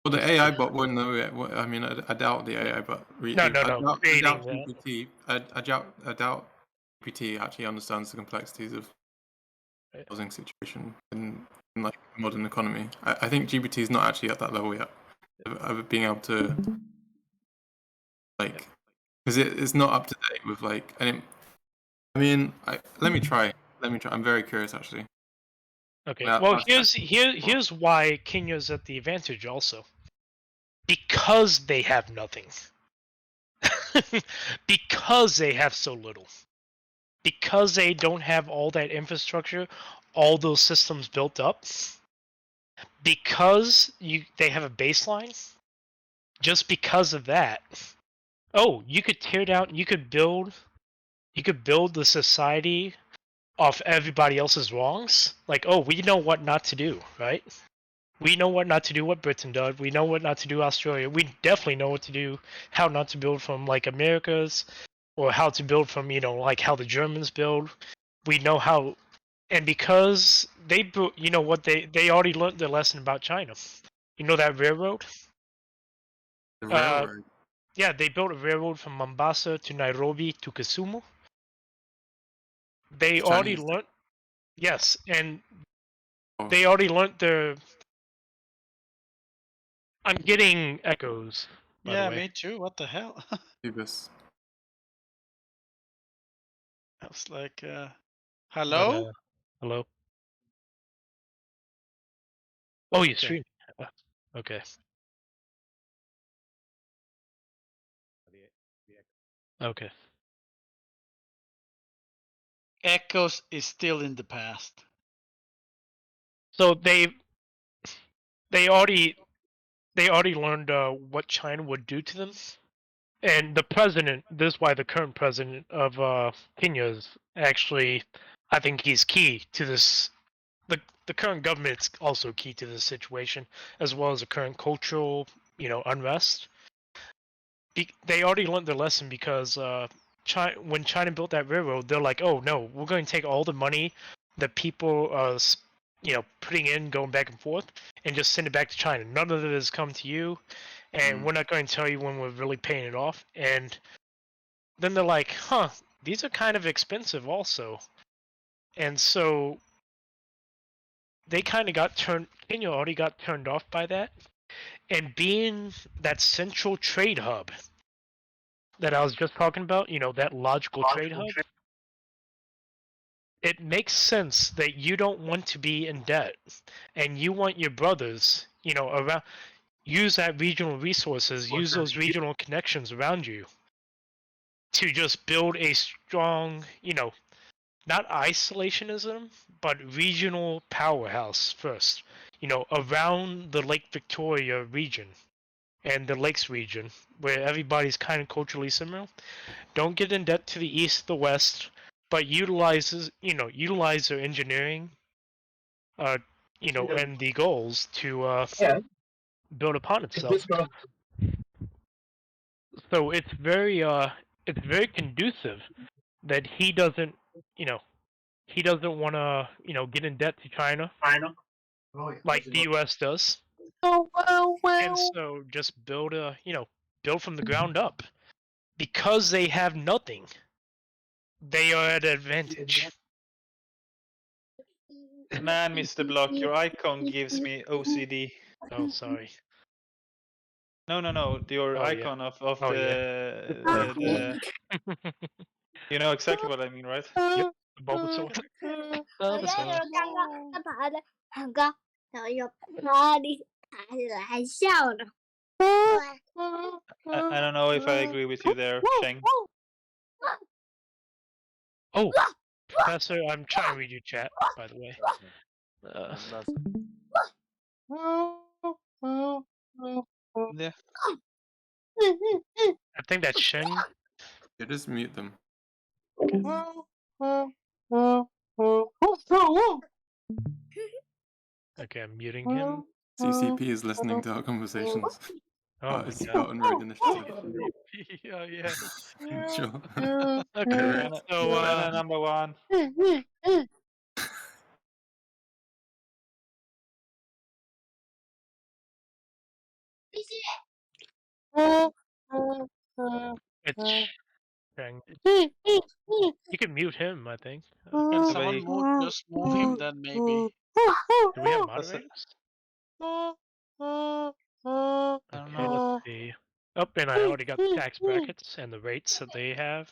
Well, the AI bot wouldn't know it. I mean, I doubt the AI bot. No, Really, no, I no. doubt. I Creating doubt that. GPT. I doubt GPT actually understands the complexities of housing situation in like modern economy. I think GPT is not actually at that level yet of being able to like because it's not up to date with like. I mean, let me try. Let me try. I'm very curious actually. Okay. Now, Well, here's why Kenya's at the advantage also. Because they have nothing. Because they have so little. Because they don't have all that infrastructure, all those systems built up. Because they have a baseline. Just because of that. Oh, you could tear down. You could build the society off everybody else's wrongs. Like, oh, we know what not to do, right? We know what not to do, what Britain does. We know what not to do, Australia. We definitely know what to do, how not to build from like America's, or how to build from, like how the Germans build. We know how, and because you know what, they already learned their lesson about China. You know that railroad? the Uh, railroad. yeah, they built a railroad from Mombasa to Nairobi to Kisumu. They The already Chinese. learned, yes, and Oh, they already learned their. I'm getting echoes, by the Yeah, way. me too. What the hell? Phoebus. I was like, But hello? hello. Oh, you Okay. stream. Okay. Okay. Echoes is still in the past. So they already learned what China would do to them, and the president. This is why the current president of Kenya is actually, I think he's key to this. The current government's also key to this situation, as well as the current cultural, unrest. They already learned their lesson because when China built that railroad, they're like, oh no, we're going to take all the money that people are, putting in, going back and forth, and just send it back to China. None of it has come to you, and we're not going to tell you when we're really paying it off. And then they're like, huh, these are kind of expensive also. And so they kind of Kenya already got turned off by that. And being that central trade hub that I was just talking about, that logical trade hub, it makes sense that you don't want to be in debt and you want your brothers, around, use that regional resources, use those regional connections around you to just build a strong, not isolationism, but regional powerhouse first, around the Lake Victoria region and the Lakes region, where everybody's kind of culturally similar. Don't get in debt to the east, the west, but utilize their engineering, uh, and the goals to build upon itself. So it's very conducive that he doesn't want to, get in debt to China like the U.S. does, and so just build from the ground up because they have nothing. They are at an advantage. Man, Mr. Block, your icon gives me OCD. Oh, sorry. No. Your Oh yeah. icon of Oh yeah. the you know exactly what I mean, right? Yep. The Bulbasaur. Bulbasaur. I don't know if I agree with you there, Sheng. Oh, Professor, I'm trying to read your chat, by the way. Yeah. I think that's Shen. You just mute them. Okay, I'm muting him. CCP is listening to our conversations. Oh my It's god. about unraid initiative. Oh yeah. Sure. Okay, so Banana number one. It's Shang. You can mute him, I think. Can Yeah, but someone he- move, just move him then maybe? Do we have That's it. moderators? I don't Okay, know. let's see. Oh, and I already got the tax brackets and the rates that they have.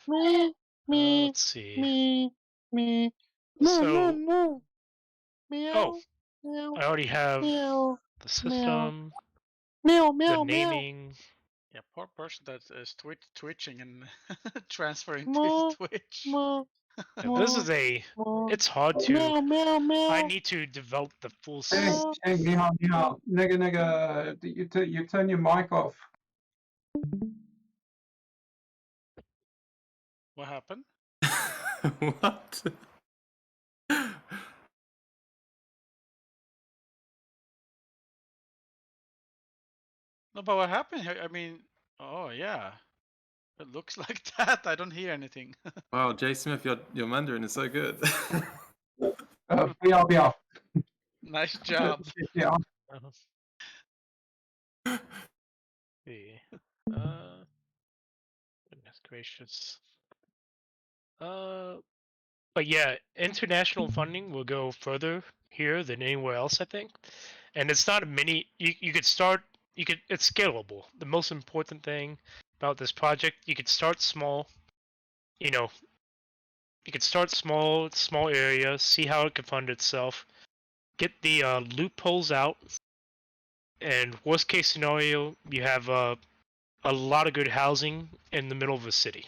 Let's see. So, oh, I already have the system, the naming. Yeah, poor person that is twitching and transferring to Twitch. And this is it's hard to. I need to develop the full system. Shang, ni hao. Nigga, you turn your mic off. What happened? What? No, but what happened here? I mean, oh yeah, it looks like that. I don't hear anything. Wow, Jay Smith, your Mandarin is so good. 不要不要 Nice job. 谢谢啊 See. Goodness gracious. But yeah, international funding will go further here than anywhere else, I think. And it's not a mini. You could start. It's scalable. The most important thing about this project, you could start small. You know, you could start small area, see how it can fund itself, get the loopholes out, and worst case scenario, you have a lot of good housing in the middle of a city.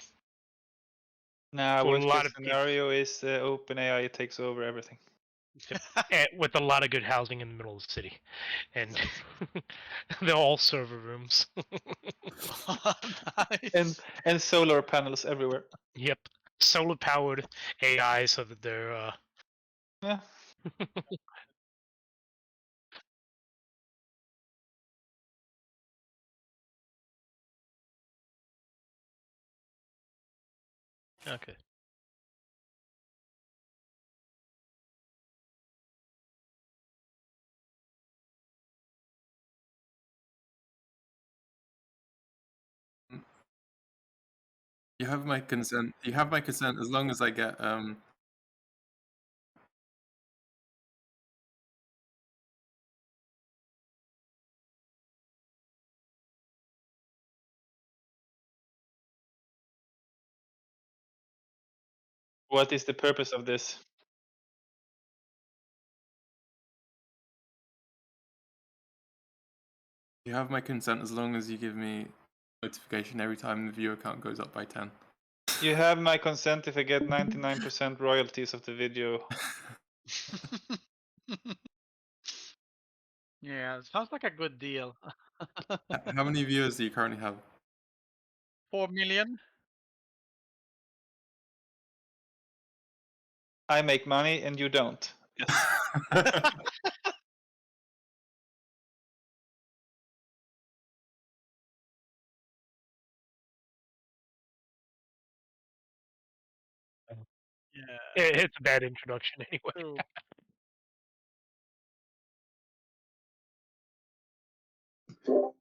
Nah, For a worst lot case of people. scenario is OpenAI takes over everything. With a lot of good housing in the middle of the city, and they're all server rooms. Nice. And solar panels everywhere. Yep, solar powered AI, so that they're Yeah. okay. You have my consent. You have my consent as long as I get What is the purpose of this? you have my consent as long as you give me notification every time the viewer count goes up by 10. You have my consent if I get 99% royalties of the video. Yeah, sounds like a good deal. How many viewers do you currently have? 4 million. I make money and you don't. Yes. Yeah. It's a bad introduction anyway. True.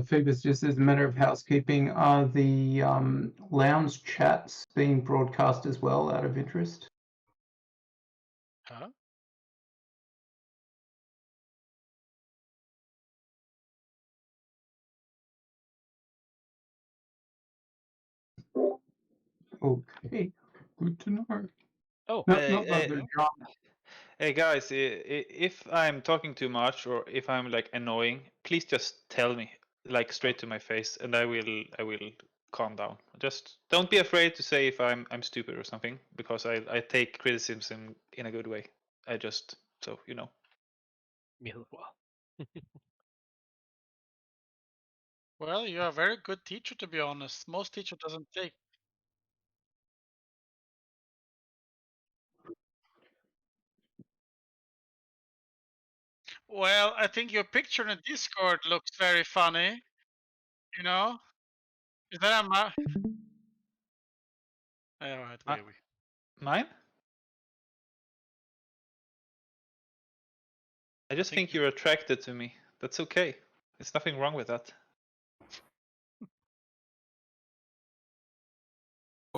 Phoebus, just as a matter of housekeeping, are the lounge chats being broadcast as well out of interest? Huh? Okay, good to know. Oh, No, Hey, not that there's drama. Hey guys, if I'm talking too much or if I'm like annoying, please just tell me, like straight to my face, and I will calm down. Just don't be afraid to say if I'm stupid or something, because I take criticism in a good way. I just so you know. me as well. Well, you're a very good teacher, to be honest. Most teacher doesn't take. Well, I think your picture in Discord looks very funny. You know, is that a ma? All right, Uh, wait. Mine? I just think you're attracted to me. That's okay. There's nothing wrong with that.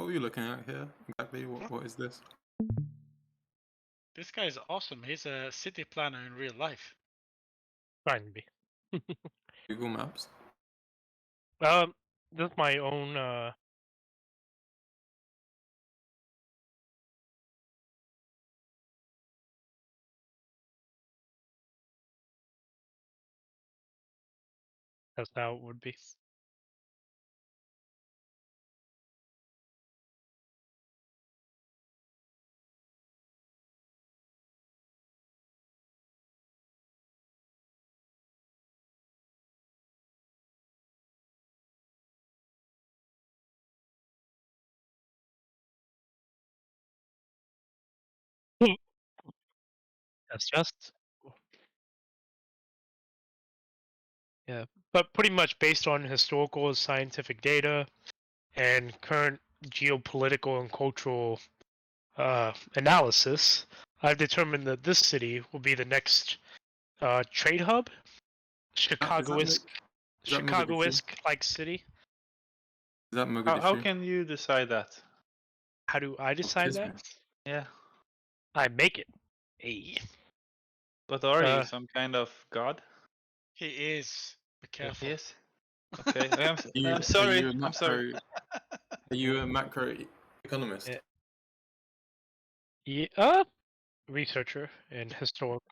What were you looking at here exactly? What is this? This guy is awesome. He's a city planner in real life. Trying to be. Google Maps. This is my own. That's how it would be. That's just. Yeah, but pretty much based on historical scientific data and current geopolitical and cultural analysis, I've determined that this city will be the next trade hub, Chicago-esque like city. Is that Mogadishu? How can you decide that? How do I decide is that? it? Yeah. I make it. Hey. What are Uh, you? Some kind of god? He is. Be careful. Yes. Okay. You- I'm sorry. Are you a I'm macro, sorry. Are you a macro economist? Yeah, researcher and historical.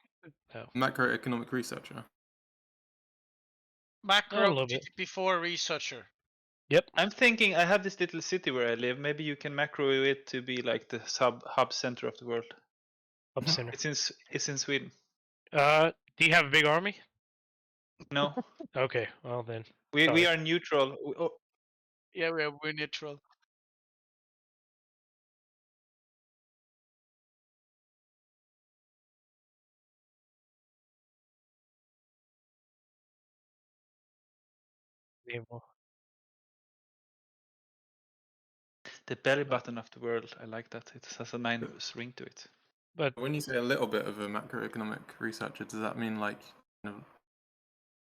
No. Macroeconomic researcher. A Macro little bit. GDP4 researcher. Yep. I'm thinking I have this little city where I live. Maybe you can macro it to be like the hub center of the world. Up center. It's in Sweden. Do you have a big army? No, Okay, well then. we Sorry. are neutral. Yeah, we're neutral. The belly button of the world. I like that. It has a nice ring to it. But When you say a little bit of a macroeconomic researcher, does that mean like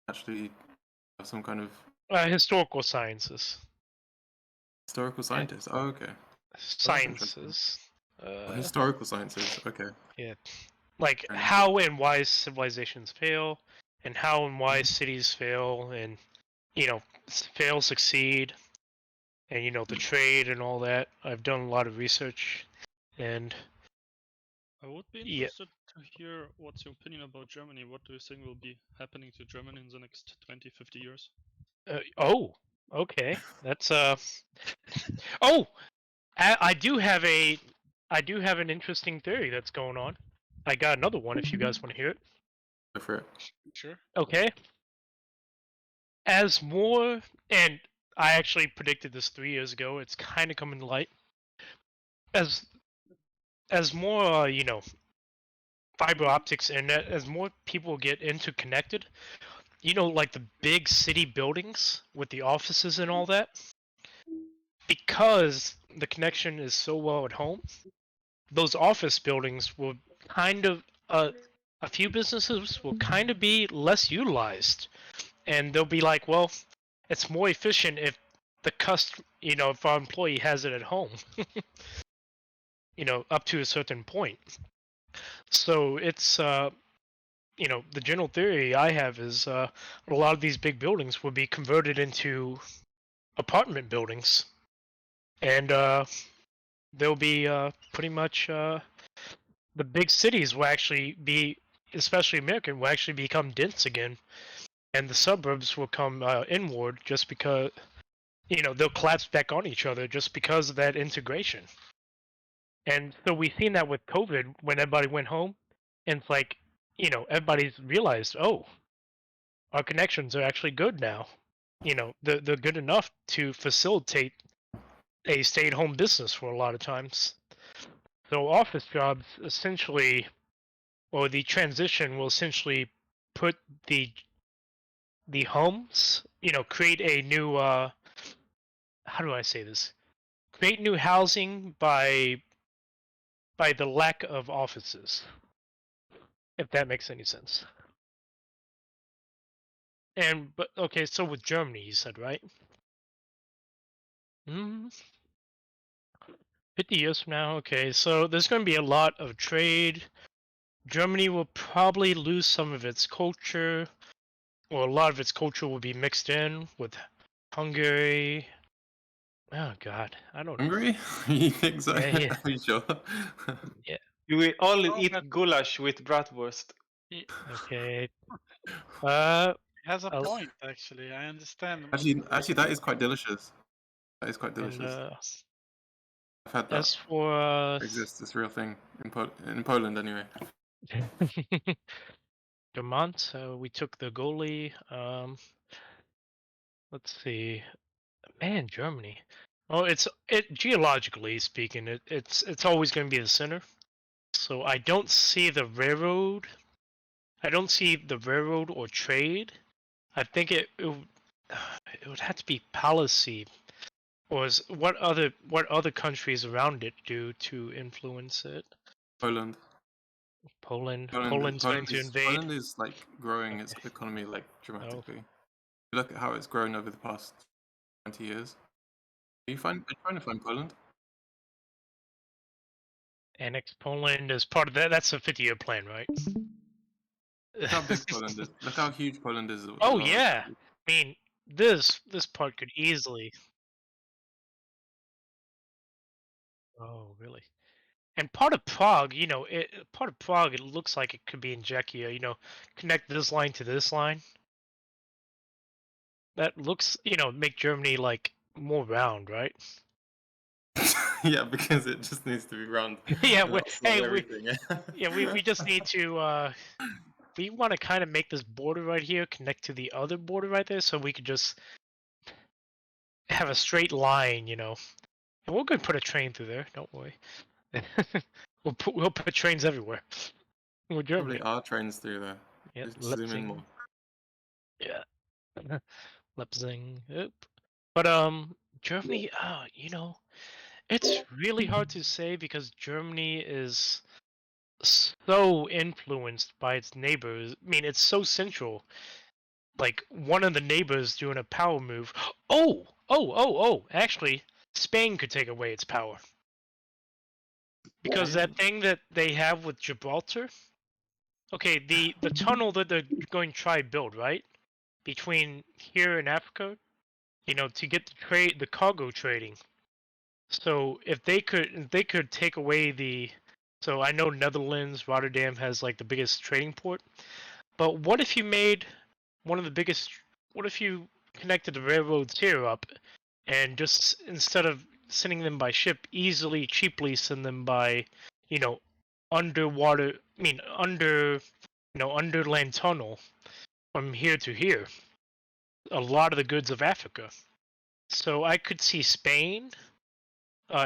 actually have some kind of historical sciences. historical scientist? Oh, okay. Sciences. Historical sciences. Okay. Yeah. Like Fair enough. how and why civilizations fail, and how and why cities fail, and fail, succeed, and the trade and all that. I've done a lot of research, and I would be Yeah. interested to hear what's your opinion about Germany. What do you think will be happening to Germany in the next 20, 50 years? okay, that's oh, I do have an interesting theory that's going on. I got another one if you guys want to hear it. Go for it. Sure. Okay. As more, and I actually predicted this 3 years ago. It's kind of coming to light. As more, fiber optics internet, as more people get interconnected, like the big city buildings with the offices and all that, because the connection is so well at home, those office buildings will kind of, a few businesses will kind of be less utilized. And they'll be like, well, it's more efficient if the if our employee has it at home, up to a certain point. So it's, the general theory I have is a lot of these big buildings will be converted into apartment buildings, and they'll be pretty much the big cities will actually be, especially American, will actually become dense again, and the suburbs will come inward just because they'll collapse back on each other just because of that integration. And so we've seen that with COVID when everybody went home, and it's like everybody's realized, oh, our connections are actually good now. They're good enough to facilitate a stay-at-home business for a lot of times. So office jobs essentially, or the transition will essentially put the homes, create a new how do I say this? Create new housing by the lack of offices. If that makes any sense. But okay, so with Germany, you said, right? 50 years from now, okay, so there's going to be a lot of trade. Germany will probably lose some of its culture, or a lot of its culture will be mixed in with Hungary. Oh God, I don't know. Hungry? You think so? Yeah, yeah. Are you sure? You will all Oh, eat but- goulash with bratwurst. Okay. He has a I'll- point, actually. I understand. Actually, that is quite delicious. That is quite and delicious. I've had that. as for It exists. This real thing in Poland, anyway. Vermont, we took the goalie. Let's see. Man, Germany. Oh, it geologically speaking, it's always going to be the center. So I don't see the railroad. I don't see the railroad or trade. I think it would have to be policy, or what other countries around it do to influence it. Poland. Poland's going to invade. Poland is like growing its economy like dramatically. You look at how it's grown over the past 20 years. Are you trying to find Poland? Annex Poland as part of that. That's a 50-year plan, right? Look how big Poland is. Look how huge Poland is. Oh yeah. I mean, this part could easily. Oh really? And part of Prague, it looks like it could be in Czechia. Connect this line to this line. That looks, make Germany like more round, right? Yeah, because it just needs to be round. Yeah, And that's hey, everything. we just need to. We want to kind of make this border right here connect to the other border right there, so we could just have a straight line, And we're gonna put a train through there. Don't worry. we'll put trains everywhere. We're Germany. Probably are trains through there. Yeah, Just zoom in more. Yeah. Leipzig. Yep. But Germany, it's really hard to say because Germany is so influenced by its neighbors. I mean, it's so central. Like one of the neighbors doing a power move. Oh! Actually, Spain could take away its power. Because that thing that they have with Gibraltar. Okay, the tunnel that they're going to try build, right? Between here and Africa, to get the cargo trading. So if they could take away so I know Netherlands, Rotterdam has like the biggest trading port, but what if you made one of the biggest? What if you connected the railroads here up, and just instead of sending them by ship, cheaply send them by, underwater. I mean underland tunnel from here to here. A lot of the goods of Africa. So I could see Spain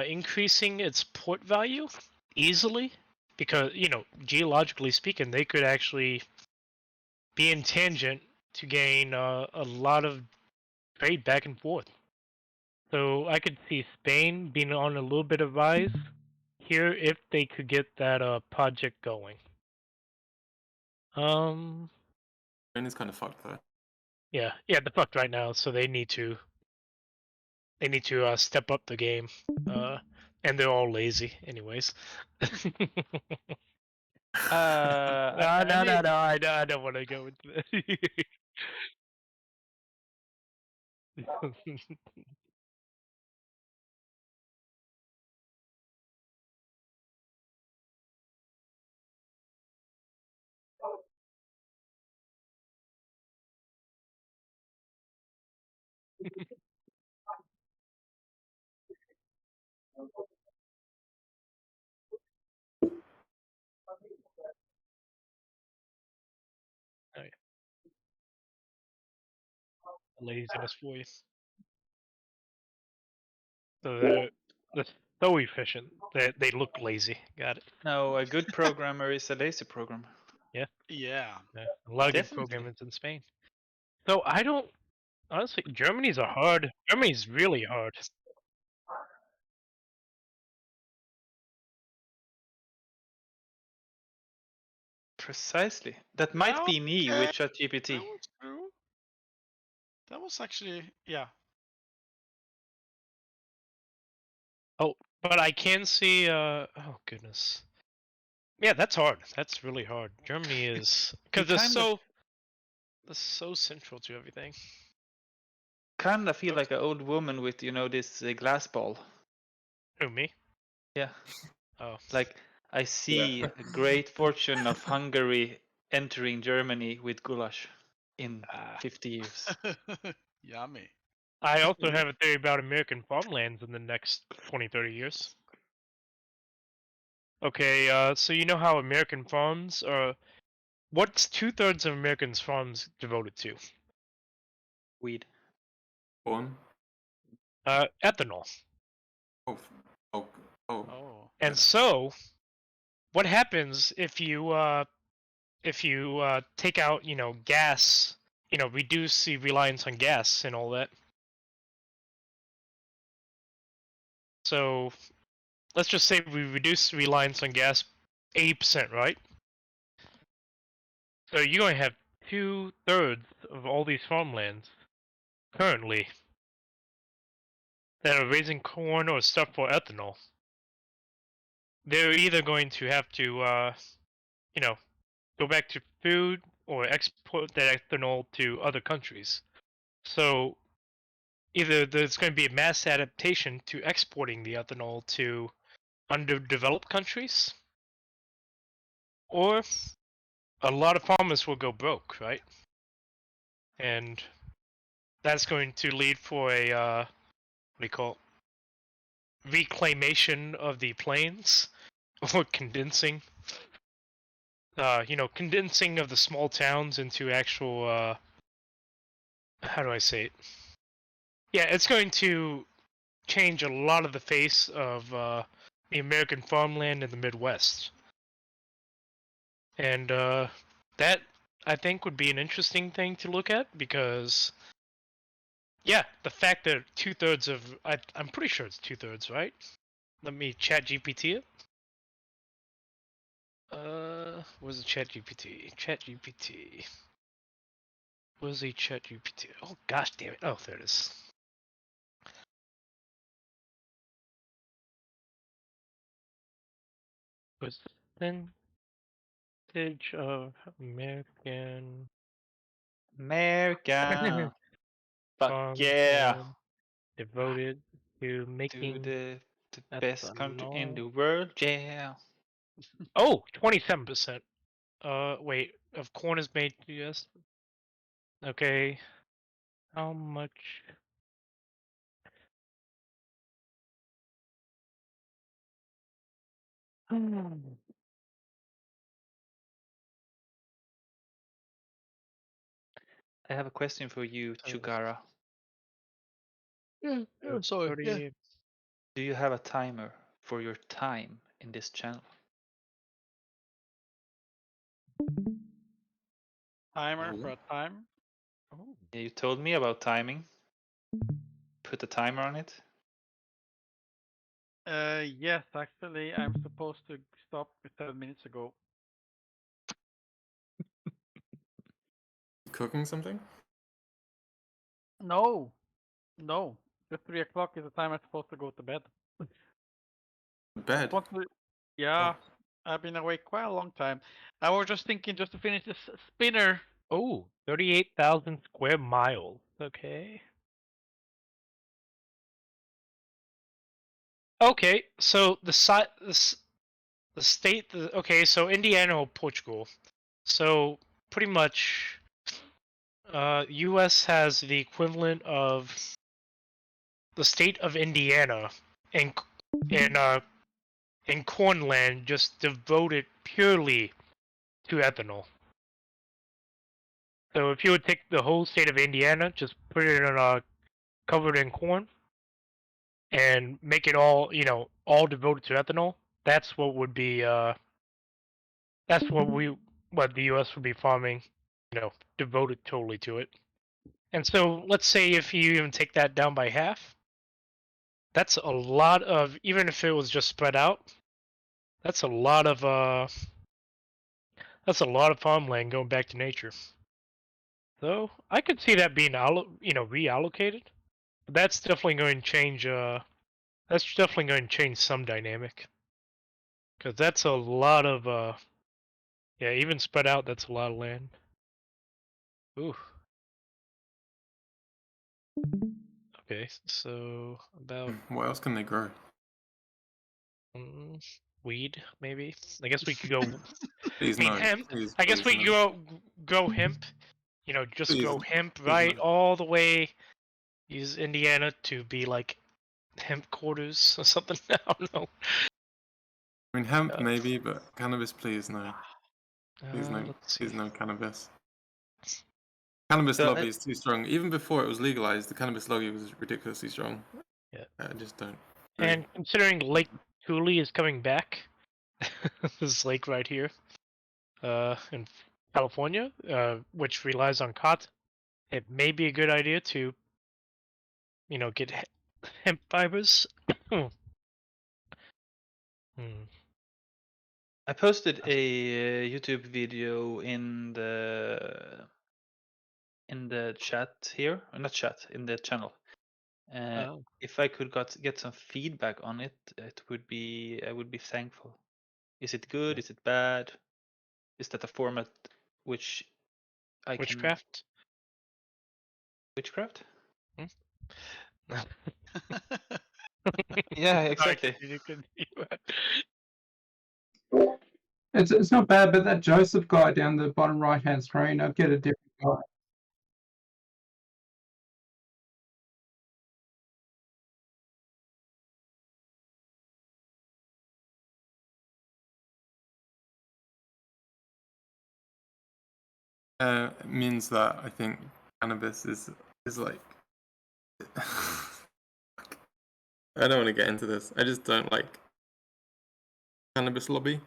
increasing its port value easily because, geologically speaking, they could actually be in tangent to gain a lot of trade back and forth. So I could see Spain being on a little bit of rise here if they could get that project going. Spain is kind of fucked though. Yeah, they're fucked right now, so they need to step up the game. And they're all lazy, anyways. No, I don't want to go into that. Laziness for you. So they're so efficient. They look lazy. Got it. No, a good programmer is a lazy programmer. Yeah. Yeah, a lot of good Definitely. programmers in Spain. So I don't honestly. Germany's hard. Germany's really hard. Precisely. That might be me Okay. with ChatGPT. That was true. That was actually, yeah. But I can see. Oh goodness. Yeah, that's hard. That's really hard. Germany is because You they're so central to everything. kind of feel like an old woman with this glass ball. Who, me? Yeah. Oh. Like I see a great fortune of Hungary entering Germany with goulash in Ah. 50 years. Yummy. I also have a theory about American farmlands in the next 20, 30 years. Okay, so you know how American farms are. What's 2/3 of Americans' farms devoted to? Weed. Corn. Ethanol. Oh. Oh. Oh. Oh. And so, what happens if you take out, gas, reduce the reliance on gas and all that? So, let's just say we reduce the reliance on gas 80%, right? So you're going to have 2/3 of all these farmlands currently that are raising corn or stuff for ethanol. They're either going to have to, go back to food or export that ethanol to other countries. So either there's going to be a mass adaptation to exporting the ethanol to underdeveloped countries, or a lot of farmers will go broke, right? And that's going to lead for a what do you call it? Reclamation of the plains, or condensing. Condensing of the small towns into actual. How do I say it? Yeah, it's going to change a lot of the face of the American farmland in the Midwest, and that I think would be an interesting thing to look at because, yeah, the fact that 2/3 of I'm pretty sure it's 2/3, right? Let me chat GPT it. Where's the chat GPT? Chat GPT. Where's the chat GPT? Oh gosh damn it! Oh, there it is. Percentage of American America. Fuck yeah. farmland devoted to To making the best country in the ethanol. world, yeah. Oh, 27%. Wait, of corn is made US. Okay, how much? I have a question for you, Chugara. Yeah. Oh, sorry. Yeah. 38. Do you have a timer for your time in this channel? Timer Oh. for a time. Oh. You told me about timing. Put a timer on it. Yes, actually, I'm supposed to stop 7 minutes ago. Cooking something? No, just 3 o'clock is the time I'm supposed to go to bed. Bed. Yeah, I've been awake quite a long time. I was just thinking just to finish this spinner. Oh, 38,000 square miles. Okay. Okay, so the state. Okay, so Indiana or Portugal. So pretty much, U.S. has the equivalent of the state of Indiana in cornland, just devoted purely to ethanol. So if you would take the whole state of Indiana, just put it in covered in corn, and make it all all devoted to ethanol, that's what would be that's what the US would be farming, devoted totally to it. And so let's say if you even take that down by half, that's a lot of, even if it was just spread out, that's a lot of farmland going back to nature. So I could see that being reallocated. But that's definitely going to change that's That's definitely going to change some dynamic. Because that's a lot of yeah, even spread out, that's a lot of land. Ooh. Okay, so about What else can they grow? weed, maybe. I guess we could go. Please I mean, no. hemp. Please, I guess please we no. grow hemp. You know, just Please, grow hemp please right no. all the way. Use Indiana to be like hemp quarters or something. I don't know. I mean, hemp maybe, but cannabis, please no. Please no. Let's see. Please no cannabis. Cannabis So, lobby is too strong. Even before it was legalized, the cannabis lobby was ridiculously strong. Yeah. I just don't. agree. And considering Lake Cooley is coming back, this lake right here, in California, which relies on cotton, it may be a good idea to, you know, get hemp fibers. I posted a YouTube video in the chat here, not chat, in the channel. Oh. If I could get some feedback on it, I would be thankful. Is it good? Yeah. Is it bad? Is that a format which I can Witchcraft? witchcraft? No. Yeah, Sorry, exactly. continue. It's not bad, but that Joseph guy down the bottom right-hand screen, I'd get a different guy. It means that I think cannabis is like. I don't want to get into this. I just don't like cannabis lobby.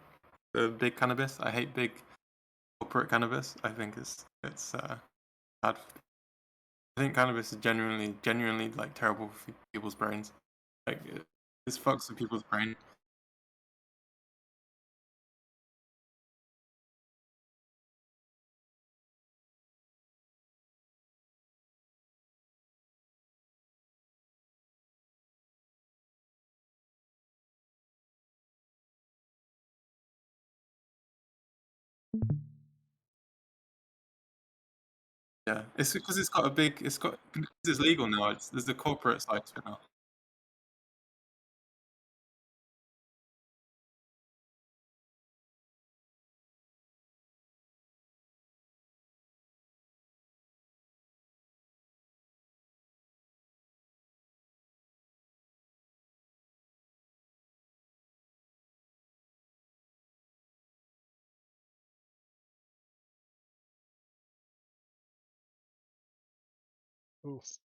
The big cannabis. I hate big corporate cannabis. I think it's bad. I think cannabis is genuinely like terrible for people's brains. Like this fucks with people's brain. Yeah, it's because it's got because it's legal now. There's the corporate side to it now.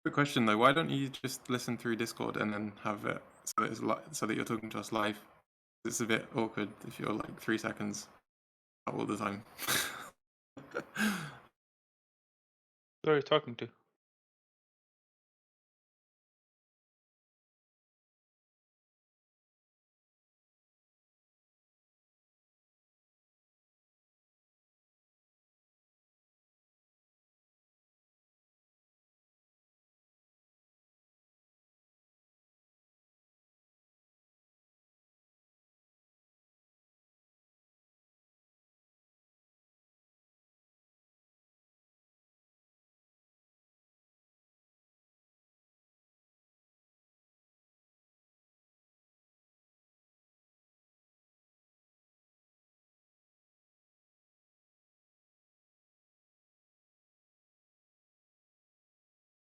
Good question though. Why don't you just listen through Discord and then have it so that so that you're talking to us live? It's a bit awkward if you're like 3 seconds all the time. Who are you talking to?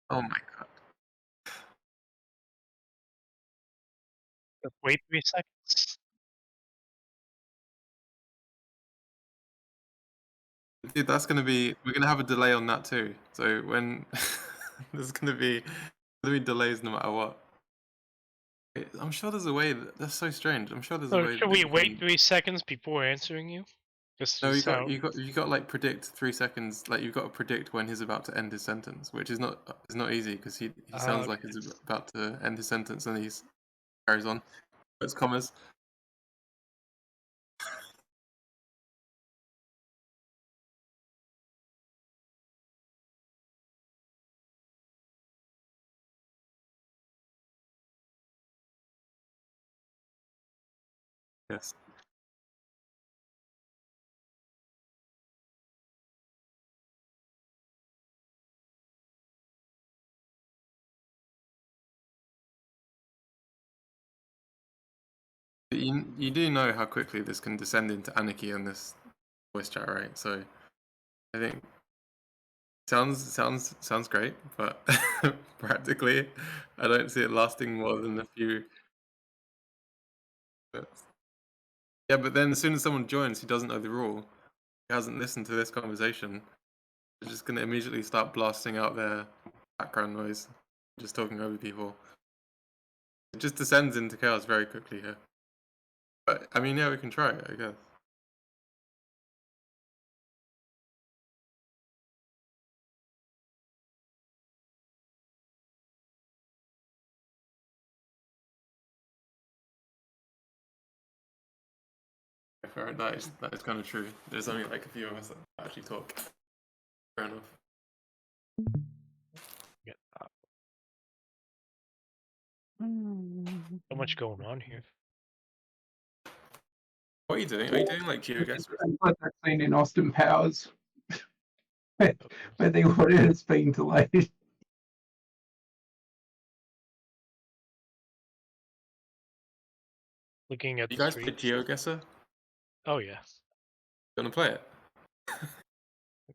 Oh my god. Just wait 3 seconds. Dude, we're gonna have a delay on that too. So when there's gonna be delays no matter what. I'm sure there's a way that's so strange. I'm sure there's a So way should that we you wait can. 3 seconds before answering you? Just No, to you got like predict 3 seconds. Like you've got to predict when he's about to end his sentence, which is not easy because he sounds like he's about to end his sentence and he's carries on. Puts commas. Yes. But you do know how quickly this can descend into anarchy on this voice chat, right? So I think sounds great, but practically, I don't see it lasting more than a few. minutes. Yeah, but then as soon as someone joins who doesn't know the rule, who hasn't listened to this conversation, they're just gonna immediately start blasting out their background noise, just talking over people. It just descends into chaos very quickly here. But I mean, yeah, we can try it, I guess. Fair, that is kind of true. There's only like a few of us that actually talk. Fair enough. Get up. So much going on here. What are you doing? Are you doing like GeoGuessr? It's like that scene in Austin Powers where the audio is being delayed. Looking at You the guys play streets. GeoGuessr? Oh yeah. Gonna play it?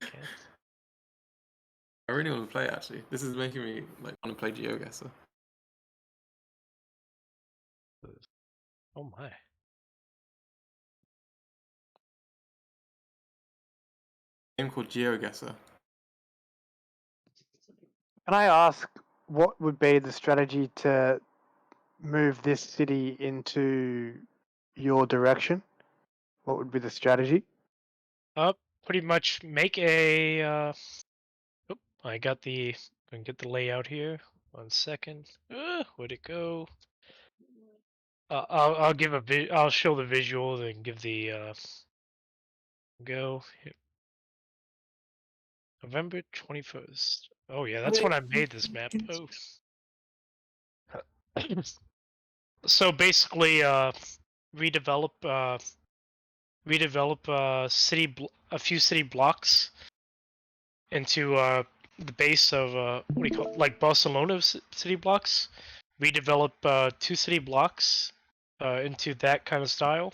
Okay. I really want to play it actually. This is making me like want to play GeoGuessr. Oh my. Game called GeoGuessr. Can I ask what would be the strategy to move this city into your direction? What would be the strategy? Pretty much make a. Oop, I can get the layout here. 1 second. Where'd it go? I'll give I'll show the visual, then give the go. Here. November 21st. Oh yeah, that's when I made this map. Oh. So basically, redevelop a few city blocks into the base of what do you call it? Like Barcelona city blocks. Redevelop 2 city blocks into that kind of style,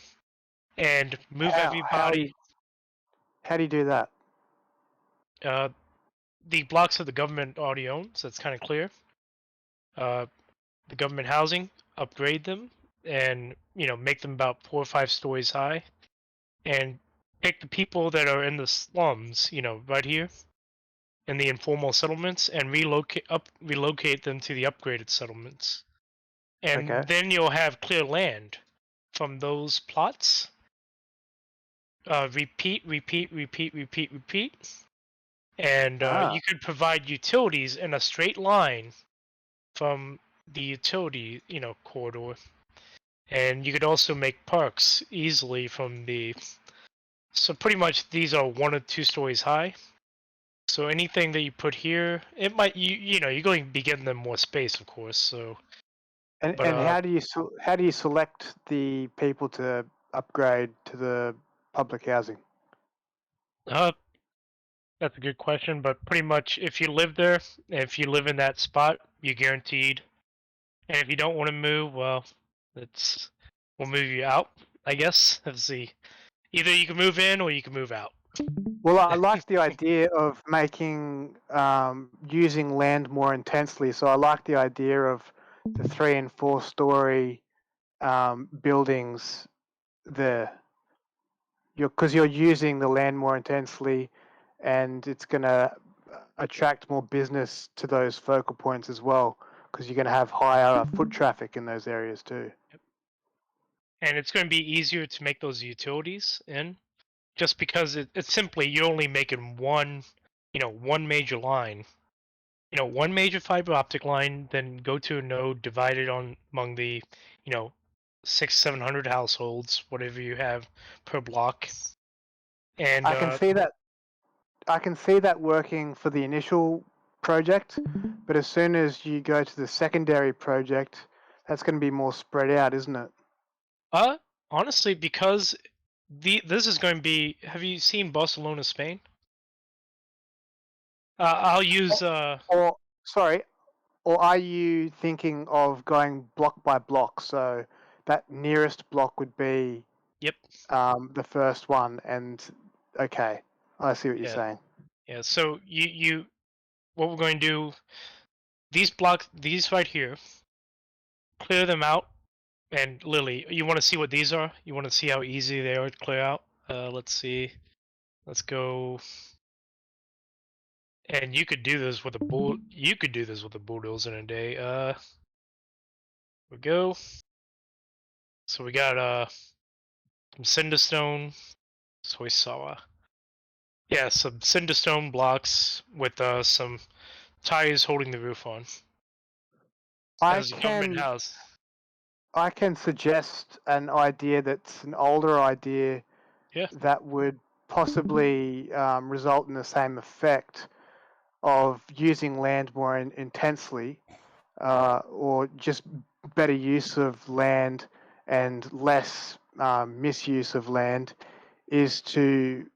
and move everybody. How do you do that? The blocks of the government already own, so it's kind of clear. The government housing, upgrade them, and make them about 4 or 5 stories high, and pick the people that are in the slums, right here, in the informal settlements, and relocate them to the upgraded settlements, and Okay. then you'll have clear land from those plots. Repeat, and you could provide utilities in a straight line from the utility, corridor, and you could also make parks easily from the. So pretty much these are 1 or 2 stories high. So anything that you put here, it might you're going to be getting them more space, of course. So. And But, how do you select the people to upgrade to the public housing? That's a good question, but pretty much if you live there, if you live in that spot, you're guaranteed. And if you don't want to move, well, we'll move you out, I guess. Let's see. Either you can move in or you can move out. Well, I like the idea of making using land more intensely. So I like the idea of the 3 and 4 story buildings there. Because you're using the land more intensely, and it's going to attract more business to those focal points as well. Because you're going to have higher foot traffic in those areas too. And it's going to be easier to make those utilities in, just because it's simply you're only making one major line, one major fiber optic line, then go to a node, divide it among the, 600-700 households, whatever you have per block. And I can see that working for the initial project, but as soon as you go to the secondary project, that's going to be more spread out, isn't it? honestly, because this is going to be. Have you seen Barcelona, Spain? I'll use. Or sorry, or are you thinking of going block by block? So that nearest block would be Yep. the first one, and okay, I see what you're Yeah. saying. Yeah. So you what we're going to do? These right here, clear them out. And Lily, you want to see what these are? You want to see how easy they are to clear out? Let's see. Let's go. And you could do this with a bull. You could do this with a bulldozer in a day. We go. So we got some cinderstone, soy sawa. Yeah, some cinderstone blocks with some tires holding the roof on. I As a government can house. I can suggest an idea that's an older idea Yeah. that would possibly result in the same effect of using land more intensely, or just better use of land and less misuse of land, is to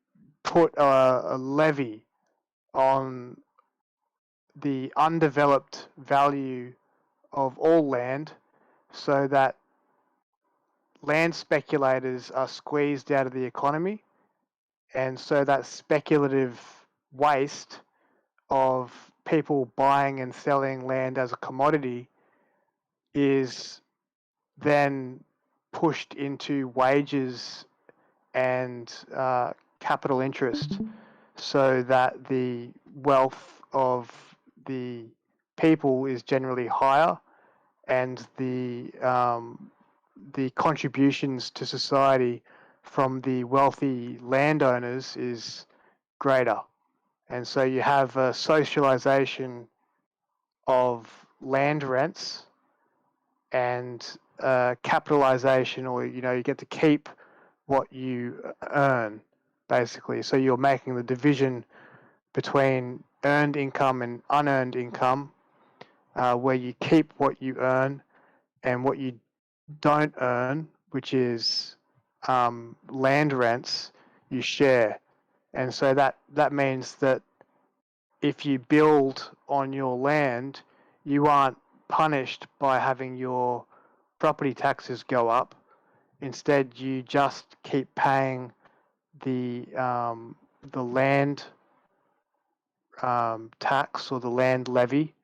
put a levy on the undeveloped value of all land so that land speculators are squeezed out of the economy, and so that speculative waste of people buying and selling land as a commodity is then pushed into wages and capital interest, so that the wealth of the people is generally higher, and the contributions to society from the wealthy landowners is greater. And so you have a socialization of land rents and capitalization, or you get to keep what you earn, basically. So you're making the division between earned income and unearned income, where you keep what you earn, and what you don't earn, which is land rents, you share. And so that means that if you build on your land, you aren't punished by having your property taxes go up. Instead, you just keep paying the land tax, or the land levy,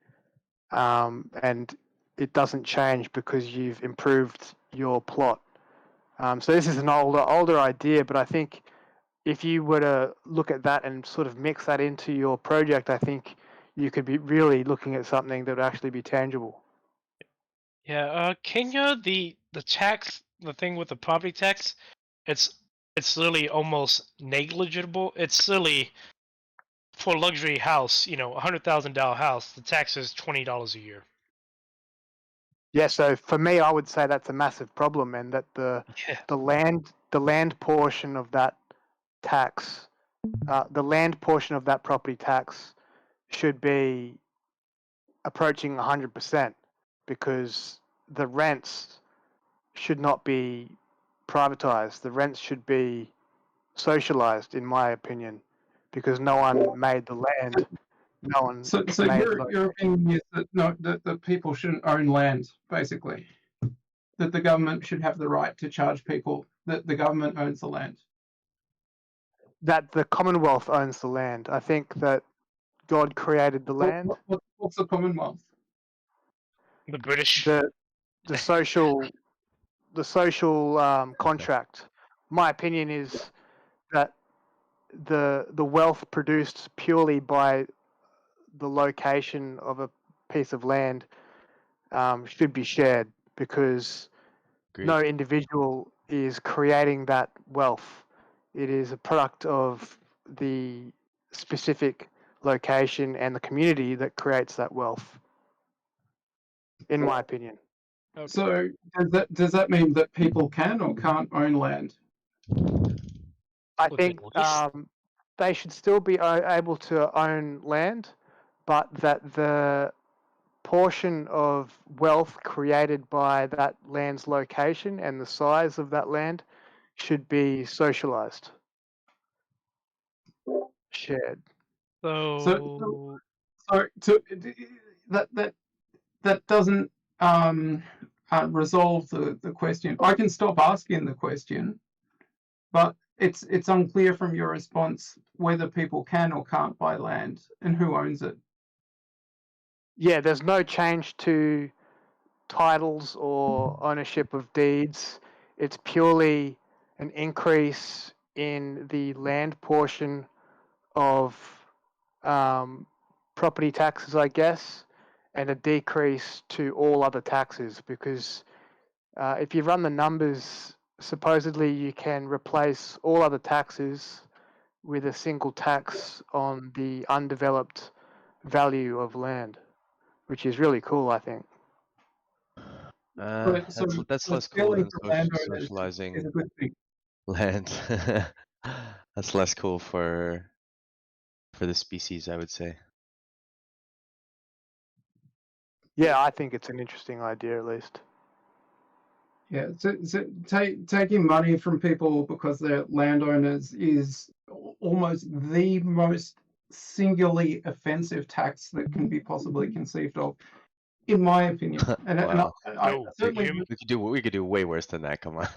and it doesn't change because you've improved your plot. So this is an older idea, but I think if you were to look at that and sort of mix that into your project, I think you could be really looking at something that would actually be tangible. Yeah, Kenya, the tax, the thing with the property tax, it's really almost negligible. It's really for a luxury house, $100,000 house. The tax is $20 a year. Yeah, so for me, I would say that's a massive problem, and that the land portion of that tax, the land portion of that property tax, should be approaching 100%, because the rents should not be privatized. The rents should be socialized, in my opinion, because no one made the land. No one So made your opinion is that no, that people shouldn't own land, basically. That the government should have the right to charge people, that the government owns the land. that the Commonwealth owns the land. I think that God created the land. What's the Commonwealth? The British. The social contract. My opinion is that the wealth produced purely by the location of a piece of land should be shared, because no individual is creating that wealth. It is a product of the specific location and the community that creates that wealth, in my opinion. Okay. So does that mean that people can or can't own land? I Look, think they should still be able to own land, but that the portion of wealth created by that land's location and the size of that land should be socialized, shared. So, That doesn't resolve the question. I can stop asking the question, but it's unclear from your response whether people can or can't buy land and who owns it. Yeah, there's no change to titles or ownership of deeds. It's purely an increase in the land portion of property taxes, I guess, and a decrease to all other taxes, because if you run the numbers, supposedly you can replace all other taxes with a single tax on the undeveloped value of land, which is really cool, I think. That's less cool stealing than from landowners socializing is a good thing. land. That's less cool for the species, I would say. Yeah, I think it's an interesting idea, at least. Yeah, so taking money from people because they're landowners is almost the most singularly offensive tax that can be possibly conceived of, in my opinion. And, Wow. I certainly We could do way worse than that. Come on.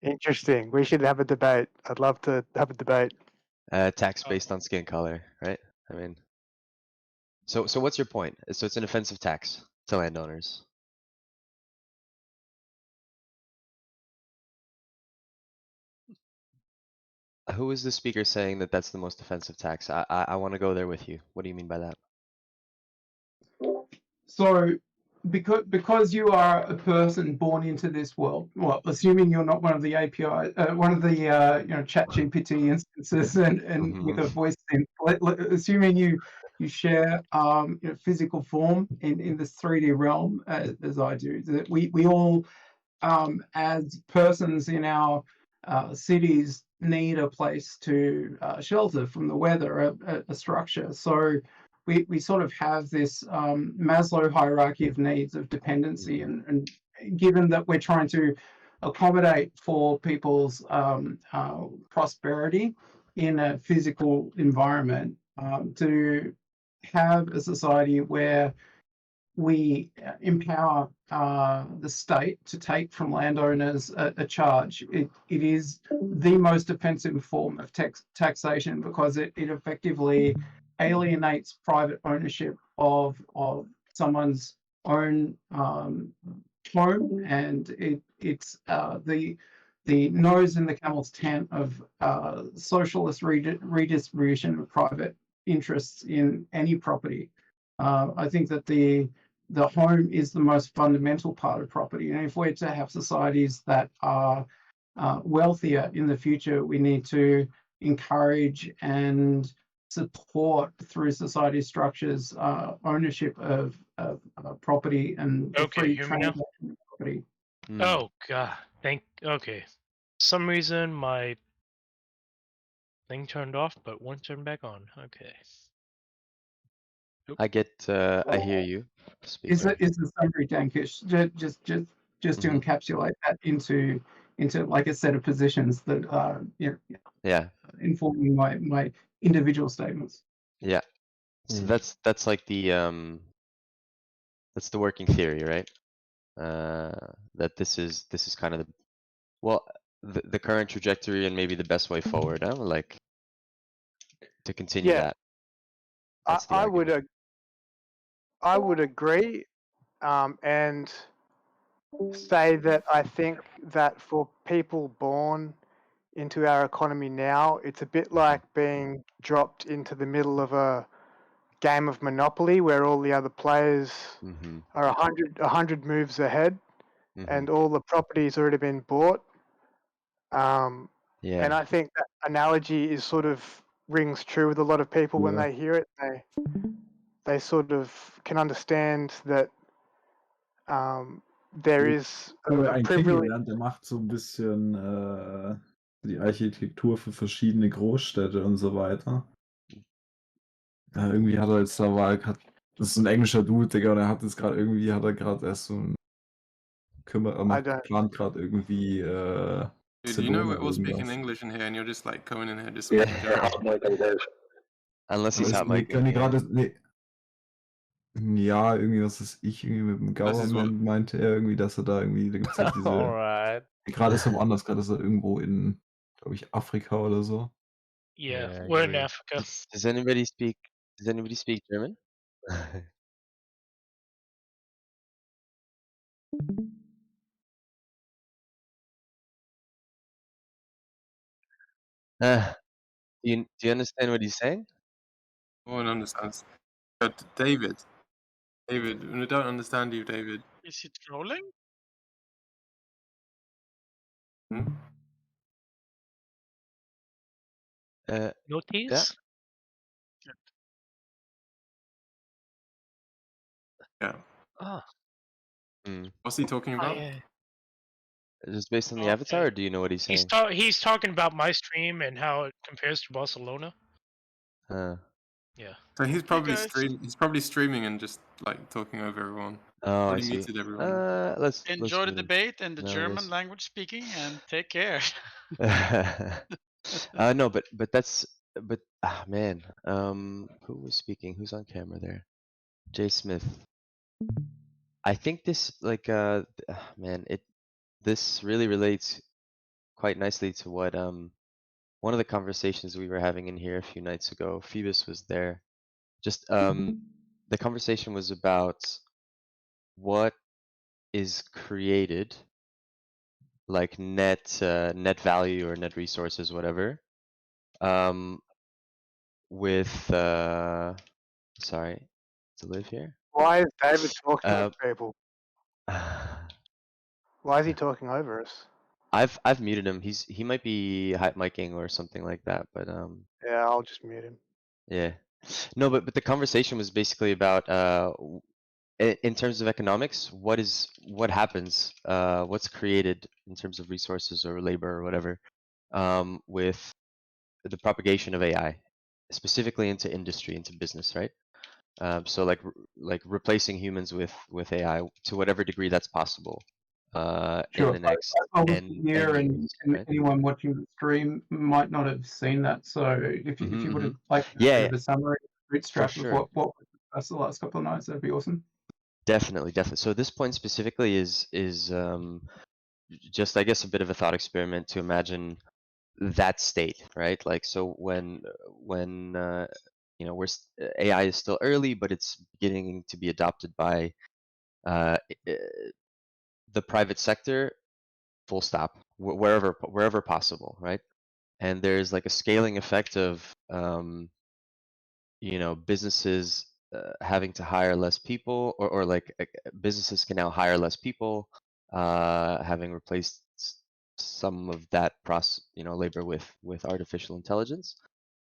Interesting. We should have a debate. I'd love to have a debate. Tax based on skin color, right? I mean, so what's your point? So it's an offensive tax to landowners. Who is the speaker saying that that's the most offensive tax? I want to go there with you. What do you mean by that? So, because you are a person born into this world, well, assuming you're not one of the API, one of the ChatGPT instances, and with a voice thing, assuming you share physical form in this 3D realm as I do, that we all as persons in our cities need a place to shelter from the weather, a structure. So we sort of have this Maslow hierarchy of needs of dependency, and given that we're trying to accommodate for people's prosperity in a physical environment, to have a society where we empower the state to take from landowners a charge. It is the most offensive form of taxation, because it effectively alienates private ownership of someone's own home, and it's the nose in the camel's tent of socialist redistribution of private interests in any property. I think that the home is the most fundamental part of property, and if we're to have societies that are wealthier in the future, we need to encourage and support through society structures ownership of property and Okay, free hear me now? transaction of property. Oh god, okay. some reason my thing turned off, but won't turn back on. Okay. I get. I hear you. Is Speaker. the summary, Dankish, just to encapsulate that into like a set of positions that are Yeah. informing my individual statements. Yeah. So that's like the that's the working theory, right? That this is kind of the current trajectory and maybe the best way forward, huh? Like to continue Yeah. that. That's the I argument. would agree, and say that I think that for people born into our economy now, it's a bit like being dropped into the middle of a game of Monopoly where all the other players Mm-hmm. are 100 moves ahead, and all the property's already been bought. And Yeah. I think that analogy is sort of rings true with a lot of people when they hear it. They sort of can understand that there is habe a einen privilege. kennengelernt, der macht so ein bisschen die Architektur für verschiedene Großstädte und so weiter. Ja, irgendwie hat er jetzt da Das ist so ein englischer Dude, Digga, und er hat jetzt gerade irgendwie, hat er gerade erst so ein don't- plant gerade irgendwie Dude, you know Barcelona we're all speaking irgendwas. English in here, and you're just like coming in here just Yeah. making jokes. Unless he's Aber hot nee, mic. können die gerade, nee. Ja, irgendwie, was ist ich, irgendwie mit dem Das ist Government meinte er irgendwie, dass er da irgendwie, da gibt's halt diese, Alright. gerade ist er woanders, gerade ist er irgendwo in, glaube ich, Afrika oder so. Yeah, Yeah, I we're in agree. Africa. Does anybody speak German? Do you understand what he's saying? No one understands. But David, we don't understand you, David. Is he trolling? Hmm? Notice? Yeah. Oh, Hmm. What's he talking about? yeah. Just based on the Okay. avatar, or do you know what he's saying? He's talking about my stream and how it compares to Barcelona. Yeah. So he's probably guys. he's probably streaming and just like talking over everyone. Oh, I He see. muted everyone. Let's Enjoy the mute him. debate and the No, German yes. language speaking, and take care. No, but man, who was speaking? Who's on camera there? Jay Smith. I think this man, this really relates quite nicely to what one of the conversations we were having in here a few nights ago. Phoebus was there. Just the conversation was about what is created, like net value or net resources, whatever, with sorry, to live here. Why is David talking over people? Why is he talking over us? I've muted him. He might be hype micing or something like that, but Yeah, I'll just mute him. yeah. No, but the conversation was basically about in terms of economics, what happens, what's created in terms of resources or labor or whatever, with the propagation of AI, specifically into industry, into business, right? So like replacing humans with AI to whatever degree that's possible. Sure. In the next I was N here, and years, right? anyone watching the stream might not have seen that. So if you would have like a Yeah, bit of a summary, bootstrap of sure. what was discussed the last couple of nights, that'd be awesome. Definitely. So this point specifically is just, I guess, a bit of a thought experiment to imagine that state, right? Like, so when you know, AI is still early, but it's beginning to be adopted by the private sector, full stop, wherever possible, right? And there's like a scaling effect of you know, businesses having to hire less people, or like businesses can now hire less people, having replaced some of that labor with artificial intelligence,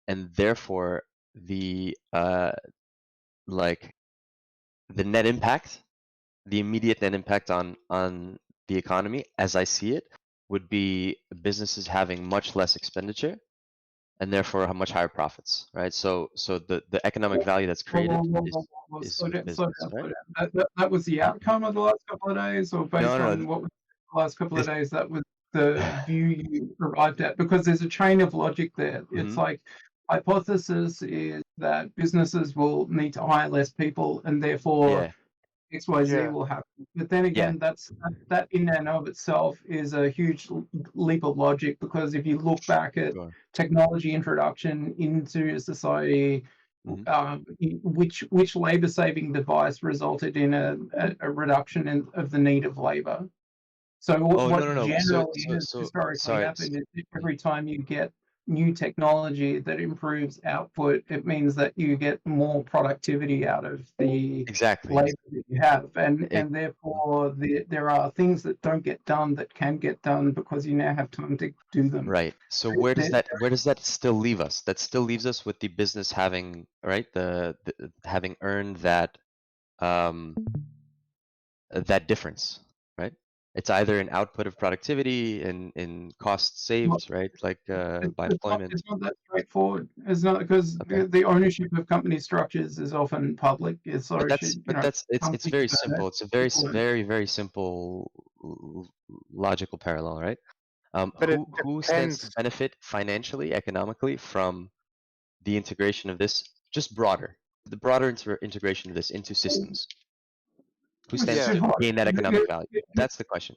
and therefore the like the net impact, the immediate net impact on the economy, as I see it, would be businesses having much less expenditure and therefore have much higher profits, right? So the economic value that's created is Slow with down, business, slow down, right? slow down. That was the outcome of the last couple of days, or based No. on what was the last couple of This- days, that was the view you arrived at? Because there's a chain of logic there. It's Mhm. like hypothesis is that businesses will need to hire less people, and therefore Yeah, XYZ Yeah. will happen. But then again, that in and of itself is a huge leap of logic, because if you look back at sure. technology introduction into society, Mhm. which labor saving device resulted in a reduction of the need of labor? So Oh, what no. generally has So historically sorry. happened is every time you get new technology that improves output, it means that you get more productivity out of the Exactly. labor that you have, and Ex- therefore there are things that don't get done that can get done because you now have time to do them. Right. So Right? where does that still leave us? That still leaves us with the business having, right, the having earned that that difference, right? It's either an output of productivity in cost saved, right? Like by deployment. It's not that straightforward. It's not because Okay. the ownership of company structures is often public. It's so But that's it's companies very know that, simple. It's a very people don't. very simple logical parallel, right? But it Who stands to depends. benefit financially, economically from the integration of this? Just broader, the broader integration of this into systems. Who stands Yeah. to gain that economic value? That's the question.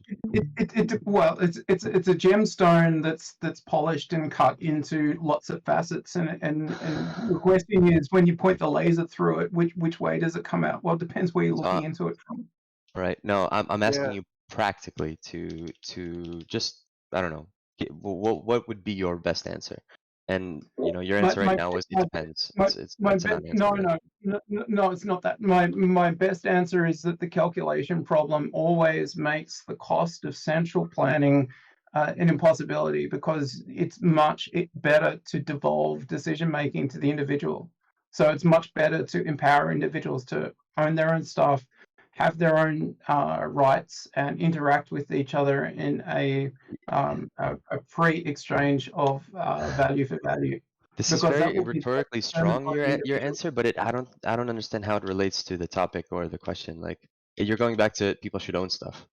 Well, it's a gemstone that's polished and cut into lots of facets, and the question is, when you point the laser through it, which way does it come out? Well, it depends where you're looking into it from. Right. No, I'm asking Yeah. you practically to just, I don't know, what would be your best answer? And your answer right now is it depends. It's a non-answer. No, it's not that. My best answer is that the calculation problem always makes the cost of central planning an impossibility, because it's much better to devolve decision making to the individual. So it's much better to empower individuals to own their own stuff, have their own rights, and interact with each other in a free exchange of value for value. This is Because that very will be rhetorically determined strong, by your the your individual. answer, but I don't understand how it relates to the topic or the question. Like you're going back to people should own stuff.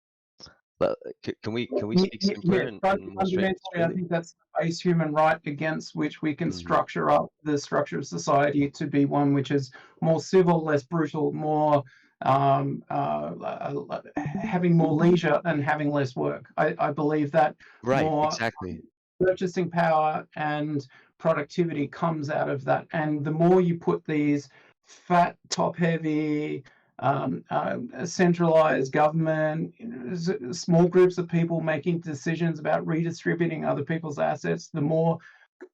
But can we speak simpler and more Fundamentally, I think that's the base human right against which we can structure up the structure of society to be one which is more civil, less brutal, more having more leisure and having less work. I believe that Right, more exactly. purchasing power and productivity comes out of that. And the more you put these fat, top-heavy, centralized government, small groups of people making decisions about redistributing other people's assets, the more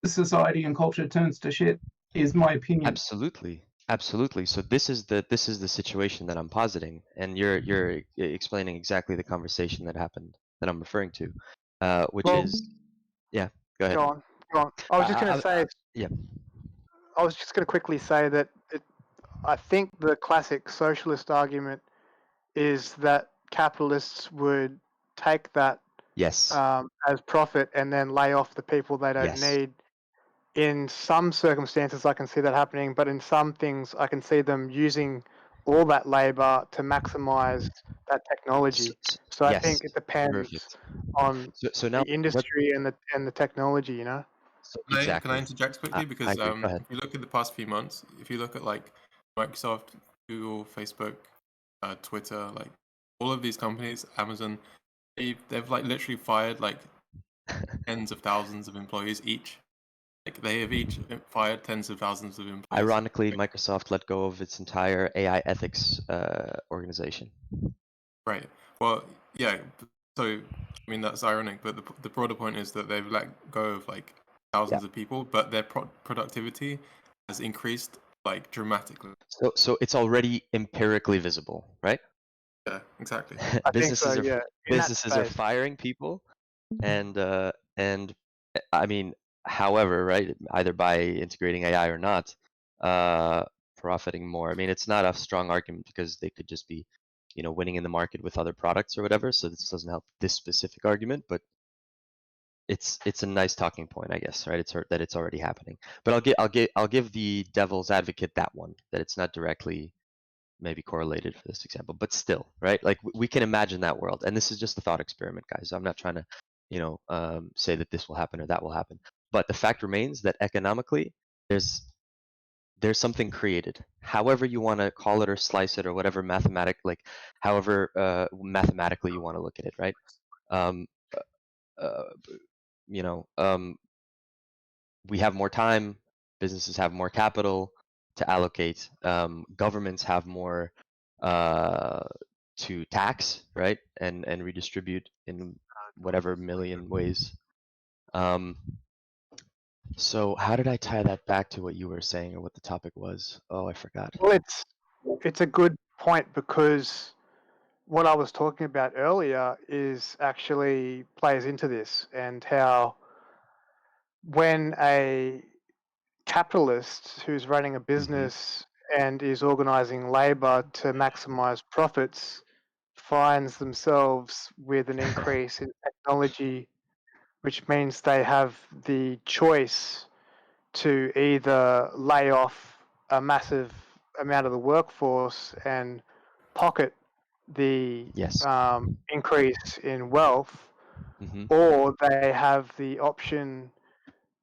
society and culture turns to shit, is my opinion. Absolutely. So this is the situation that I'm positing, and you're explaining exactly the conversation that happened that I'm referring to, which is, yeah. Go ahead. Go on. I was just going to say. Yeah. I was just going to quickly say that I think the classic socialist argument is that capitalists would take that Yes. as profit and then lay off the people they don't Yes. need. In some circumstances, I can see that happening, but in some things, I can see them using all that labor to maximize that technology. So I think it depends on now the industry and the technology, So Can I interject quickly? Because Go ahead. if you look at the past few months, if you look at like Microsoft, Google, Facebook, Twitter, like all of these companies, Amazon, they've like literally fired like tens of thousands of employees each. Like they have each fired tens of thousands of employees. Ironically, Microsoft let go of its entire AI ethics organization. Right. Well, yeah. So I mean that's ironic, but the broader point is that they've let go of like thousands of people, but their productivity has increased like dramatically. So it's already empirically visible, right? Yeah, exactly. Businesses are firing people, and I mean, however, right, either by integrating AI or not, profiting more. I mean, it's not a strong argument because they could just be, winning in the market with other products or whatever. So this doesn't help this specific argument, but it's a nice talking point, I guess, right? It's already happening. But I'll give the devil's advocate that one, that it's not directly maybe correlated for this example, but still, right? Like we can imagine that world, and this is just a thought experiment, guys. I'm not trying to, say that this will happen or that will happen. But the fact remains that economically, there's something created. However you want to call it or slice it or whatever however mathematically you want to look at it, right? We have more time, businesses have more capital to allocate, governments have more to tax, right, and redistribute in whatever million ways. So how did I tie that back to what you were saying or what the topic was? Oh, I forgot. Well, it's a good point, because what I was talking about earlier is actually plays into this, and how when a capitalist who's running a business and is organizing labor to maximize profits finds themselves with an increase in technology, which means they have the choice to either lay off a massive amount of the workforce and pocket the Yes. increase in wealth, Hmm. or they have the option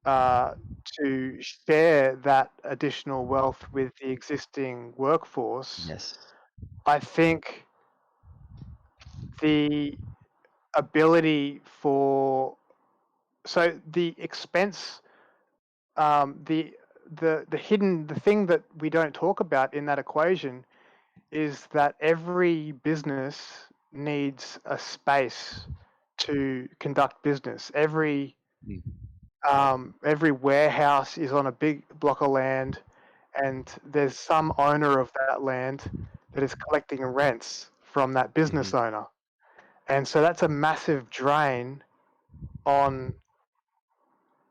to share that additional wealth with the existing workforce. Yes. I think the ability for the expense, the the thing that we don't talk about in that equation is that every business needs a space to conduct business. Every warehouse is on a big block of land, and there's some owner of that land that is collecting rents from that business owner. And so that's a massive drain on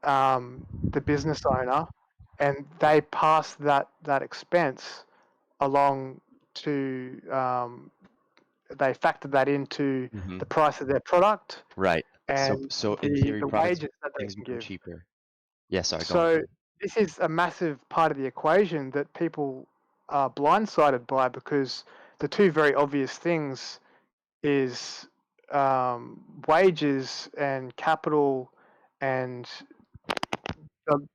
the business owner, and they pass that expense along to they factor that into Hmm. the price of their product Right. and So in theory, the products, wages that they things can become give. cheaper. Yes, sorry, go on. So this is a massive part of the equation that people are blindsided by, because the two very obvious things is wages and capital, and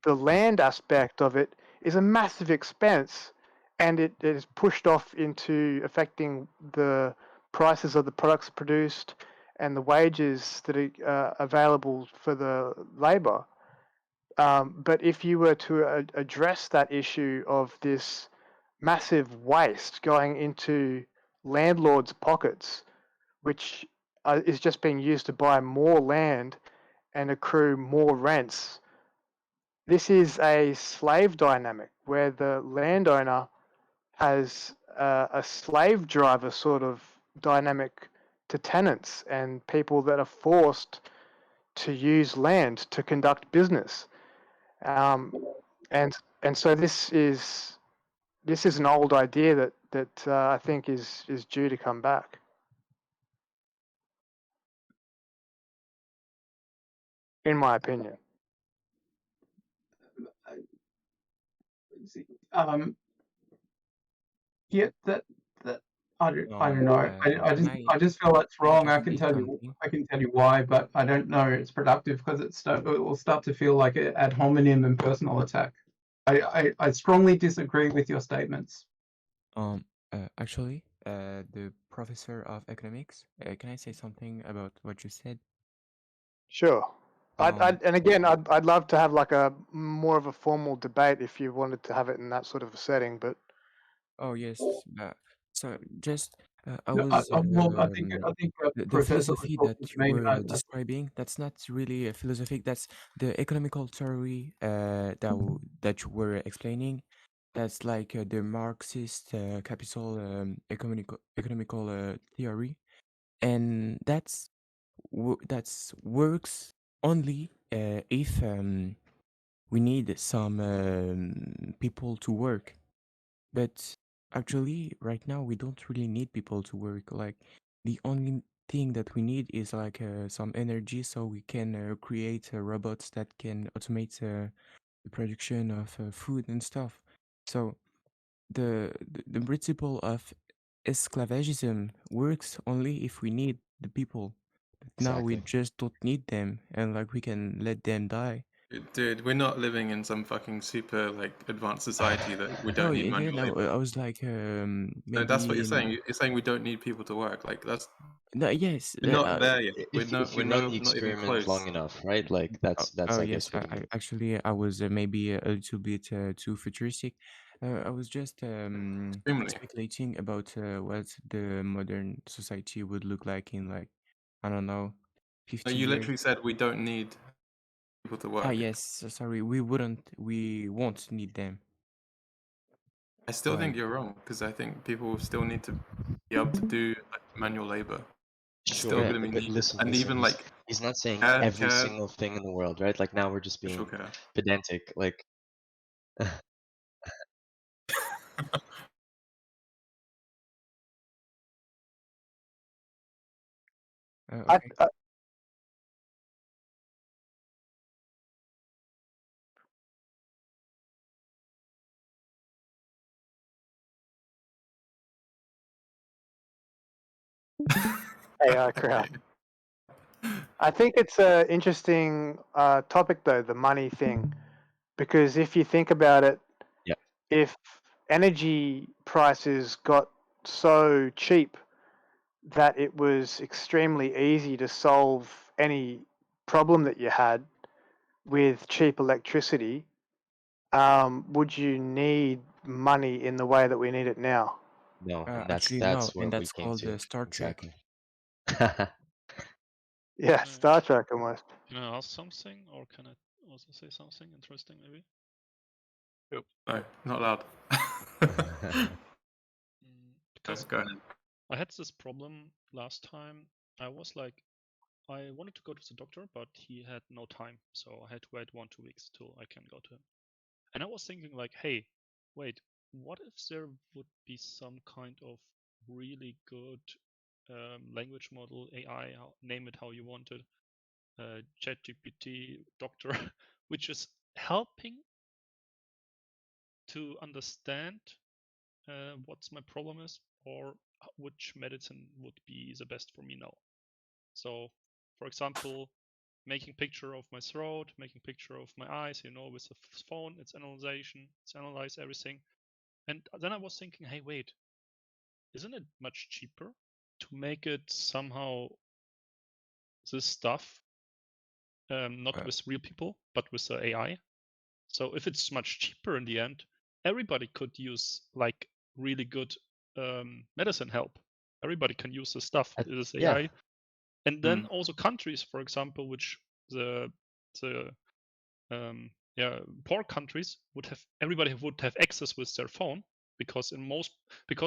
the land aspect of it is a massive expense, and it is pushed off into affecting the prices of the products produced and the wages that are available for the labor. But if you were to address that issue of this massive waste going into landlords' pockets, which is just being used to buy more land and accrue more rents, this is a slave dynamic where the landowner has a slave driver sort of dynamic to tenants and people that are forced to use land to conduct business. And so this is an old idea that I think is due to come back. In my opinion. Yeah, that I don't know. I just feel it's wrong. I can tell you why, but I don't know it's productive, because it will start to feel like an ad hominem and personal attack. I strongly disagree with your statements. Actually, the professor of economics, can I say something about what you said? Sure. And again, I'd love to have like a more of a formal debate if you wanted to have it in that sort of a setting, but. Oh yes, so just I No, was well, I think the Professor was philosophy talking that to you me. were describing. That's not really a philosophy. That's the economical theory that you were explaining. That's like the Marxist capital economical theory, and that's works only if we need some people to work. But actually, right now, we don't really need people to work. Like, the only thing that we need is like some energy, so we can create robots that can automate the production of food and stuff. So the principle of esclavagism works only if we need the people. But now we Exactly. just don't need them, and like we can let them die. Dude, we're not living in some fucking super like advanced society that we No, don't need yeah, manual no, labor. I was like No, that's what maybe you're in saying. You're saying we don't need people to work. Like that's no, yes, we're not there yet. If you We're run the not even experiment close. long enough, right? Like oh, that's I yes, guess what you mean. actually I was maybe a little bit too futuristic. I was just Extremely. speculating about what the modern society would look like in like I don't know, No, 50 you years. literally said we don't need people to work. Ah, yes, sorry, we won't need them. I still think Like, you're wrong, because I think people still need to be able to do like, manual labor. It's still Sure, Yeah, going to be but needed, listen, and listen. even like He's not saying care, every single thing in the world, right? Like now we're just social being care. pedantic. Like Okay. AI crowd. I think it's an interesting topic, though, the money thing, because if you think about it, Yeah. if energy prices got so cheap that it was extremely easy to solve any problem that you had with cheap electricity, would you need money in the way that we need it now? No, and Actually, no, that's where and we that's came called to. Star Trek. Exactly. Yeah, Star Trek almost. Can I ask something, or can I also say something interesting, maybe? No, not allowed. Because Go ahead. I had this problem last time. I was like, I wanted to go to the doctor, but he had no time, so I had to wait 1-2 weeks till I can go to him. And I was thinking like, hey, wait, what if there would be some kind of really good language model, AI, name it how you want it, ChatGPT doctor, which is helping to understand what's my problem is, or which medicine would be the best for me now. So, for example, making picture of my throat, making picture of my eyes, with the phone, it's analyze everything. And then I was thinking, hey, wait, isn't it much cheaper to make it somehow this stuff, not with real people, but with the AI? So if it's much cheaper in the end, everybody could use like really good medicine help. Everybody can use this stuff, this AI. Yeah. And then also countries, for example, which the poor countries everybody would have access with their phone, because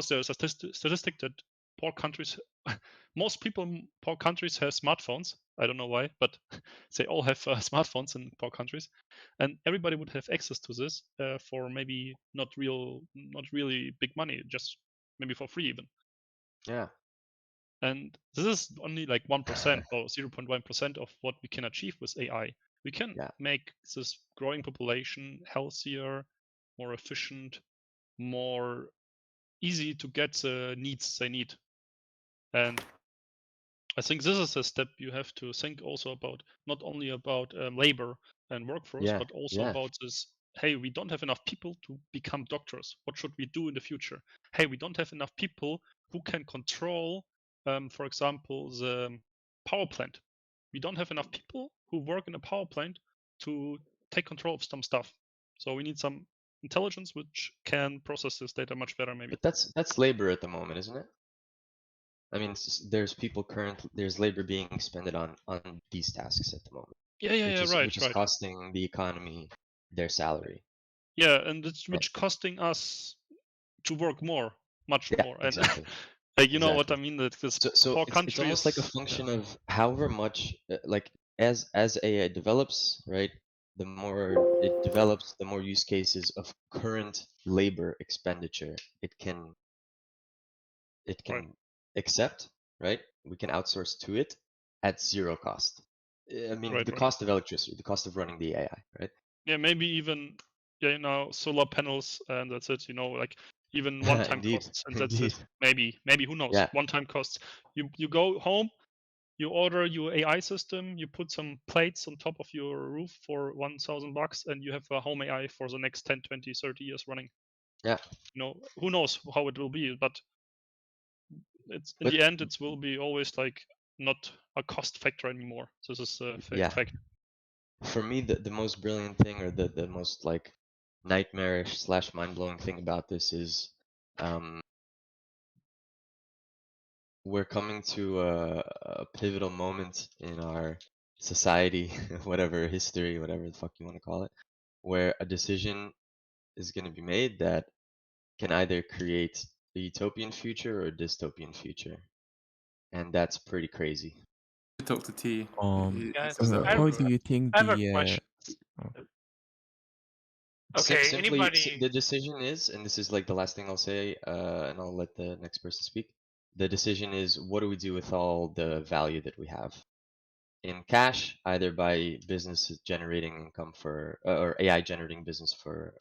there's a statistic that poor countries, most people in poor countries have smartphones. I don't know why, but they all have smartphones in poor countries, and everybody would have access to this for maybe not really big money, just maybe for free even. Yeah. And this is only like 1% or 0.1% of what we can achieve with AI. We can make this growing population healthier, more efficient, more easy to get the needs they need. And I think this is a step you have to think also about, not only about labor and workforce, but also about this. Hey, we don't have enough people to become doctors. What should we do in the future? Hey, we don't have enough people who can control, for example, the power plant. We don't have enough people who work in a power plant to take control of some stuff. So we need some intelligence which can process this data much better, maybe. But that's labor at the moment, isn't it? I mean, there's labor being expended on these tasks at the moment. Which is costing the economy their salary. Yeah, and it's which costing us to work much more. And Exactly. like, you know what I mean? That this So it's almost like a function of however much, like as AI develops, right? The more it develops, the more use cases of current labor expenditure it can accept, right? We can outsource to it at zero cost. I mean, the cost of electricity, the cost of running the AI, right? Yeah, maybe even solar panels, and that's it. Like even one-time costs, and that's it. Maybe who knows? One-time costs. You go home, you order your AI system, you put some plates on top of your roof for $1,000, and you have a home AI for the next 10, 20, 30 years running. Yeah. Who knows how it will be, but it's in the end, it will be always like not a cost factor anymore. This is a fact. For me, the most brilliant thing, or the most like nightmarish / mind-blowing thing about this is we're coming to a pivotal moment in our society, whatever history, whatever the fuck you want to call it, where a decision is going to be made that can either create a utopian future or a dystopian future. And that's pretty crazy. Talk to T. How do you think I have a question. Okay, Simply, anybody? the decision is, and this is like the last thing I'll say, and I'll let the next person speak. the decision is, what do we do with all the value that we have in cash, either by businesses generating income for, or AI generating business for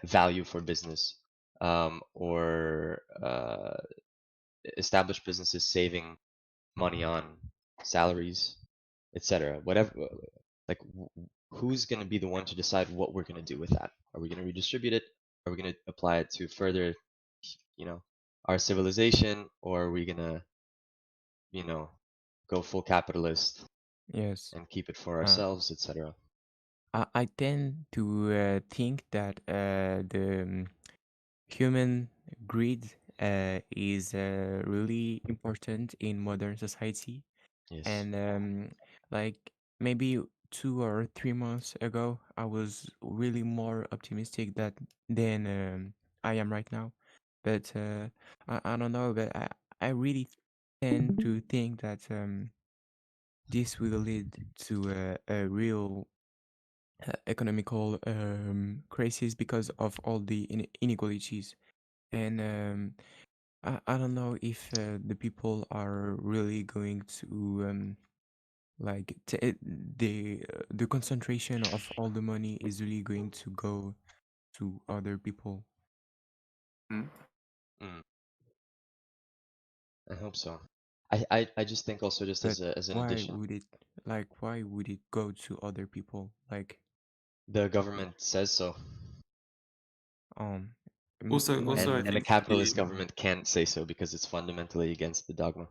value for business, or established businesses saving money on salaries, etc. Whatever, like who's going to be the one to decide what we're going to do with that? Are we going to redistribute it? Are we going to apply it to further, our civilization, or are we going to, go full capitalist Yes. and keep it for ourselves, etc.? I tend to think that the human greed is really important in modern society. Yes. And like maybe 2 or 3 months ago, I was really more optimistic than I am right now. But I don't know, but I really tend to think that this will lead to a real economical crisis because of all the inequalities. And I don't know if the people are really going to like the concentration of all the money is really going to go to other people. Mm. I hope so. I just think also, just But as an why addition, would it go to other people? Like the government says so, Also, no, I and a think capitalist government can't say so because it's fundamentally against the dogma.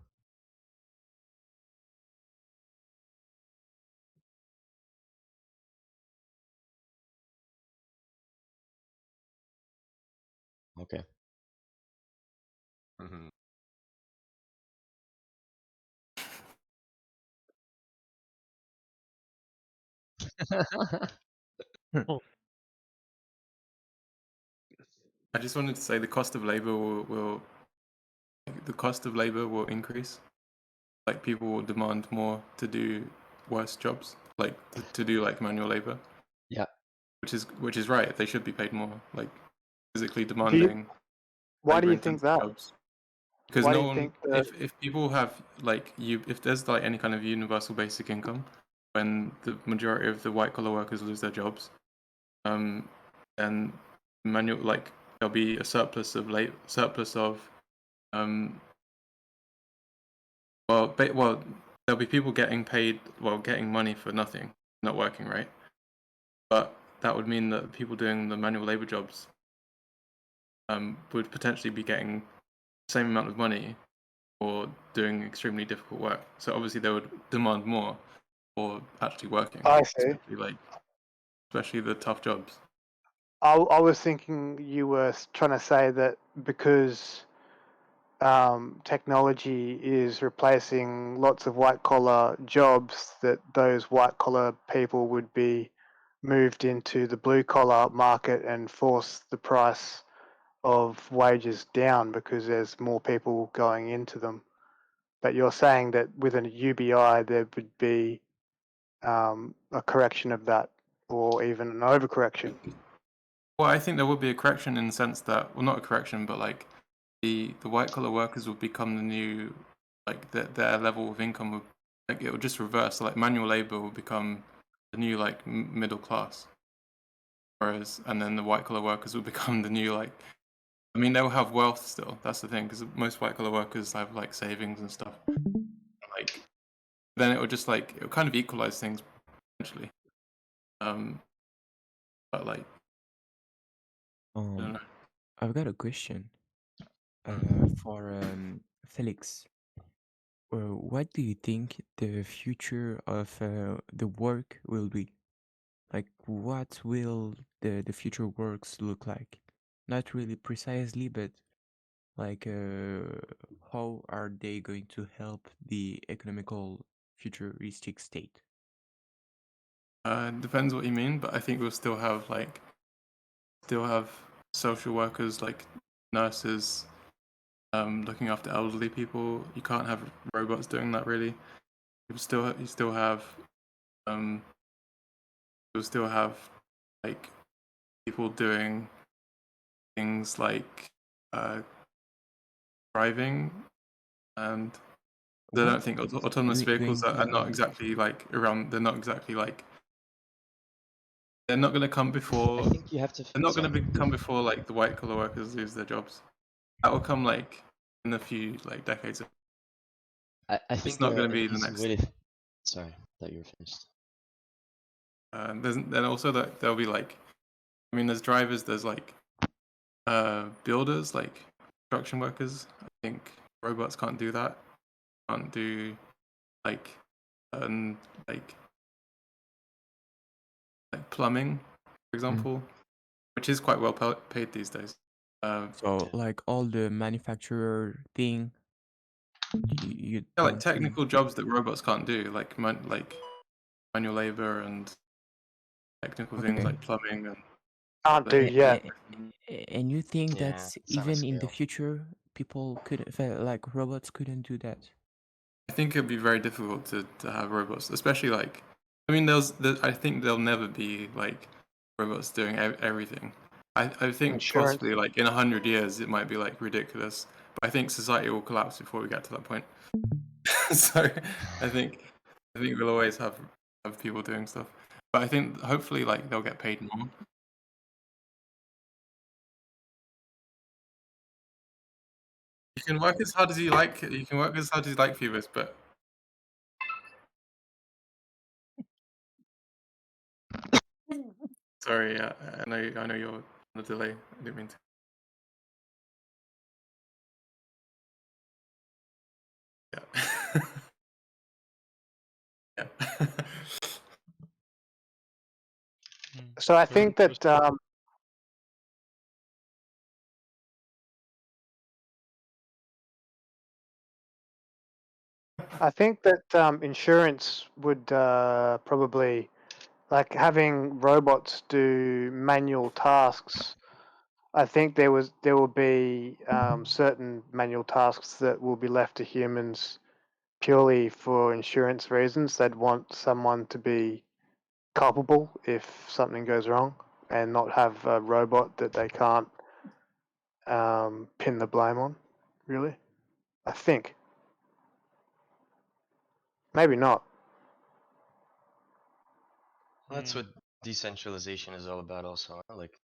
Okay. Mhm. I just wanted to say the cost of labor will increase. Like people will demand more to do worse jobs, like to do like manual labor. Yeah. Which is right. They should be paid more, like physically Do you, demanding why do you think labor-intensive that? jobs. Because Why do no you one, think that? if people have like if there's like any kind of universal basic income, when the majority of the white collar workers lose their jobs, then there'll be a surplus of well, there'll be people getting paid, getting money for nothing, not working, right? But that would mean that people doing the manual labor jobs would potentially be getting the same amount of money or doing extremely difficult work. So obviously they would demand more for actually working. I see. Especially the tough jobs. I was thinking you were trying to say that because technology is replacing lots of white collar jobs, that those white collar people would be moved into the blue collar market and force the price of wages down because there's more people going into them. But you're saying that with an UBI there would be a correction of that, or even an overcorrection. Well, I think there would be a correction in the sense that, well, not a correction, but like the white collar workers would become the new, like their level of income would, like it would just reverse. So, like manual labor will become the new like middle class, and then the white collar workers will become the new like. I mean, they'll have wealth still. That's the thing, because most white collar workers have like savings and stuff. Like, then it would just like it would kind of equalize things potentially. But like, I don't know. I've got a question for Felix. What do you think the future of the work will be? Like, what will the future works look like? Not really precisely, but like, how are they going to help the economical futuristic state? Depends what you mean, but I think we'll still have social workers like nurses, looking after elderly people. You can't have robots doing that really. You still have like people doing things like driving, and I don't think autonomous vehicles are not exactly like around. They're not exactly like. They're not going to come before. I think you have to. They're not sorry. going to come before like the white collar workers lose their jobs. That will come like in a few like decades. I think It's not going to a be the decent next. way to. Sorry, thought you were finished. Then also that there'll be like, I mean, there's drivers. There's like builders, like construction workers. I think robots can't do that. Can't do like like plumbing, for example, which is quite well paid these days. So like all the manufacturer thing, you yeah, like don't think- technical jobs that robots can't do, like manual labor and technical things Okay. like plumbing and. Can't do yet. And you think Yeah, that it's on a even in the scale. future, people couldn't, like robots couldn't do that? I think it'd be very difficult to have robots, especially like, I mean, I think there'll never be like robots doing everything. I think Insurance. possibly like in 100 years it might be like ridiculous, but I think society will collapse before we get to that point. So I think we'll always have people doing stuff, but I think hopefully like they'll get paid more. You can work as hard as you like. You can work as hard as you like, Phoebus, but sorry, I know you're on a delay. I didn't mean to. Yeah. Yeah. So I Very think that interesting. insurance would probably, like having robots do manual tasks. I think there will be certain manual tasks that will be left to humans purely for insurance reasons. They'd want someone to be culpable if something goes wrong, and not have a robot that they can't pin the blame on. Really, I think. Maybe not. That's what decentralization is all about also, huh? Like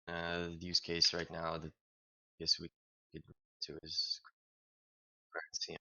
the use case right now that I guess we could to is currency.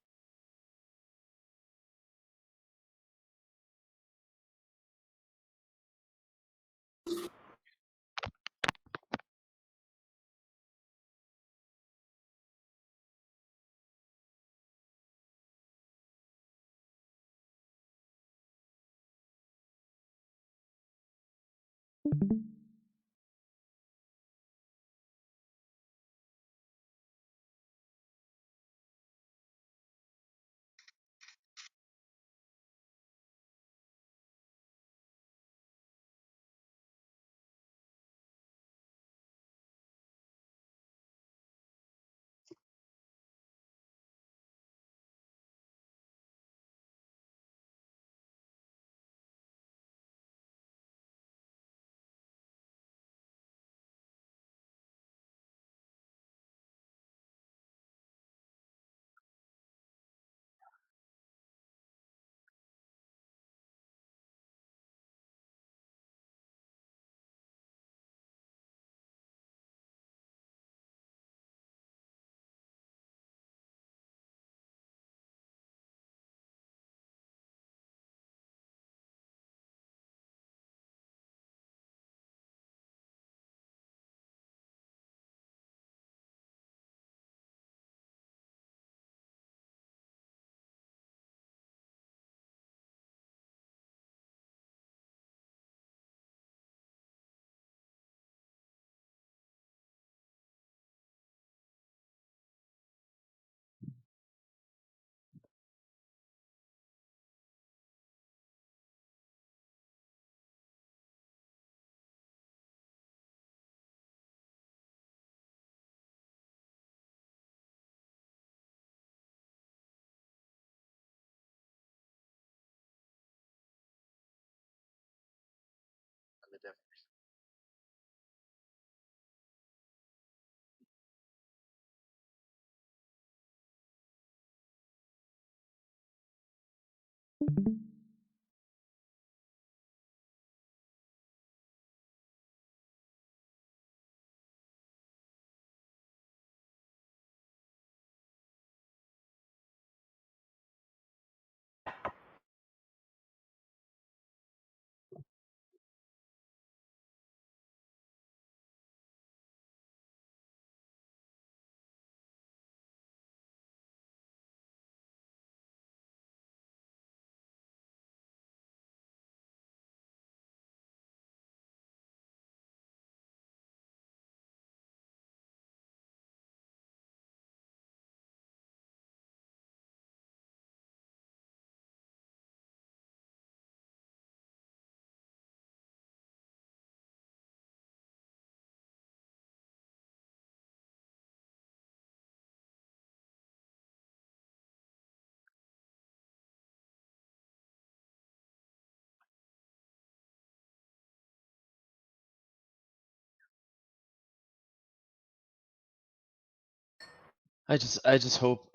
I just hope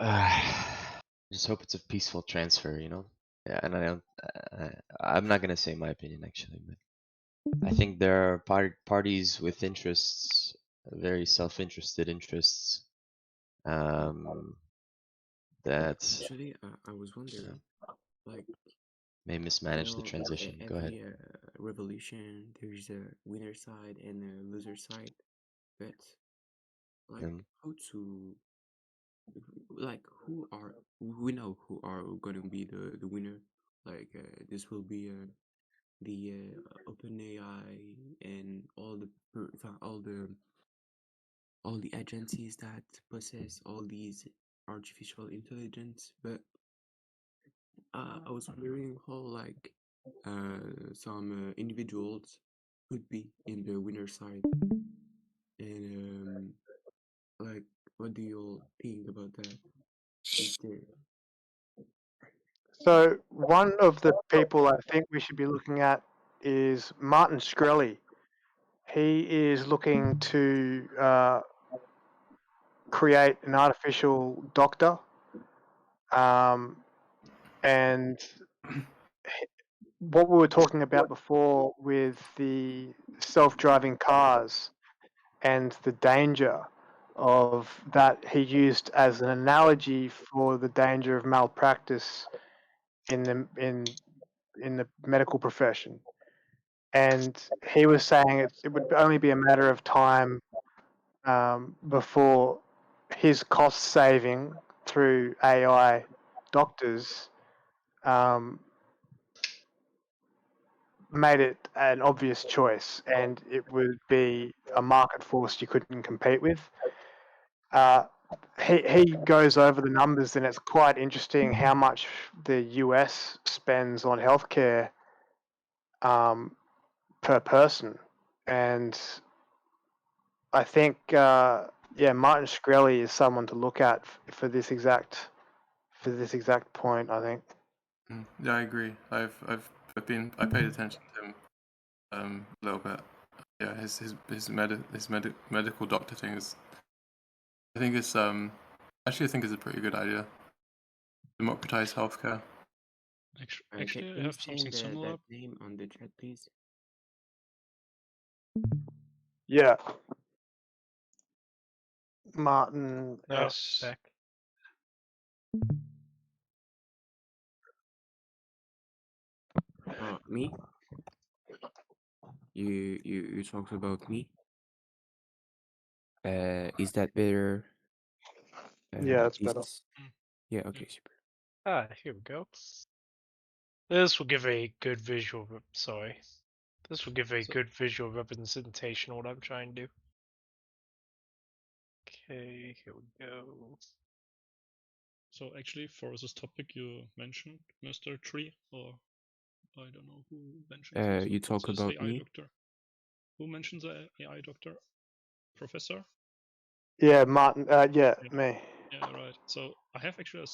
just hope it's a peaceful transfer, you know? Yeah, and I don't I'm not gonna say my opinion actually, but I think there are parties with interests, very self-interested interests, that Actually, I was wondering, like, may you mismanage the know, transition. Go ahead. every revolution, there's a winner side and a loser side, but like, Um, how to, like, who are, we know who are going to be the winner. Like, this will be the OpenAI and all the agencies that possess all these artificial intelligence. But I was wondering how, like, some individuals could be in the winner side, and like, what do you all think about that? Is there So one of the people I think we should be looking at is Martin Shkreli. He is looking to create an artificial doctor, and what we were talking about before with the self-driving cars and the danger of that, he used as an analogy for the danger of malpractice in the medical profession. And he was saying it would only be a matter of time before his cost saving through AI doctors made it an obvious choice, and it would be a market force you couldn't compete with. He goes over the numbers, and it's quite interesting how much the US spends on healthcare per person, and I think Martin Shkreli is someone to look at for this exact point. I think. Yeah, I agree. I paid attention to him a little bit. Yeah, his medical doctor thing is, I think it's actually I think it's a pretty good idea. Democratize healthcare. Actually, I can you have something send similar. that name on the chat, please? Yeah. Martin Oh, S. back. Me? You talked about me? Is that better? Yeah, that's better. Yeah, okay, super. Here we go. This will give a good visual. Sorry, this will give a good visual representation of what I'm trying to do. Okay, here we go. So actually, for this topic you mentioned, Mr. Tree, or I don't know who mentioned this. You talk this about AI me? doctor. Who mentioned the AI doctor? Professor? Yeah, Martin. Yeah, me. Yeah, right. So I have actually a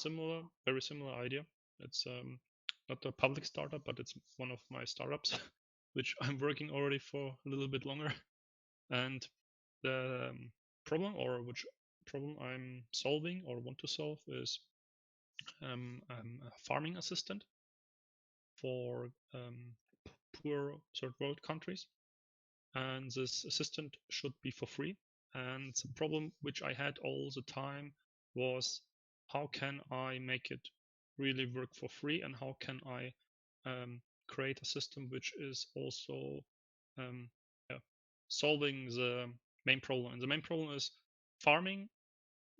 very similar idea. It's not a public startup, but it's one of my startups, which I'm working already for a little bit longer. And the problem, or which problem I'm solving or want to solve, is I'm a farming assistant. for poor third world countries. And this assistant should be for free. And the problem which I had all the time was, how can I make it really work for free, and how can I create a system which is also solving the main problem. And the main problem is farming,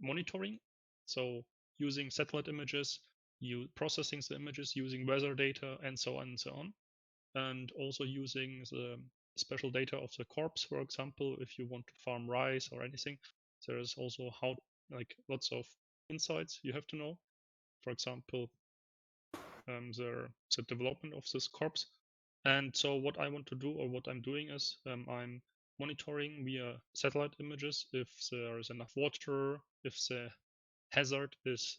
monitoring. So using satellite images, processing the images, using weather data, and so on and so on. And also using the special data of the crops, for example, if you want to farm rice or anything. There is also lots of insights you have to know. For example, the development of this crops. And so what I want to do, or what I'm doing, is I'm monitoring via satellite images if there is enough water, if the hazard is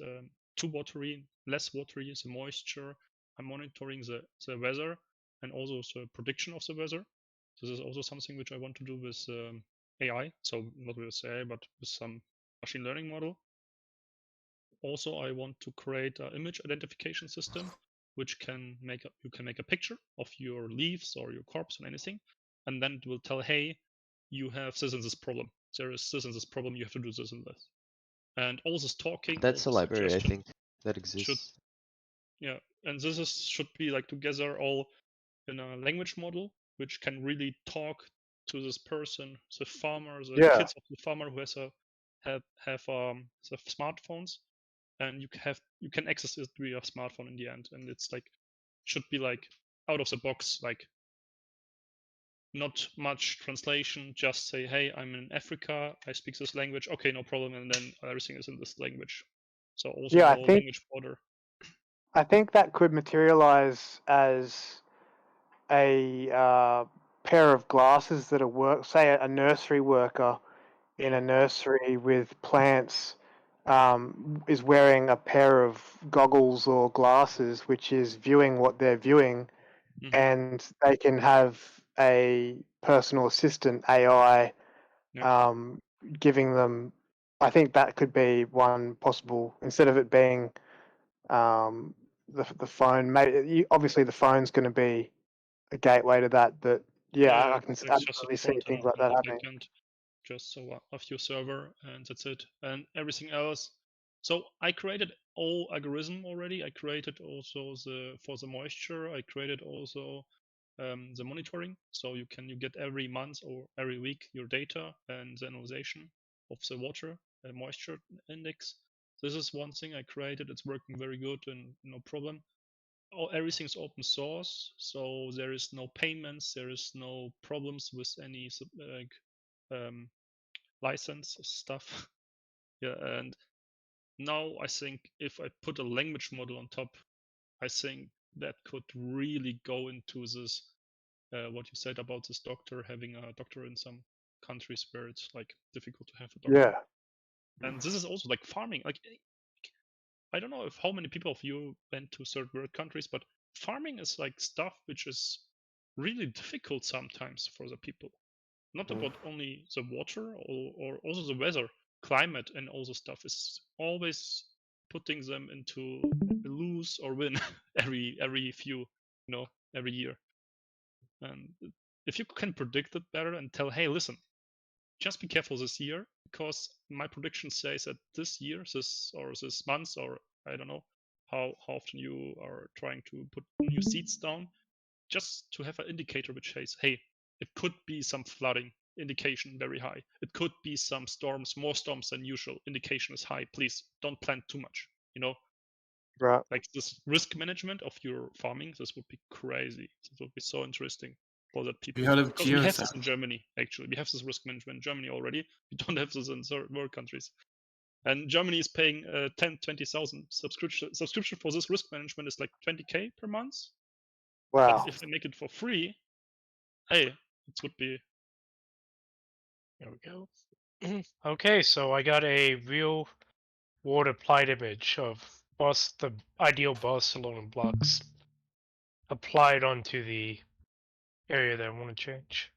too watery, less watery, the moisture. I'm monitoring the weather and also the prediction of the weather. This is also something which I want to do with AI. So not with AI, but with some machine learning model. Also, I want to create an image identification system, which you can make a picture of your leaves or your crops and anything, and then it will tell, hey, you have this and this problem. There is this and this problem. You have to do this and this. And all this talking. That's a library, I think, that exists. And this should be like together all in a language model, which can really talk to this person, the farmer, the kids of the farmer who has have the smartphones, and you can access it via smartphone in the end. And it's like should be like out of the box, like not much translation, just say, hey, I'm in Africa, I speak this language, okay, no problem, and then everything is in this language. So also language border. I think that could materialize as a pair of glasses that are say a nursery worker in a nursery with plants is wearing a pair of goggles or glasses, which is viewing what they're viewing, and they can have a personal assistant AI giving them. I think that could be one possible, instead of it being the phone. Maybe obviously the phone's going to be a gateway to that, but I can absolutely see things like that happening. Just so a few server, and that's it, and everything else. So I created all algorithm already. I created also for the moisture. I created also the monitoring. So you get every month or every week your data and the analyzation of the water and moisture index. This is one thing I created. It's working very good and no problem. Everything's open source, so there is no payments. There is no problems with any license stuff. And now I think if I put a language model on top, I think that could really go into this what you said about this doctor having a doctor in some countries where it's like difficult to have a doctor. And this is also like farming. Like I don't know if how many people of you went to third world countries, but farming is like stuff which is really difficult sometimes for the people. Not about only the water or also the weather, climate, and all the stuff is always putting them into lose or win every few, every year. And if you can predict it better and tell, hey, listen, just be careful this year, because my prediction says that this year, this month, or I don't know how often you are trying to put new seeds down, just to have an indicator which says, hey, it could be some flooding, indication very high. It could be some storms, more storms than usual, indication is high. Please don't plant too much, Right. Like this risk management of your farming, this would be crazy. This would be so interesting for that people. Because we have this in Germany, actually. We have this risk management in Germany already. We don't have this in third world countries. And Germany is paying 20,000 subscription for this risk management is like 20K per month. Wow. But if they make it for free, hey, it would be. There we go. Okay, so I got a real world applied image of the ideal Barcelona blocks applied onto the area that I want to change.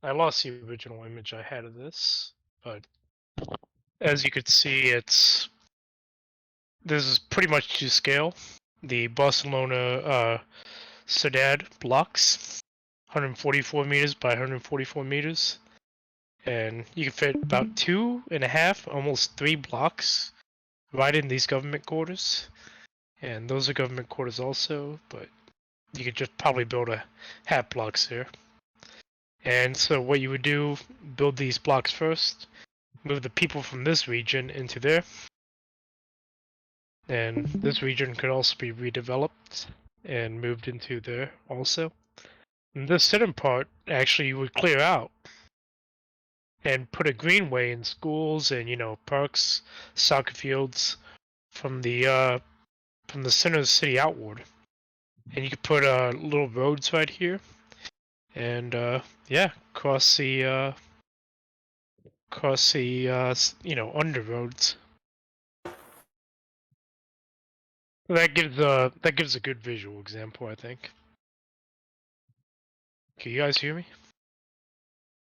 I lost the original image I had of this, but as you could see, this is pretty much to scale. the Barcelona Ciudad blocks, 144 meters by 144 meters, and you can fit about 2.5, almost 3 blocks right in these government quarters, and those are government quarters also, but you could just probably build a half blocks there. And so what you would do, build these blocks first, move the people from this region into there, and this region could also be redeveloped and moved into there also. And this center part actually you would clear out and put a greenway in schools and parks, soccer fields from the center of the city outward. And you could put little roads right here, and cross the under roads. That gives a good visual example, I think. Can you guys hear me?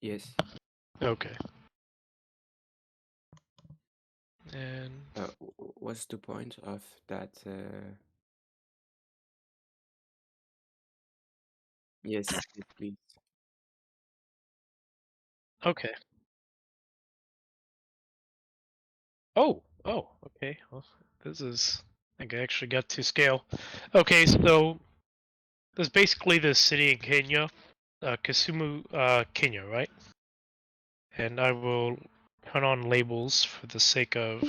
Yes. Okay. And what's the point of that? Yes, please. okay. Oh, okay. Well, this is I think I actually got to scale. Okay, so there's basically this city in Kenya, Kisumu, Kenya, right? And I will turn on labels for the sake of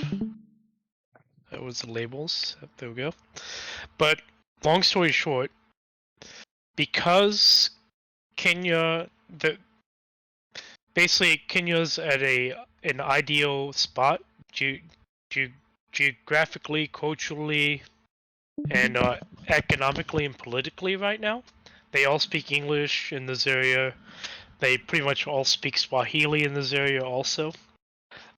that was the labels. There we go. But long story short, because Kenya, basically Kenya's at an ideal spot, geographically, culturally, and economically and politically right now. They all speak English in this area. They pretty much all speak Swahili in this area also.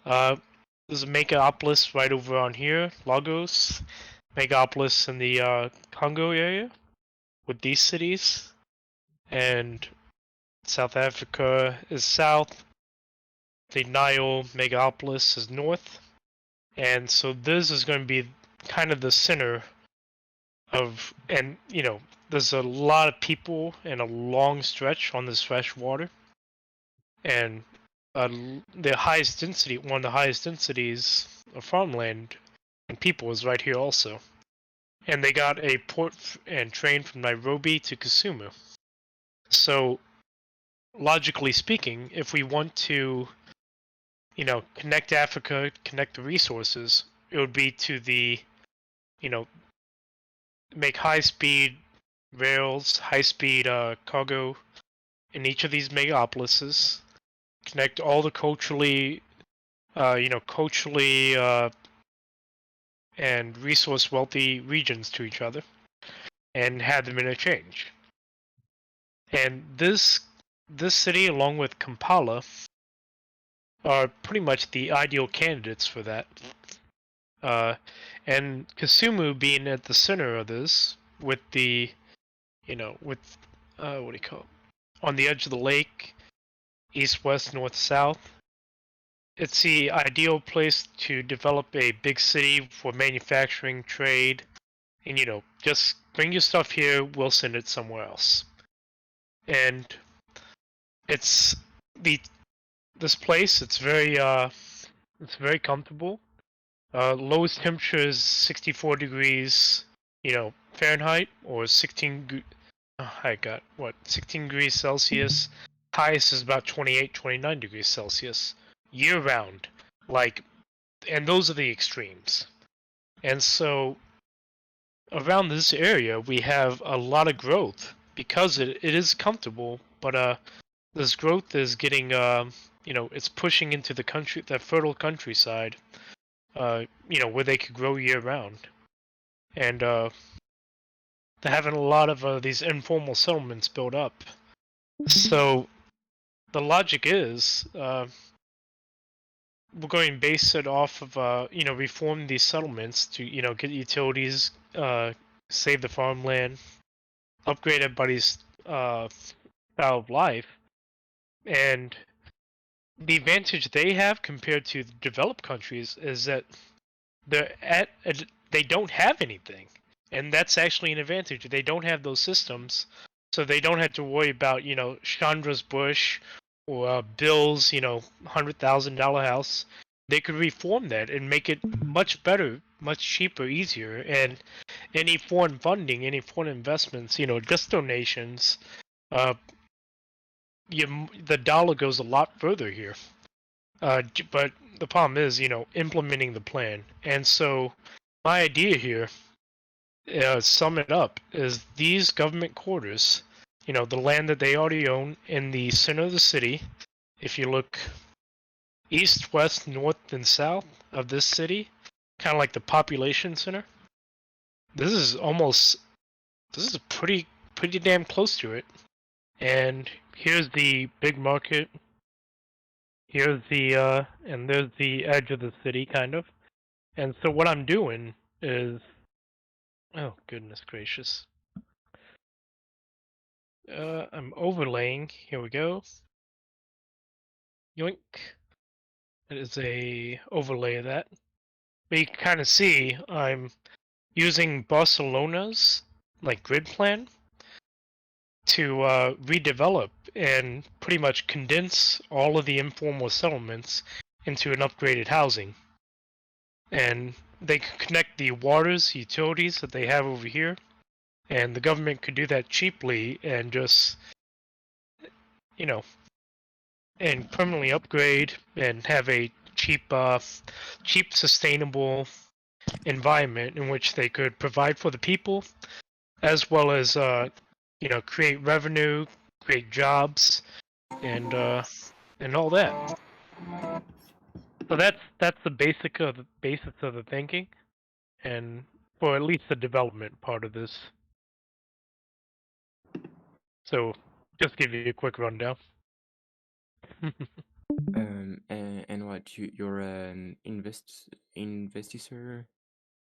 There's a Megapolis right over on here, Lagos. Megapolis in the Congo area with these cities. And South Africa is south. The Nile Megapolis is north. And so this is going to be kind of the center of, and there's a lot of people and a long stretch on this fresh water. And the highest density, one of the highest densities of farmland and people is right here also. And they got a port and train from Nairobi to Kisumu. So, logically speaking, if we want to, connect Africa, connect the resources, it would be to the, make high-speed rails, high-speed cargo in each of these megapolises, connect all the culturally and resource wealthy regions to each other, and have them interchange. And this city, along with Kampala, are pretty much the ideal candidates for that. And Kisumu being at the center of this, with the, what do you call it? On the edge of the lake, east, west, north, south. It's the ideal place to develop a big city for manufacturing, trade, and just bring your stuff here, we'll send it somewhere else. And it's this place, it's very comfortable. Lowest temperature is 64 degrees, Fahrenheit, or 16 degrees Celsius. Highest is about 28, 29 degrees Celsius. Year round. And those are the extremes. And so, around this area, we have a lot of growth, because it is comfortable, but this growth is getting, it's pushing into the fertile countryside, where they could grow year round. And they're having a lot of these informal settlements built up. So the logic is, we're going to base it off of, reform these settlements to, get utilities, save the farmland, upgrade everybody's style of life. And the advantage they have compared to the developed countries is that they don't have anything. And that's actually an advantage. They don't have those systems, so they don't have to worry about, Chandra's Bush or Bill's, $100,000 house. They could reform that and make it much better, much cheaper, easier. And any foreign funding, any foreign investments, just donations, the dollar goes a lot further here. But the problem is, implementing the plan. And so my idea here, sum it up, is these government quarters, the land that they already own in the center of the city. If you look east, west, north, and south of this city, kind of like the population center, this is pretty damn close to it. And here's the big market. Here's the and there's the edge of the city, kind of. And so what I'm doing is, oh goodness gracious, I'm overlaying. Here we go. Yoink. That is a overlay of that. But you can kind of see I'm using Barcelona's grid plan to redevelop and pretty much condense all of the informal settlements into an upgraded housing. And they can connect the waters, utilities that they have over here, and the government could do that cheaply and just, and permanently upgrade and have a cheap, sustainable environment in which they could provide for the people, as well as create revenue, create jobs, and all that. So that's the basis of the thinking, and for at least the development part of this. So just give you a quick rundown. And what you're an investigator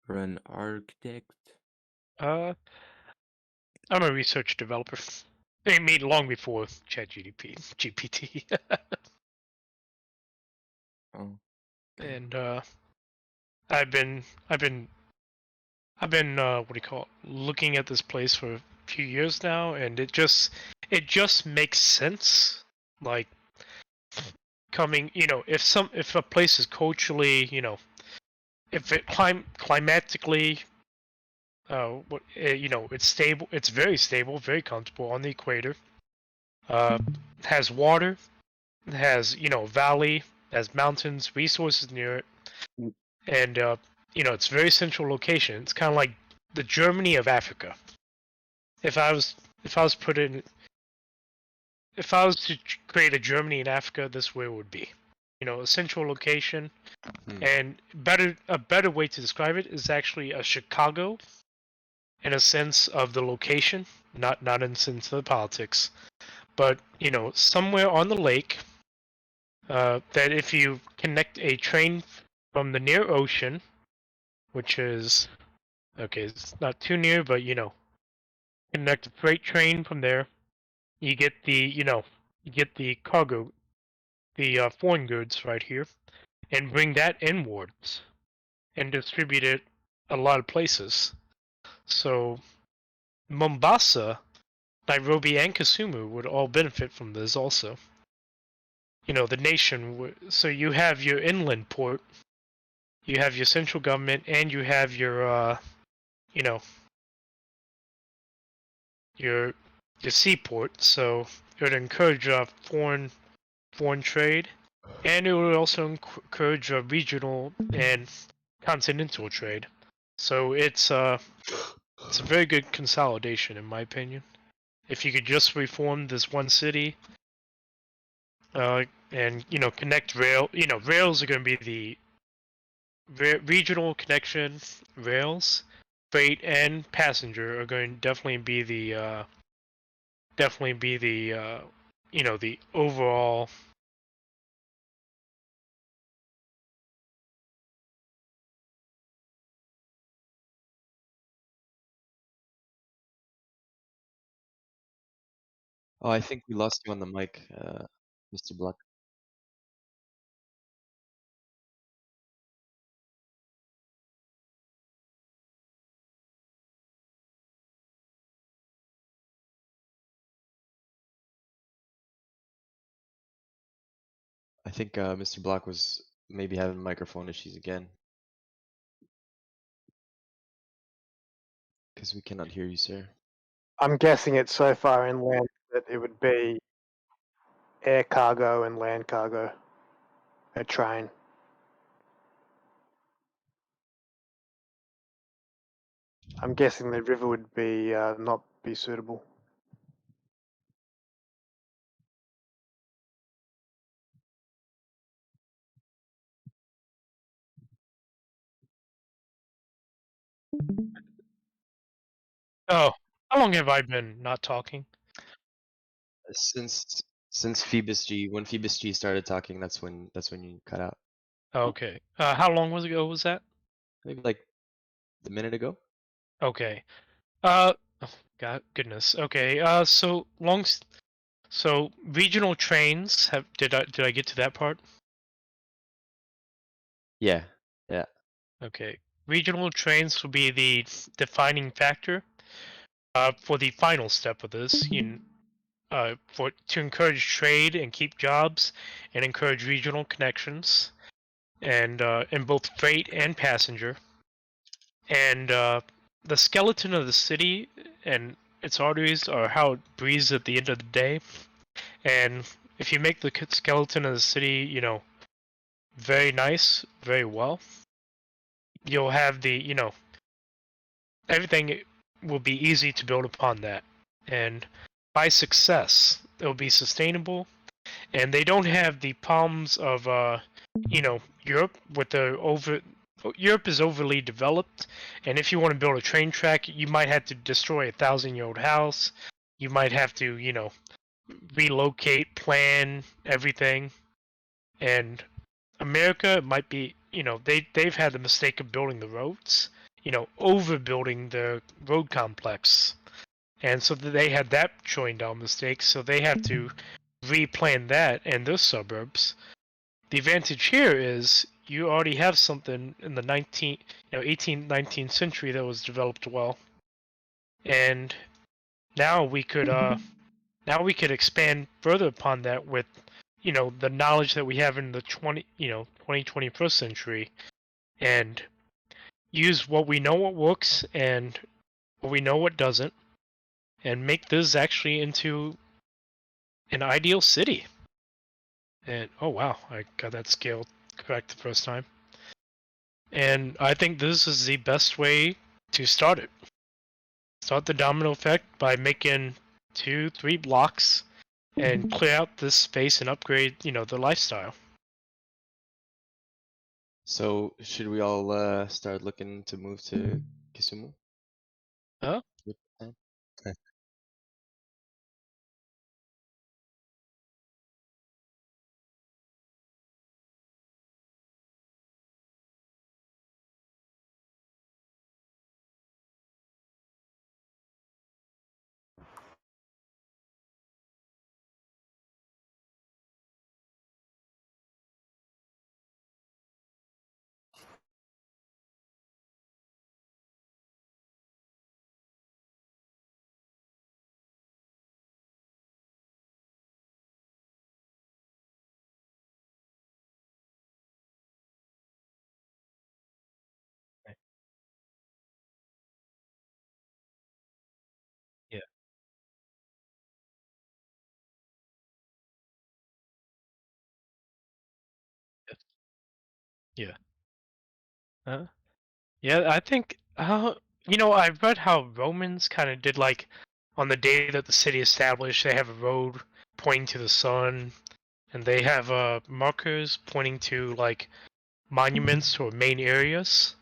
or an architect? I'm a research developer. They made long before GPT. Oh. And I've been what do you call it, looking at this place for a few years now, and it just makes sense. Like coming, if a place is culturally, if it climatically, it's stable, it's very stable, very comfortable on the equator. Has water, has valley, has mountains, resources near it, and it's very central location. It's kind of like the Germany of Africa. If I was to create a Germany in Africa, this way it would be. A central location, and a better way to describe it is actually a Chicago, in a sense of the location, not in sense of the politics, but somewhere on the lake. That if you connect a train from the near ocean, which is okay, it's not too near, but connect a freight train from there, you get the cargo, the foreign goods right here, and bring that inwards and distribute it a lot of places. So Mombasa, Nairobi, and Kisumu would all benefit from this also. The nation. So you have your inland port, you have your central government, and you have your your seaport. So it would encourage foreign trade, and it would also encourage regional and continental trade. So it's a very good consolidation, in my opinion. If you could just reform this one city, and connect rail. Rails are going to be the regional connection. Rails, freight, and passenger are going to definitely be the the overall. Oh, I think we lost you on the mic, Mr. Black. I think Mr. Block was maybe having microphone issues again. Because we cannot hear you, sir. I'm guessing it's so far inland that it would be air cargo and land cargo. A train. I'm guessing the river would be not be suitable. Oh, how long have I been not talking? Since Phoebus G, when Phoebus G started talking, that's when you cut out. Okay. How long ago was that? Maybe like a minute ago. Okay. God, goodness. Okay. So regional trains have. Did I get to that part? Yeah. Yeah. Okay. Regional trains will be the defining factor for the final step of this. To encourage trade and keep jobs and encourage regional connections and in both freight and passenger. And the skeleton of the city and its arteries are how it breathes at the end of the day. And if you make the skeleton of the city, very nice, very well, you'll have everything will be easy to build upon that. And by success, it'll be sustainable. And they don't have the problems of, Europe with Europe is overly developed, and if you want to build a train track, you might have to destroy a 1,000-year-old house. You might have to, relocate, plan everything. And America might be, they've had the mistake of building the roads, overbuilding the road complex. And so they had that showing down mistake, so they have to replan that and those suburbs. The advantage here is you already have something in the 18th, 19th century that was developed well, and now we could expand further upon that with the knowledge that we have in the 21st century, and use what we know what works and what we know what doesn't, and make this actually into an ideal city. And oh wow, I got that scale correct the first time. And I think this is the best way to start it. Start the domino effect by making 2-3 blocks and clear out this space and upgrade, the lifestyle. So should we all start looking to move to Kisumu? Huh? Okay. Yeah. Yeah. Yeah, I think I've read how Romans kind of did like on the day that the city established, they have a road pointing to the sun, and they have markers pointing to like monuments or main areas,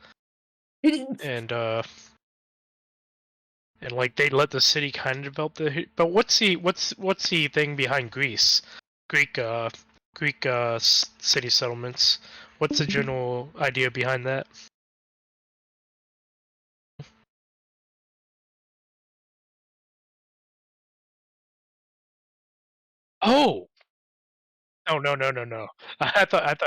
and like they let the city kind of develop But what's the thing behind Greece? Greek city settlements. What's the general idea behind that? Oh, no. I thought.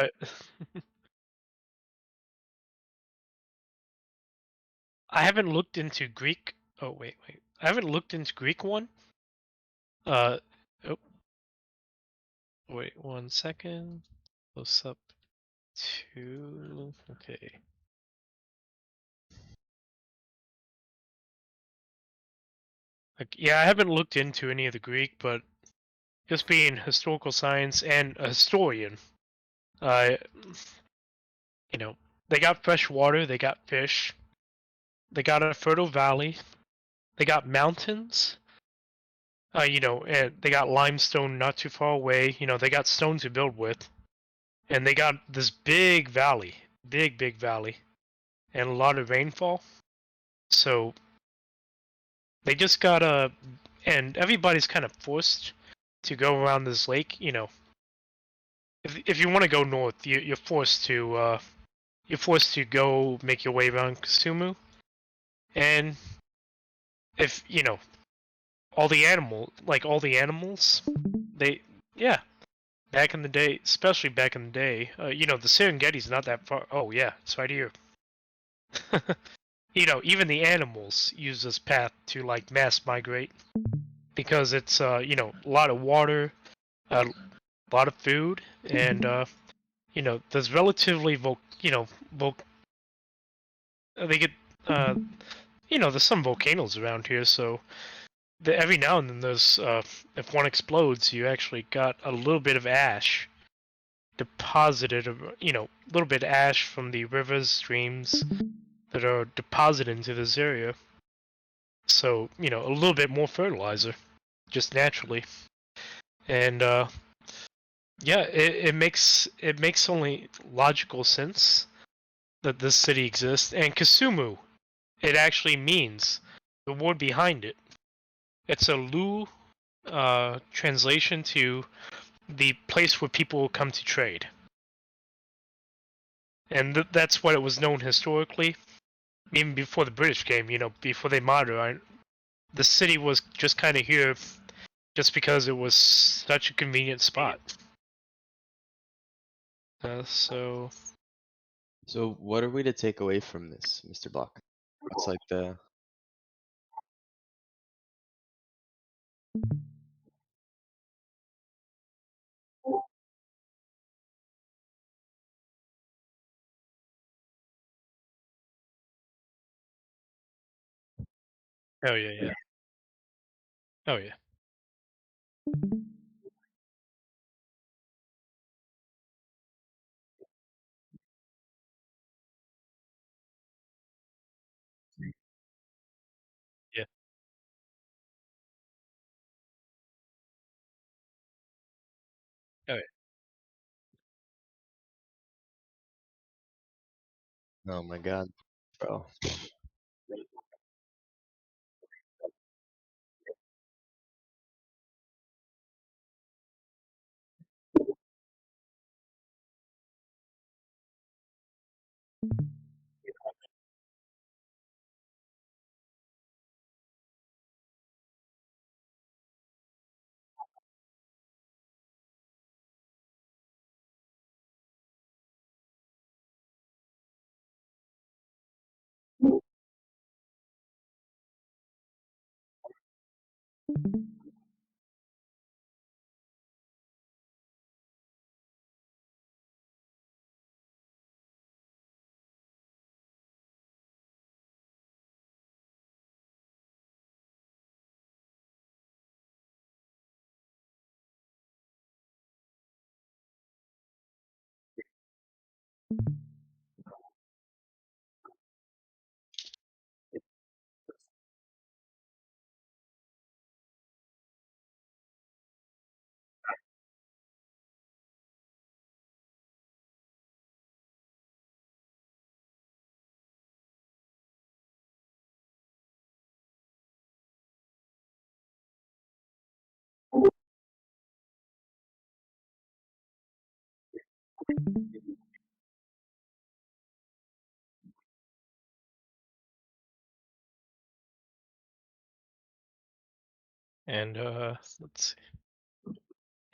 I haven't looked into Greek. Oh wait. I haven't looked into Greek one. Oh, wait 1 second. Close up to okay. Like, yeah, I haven't looked into any of the Greek, but just being historical science and a historian, you know, they got fresh water, they got fish, they got a fertile valley, they got mountains, you know, and they got limestone not too far away. You know, they got stone to build with, and they got this big valley, big valley, and a lot of rainfall. So they just gotta, and everybody's kind of forced to go around this lake. You know, if you want to go north, you're forced to go make your way around Kasumu, and if you know all the animals, they yeah. Back in the day, especially back in the day, you know, the Serengeti's not that far. Oh yeah, it's right here. You know, even the animals use this path to like mass migrate because it's you know, a lot of water, a lot of food, and you know, there's relatively they get you know, there's some volcanoes around here, so every now and then there's if one explodes, you actually got a little bit of ash deposited, you know, a little bit of ash from the rivers, streams that are deposited into this area. So, you know, a little bit more fertilizer, just naturally. And yeah, it makes only logical sense that this city exists. And Kasumu, it actually means the word behind it. It's a Lu translation to the place where people will come to trade. And that's what it was known historically, even before the British came. You know, before they modernized, the city was just kind of here, just because it was such a convenient spot. So what are we to take away from this, Mr. Block? What's like the oh yeah. Oh yeah. Yeah. Oh yeah. Oh my god, bro. And let's see.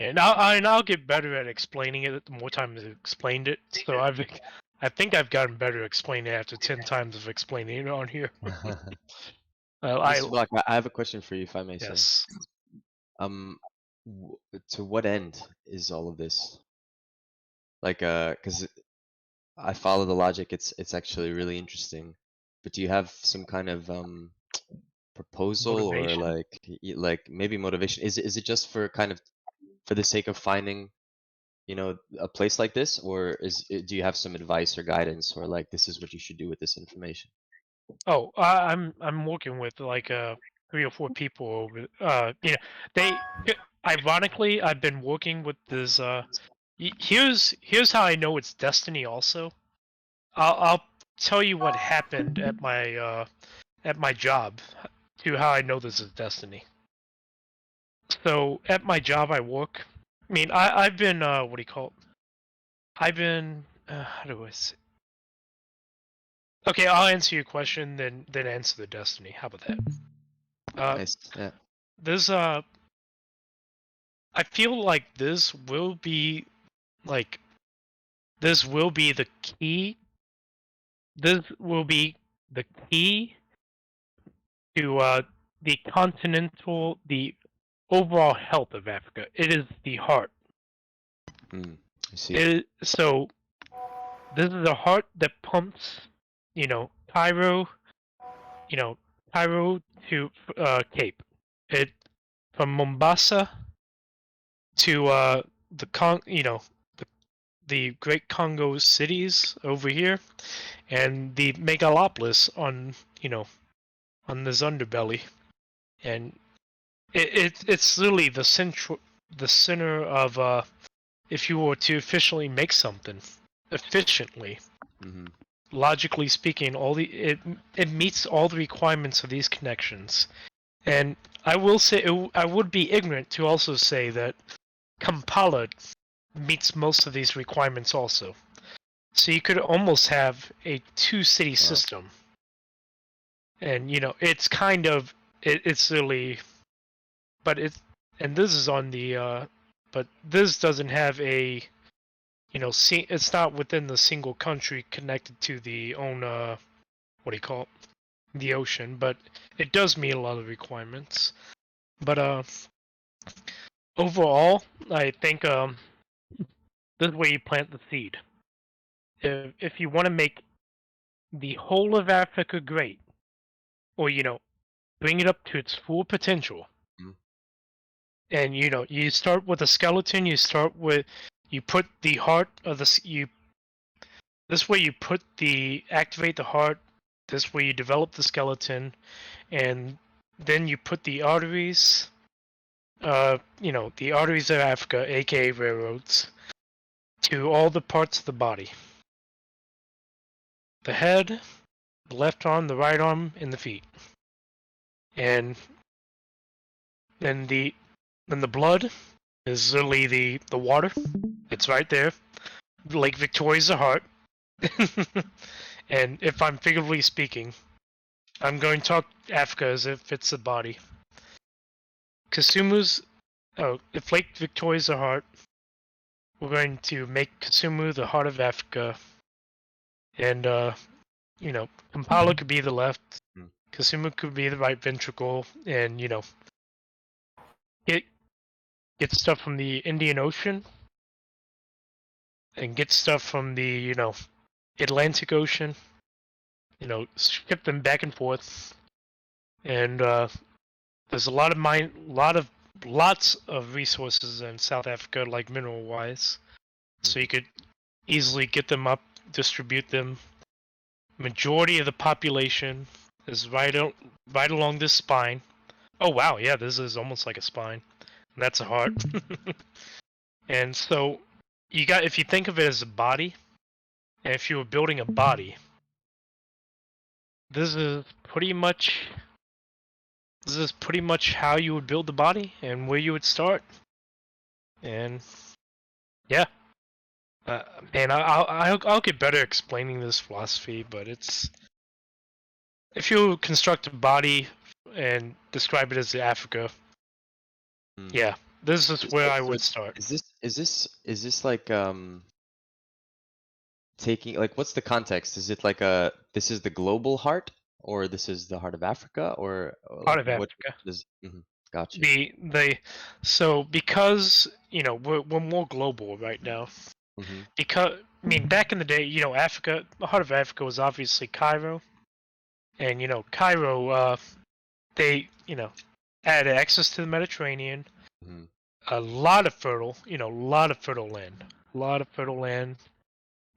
And I'll get better at explaining it the more times I've explained it. So I think I've gotten better at explaining it after 10 times of explaining it on here. Mr. Block, I have a question for you, if I may say. Yes. To what end is all of this? Like, because I follow the logic. It's actually really interesting. But do you have some kind of proposal or Motivation? like maybe motivation? Is it just for kind of for the sake of finding, you know, a place like this, or do you have some advice or guidance, or like this is what you should do with this information? Oh, I'm working with like 3 or 4 people over. You know, ironically, I've been working with this. Here's how I know it's destiny. Also, I'll tell you what happened at my job to how I know this is destiny. So at my job, I work. I mean, I've been what do you call it? I've been how do I say? Okay, I'll answer your question, then answer the destiny. How about that? Nice. Yeah. This I feel like this will be the key. This will be the key to the overall health of Africa. It is the heart. I see. So this is the heart that pumps, Cairo, Cairo to Cape. It from Mombasa to the Great Congo cities over here, and the megalopolis on this underbelly, and it's literally the center of if you were to officially make something efficiently. Logically speaking, it meets all the requirements of these connections. And I will say, I would be ignorant to also say that Kampala meets most of these requirements also. So you could almost have a 2-city system. And it's kind of it's really, but this is on the but this doesn't have a it's not within the single country connected to the own what do you call it, the ocean, but it does meet a lot of requirements. But overall, I think this is where you plant the seed. If you want to make the whole of Africa great, or bring it up to its full potential, and you start with a skeleton. You put the heart of this way you activate the heart. This way you develop the skeleton, and then you put the arteries. The arteries of Africa, aka railroads, to all the parts of the body. The head, the left arm, the right arm, and the feet. And then the blood is literally the water. It's right there. Lake Victoria's the heart. And if I'm figuratively speaking, I'm going to talk Africa as if it's the body. If Lake Victoria's the heart, we're going to make Kisumu the heart of Africa. And, Kampala could be the left. Kisumu could be the right ventricle. And, get stuff from the Indian Ocean. And get stuff from the, Atlantic Ocean. Ship them back and forth. And, there's lots of resources in South Africa, like mineral-wise, so you could easily get them up, distribute them. Majority of the population is right along this spine. Oh wow, yeah, this is almost like a spine. And that's a heart. And so if you think of it as a body, and if you were building a body, this is pretty much how you would build the body and where you would start. And yeah, and I'll get better explaining this philosophy, but it's if you construct a body and describe it as Africa, yeah, this is where I would start. Is this like taking, like, what's the context? Is it like this is the global heart, or this is the heart of Africa, or heart of Africa? Gotcha. So because we're more global right now, Because I mean, back in the day, Africa, the heart of Africa was obviously Cairo, and Cairo, they had access to the Mediterranean, a lot of fertile land,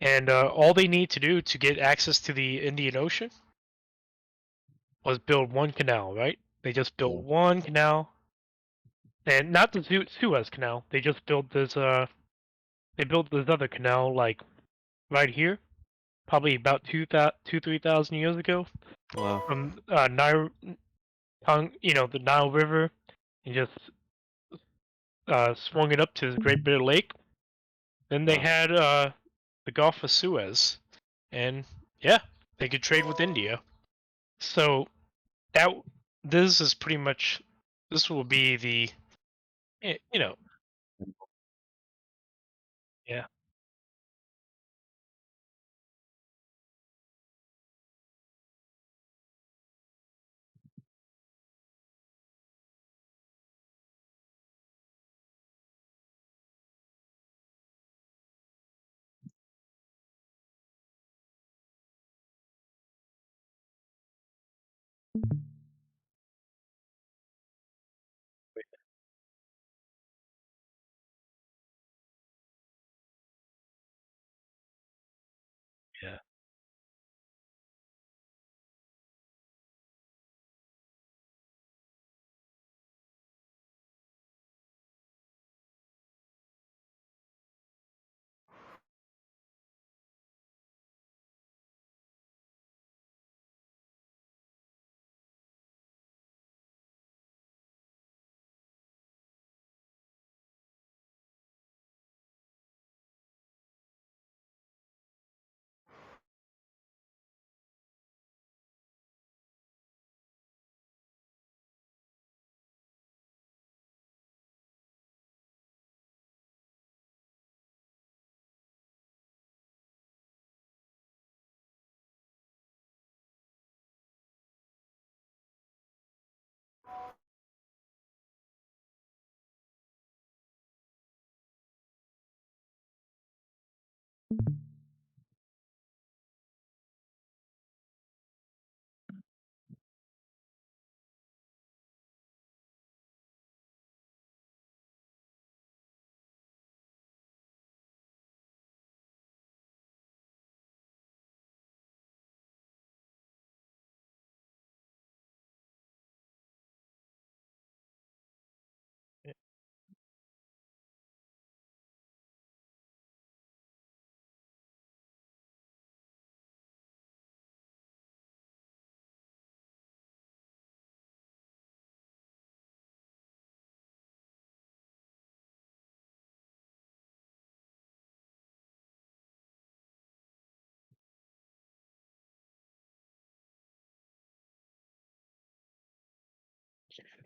and all they need to do to get access to the Indian Ocean was build one canal, right? They just built one canal, and not the Suez Canal. They just built this. They built this other canal, like right here, probably about 3,000 years ago, Wow. from Nile, the Nile River, and just swung it up to the Great Bitter Lake. Then they had the Gulf of Suez, and yeah, they could trade with India. So this is pretty much, this will be the, yeah. Yeah.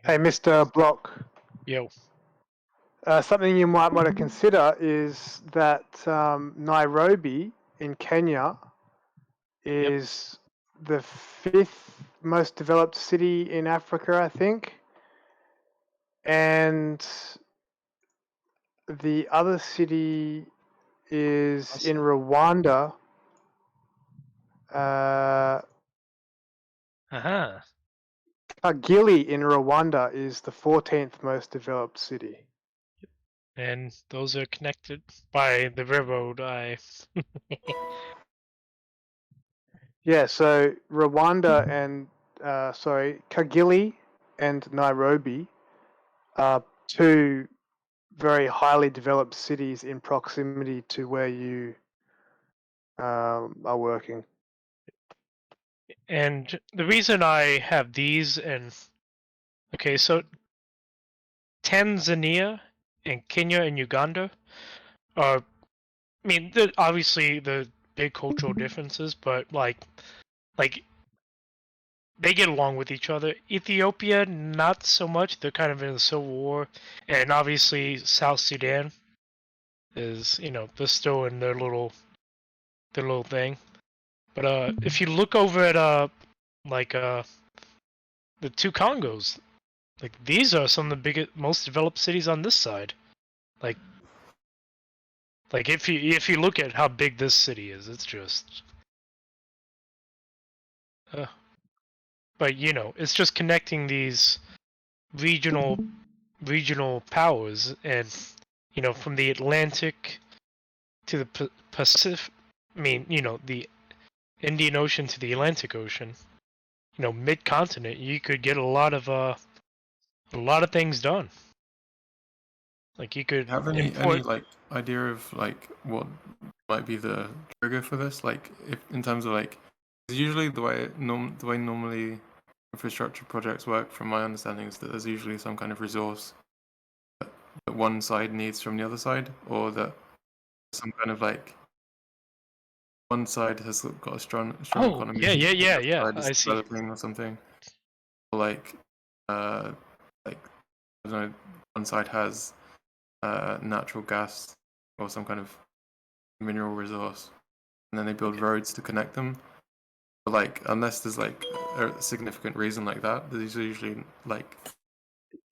Hey, Mr. Block. Yo. Something you might want to consider is that Nairobi in Kenya is the 5th most developed city in Africa, I think. And the other city is in Rwanda. Kigali in Rwanda is the 14th most developed city. And those are connected by the railroad. Yeah, so Rwanda and Kigali and Nairobi are two very highly developed cities in proximity to where you are working. And the reason I have these okay, so Tanzania and Kenya and Uganda are, I mean, obviously the big cultural differences, but like they get along with each other. Ethiopia, not so much. They're kind of in a civil war, and obviously South Sudan is, they're still in their little thing. But if you look over at the two Congos, like these are some of the biggest, most developed cities on this side. Like Like if you look at how big this city is, it's just. But you know, it's just connecting these regional powers, and you know, from the Atlantic to the Pacific. I mean, you know, the Indian Ocean to the Atlantic Ocean. You know, mid-continent, you could get a lot of things done. Like you could Have any import. like idea of like what might be the trigger for this? Like, if in terms of like, 'cause usually the way normally infrastructure projects work, from my understanding, is that there's usually some kind of resource that one side needs from the other side, or that some kind of like one side has got a strong Oh, economy. yeah, and yeah, the yeah, other yeah. side is I see. developing or something. Or like I don't know, one side has natural gas or some kind of mineral resource, and then they build roads to connect them. But like, unless there's like a significant reason like that, there's usually like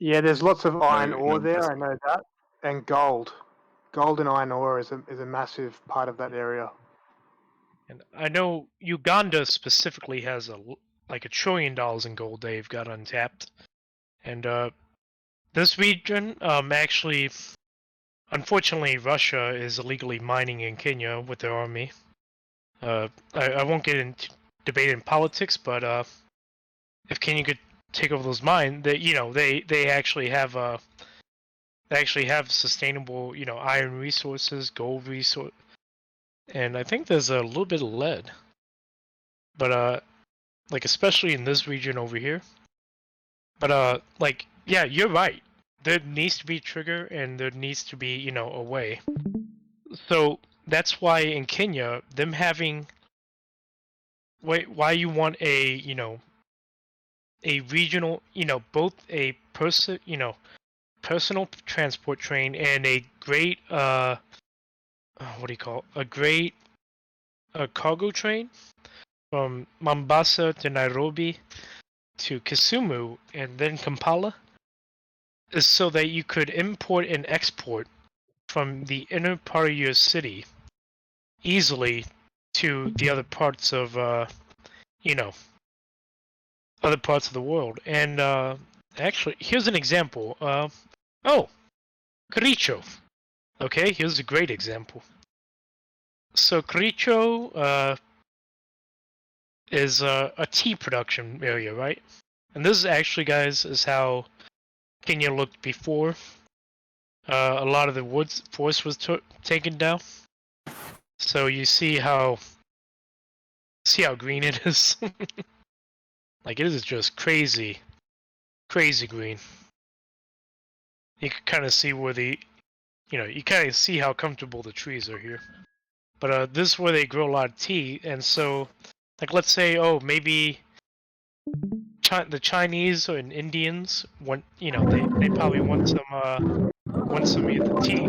Yeah, there's lots of iron ore there. I investment. know that, and gold. Gold and iron ore is a massive part of that area. And I know Uganda specifically has like $1 trillion in gold they've got untapped, and this region actually, unfortunately, Russia is illegally mining in Kenya with their army. I won't get into debating politics, but if Kenya could take over those mines, they actually have sustainable, you know, iron resources, gold resource, and I think there's a little bit of lead. But like especially in this region over here. But like yeah, you're right. There needs to be a trigger, and there needs to be, you know, a way. So that's why in Kenya, them having why you want a, you know, a regional, you know, both a personal transport train and a great what do you call it? A great cargo train from Mombasa to Nairobi to Kisumu and then Kampala, is so that you could import and export from the inner part of your city easily to the other parts of you know, other parts of the world. And actually, here's an example. Oh, Kericho. Okay, here's a great example. So Kericho is a tea production area, right? And this is actually, guys, is how Kenya looked before a lot of the forest was taken down. So you see how green it is. Like, it is just crazy green. You can kind of see where you kind of see how comfortable the trees are here. But this is where they grow a lot of tea, and so, like, let's say, oh, maybe the Chinese and Indians want, you know, they probably want some of the tea.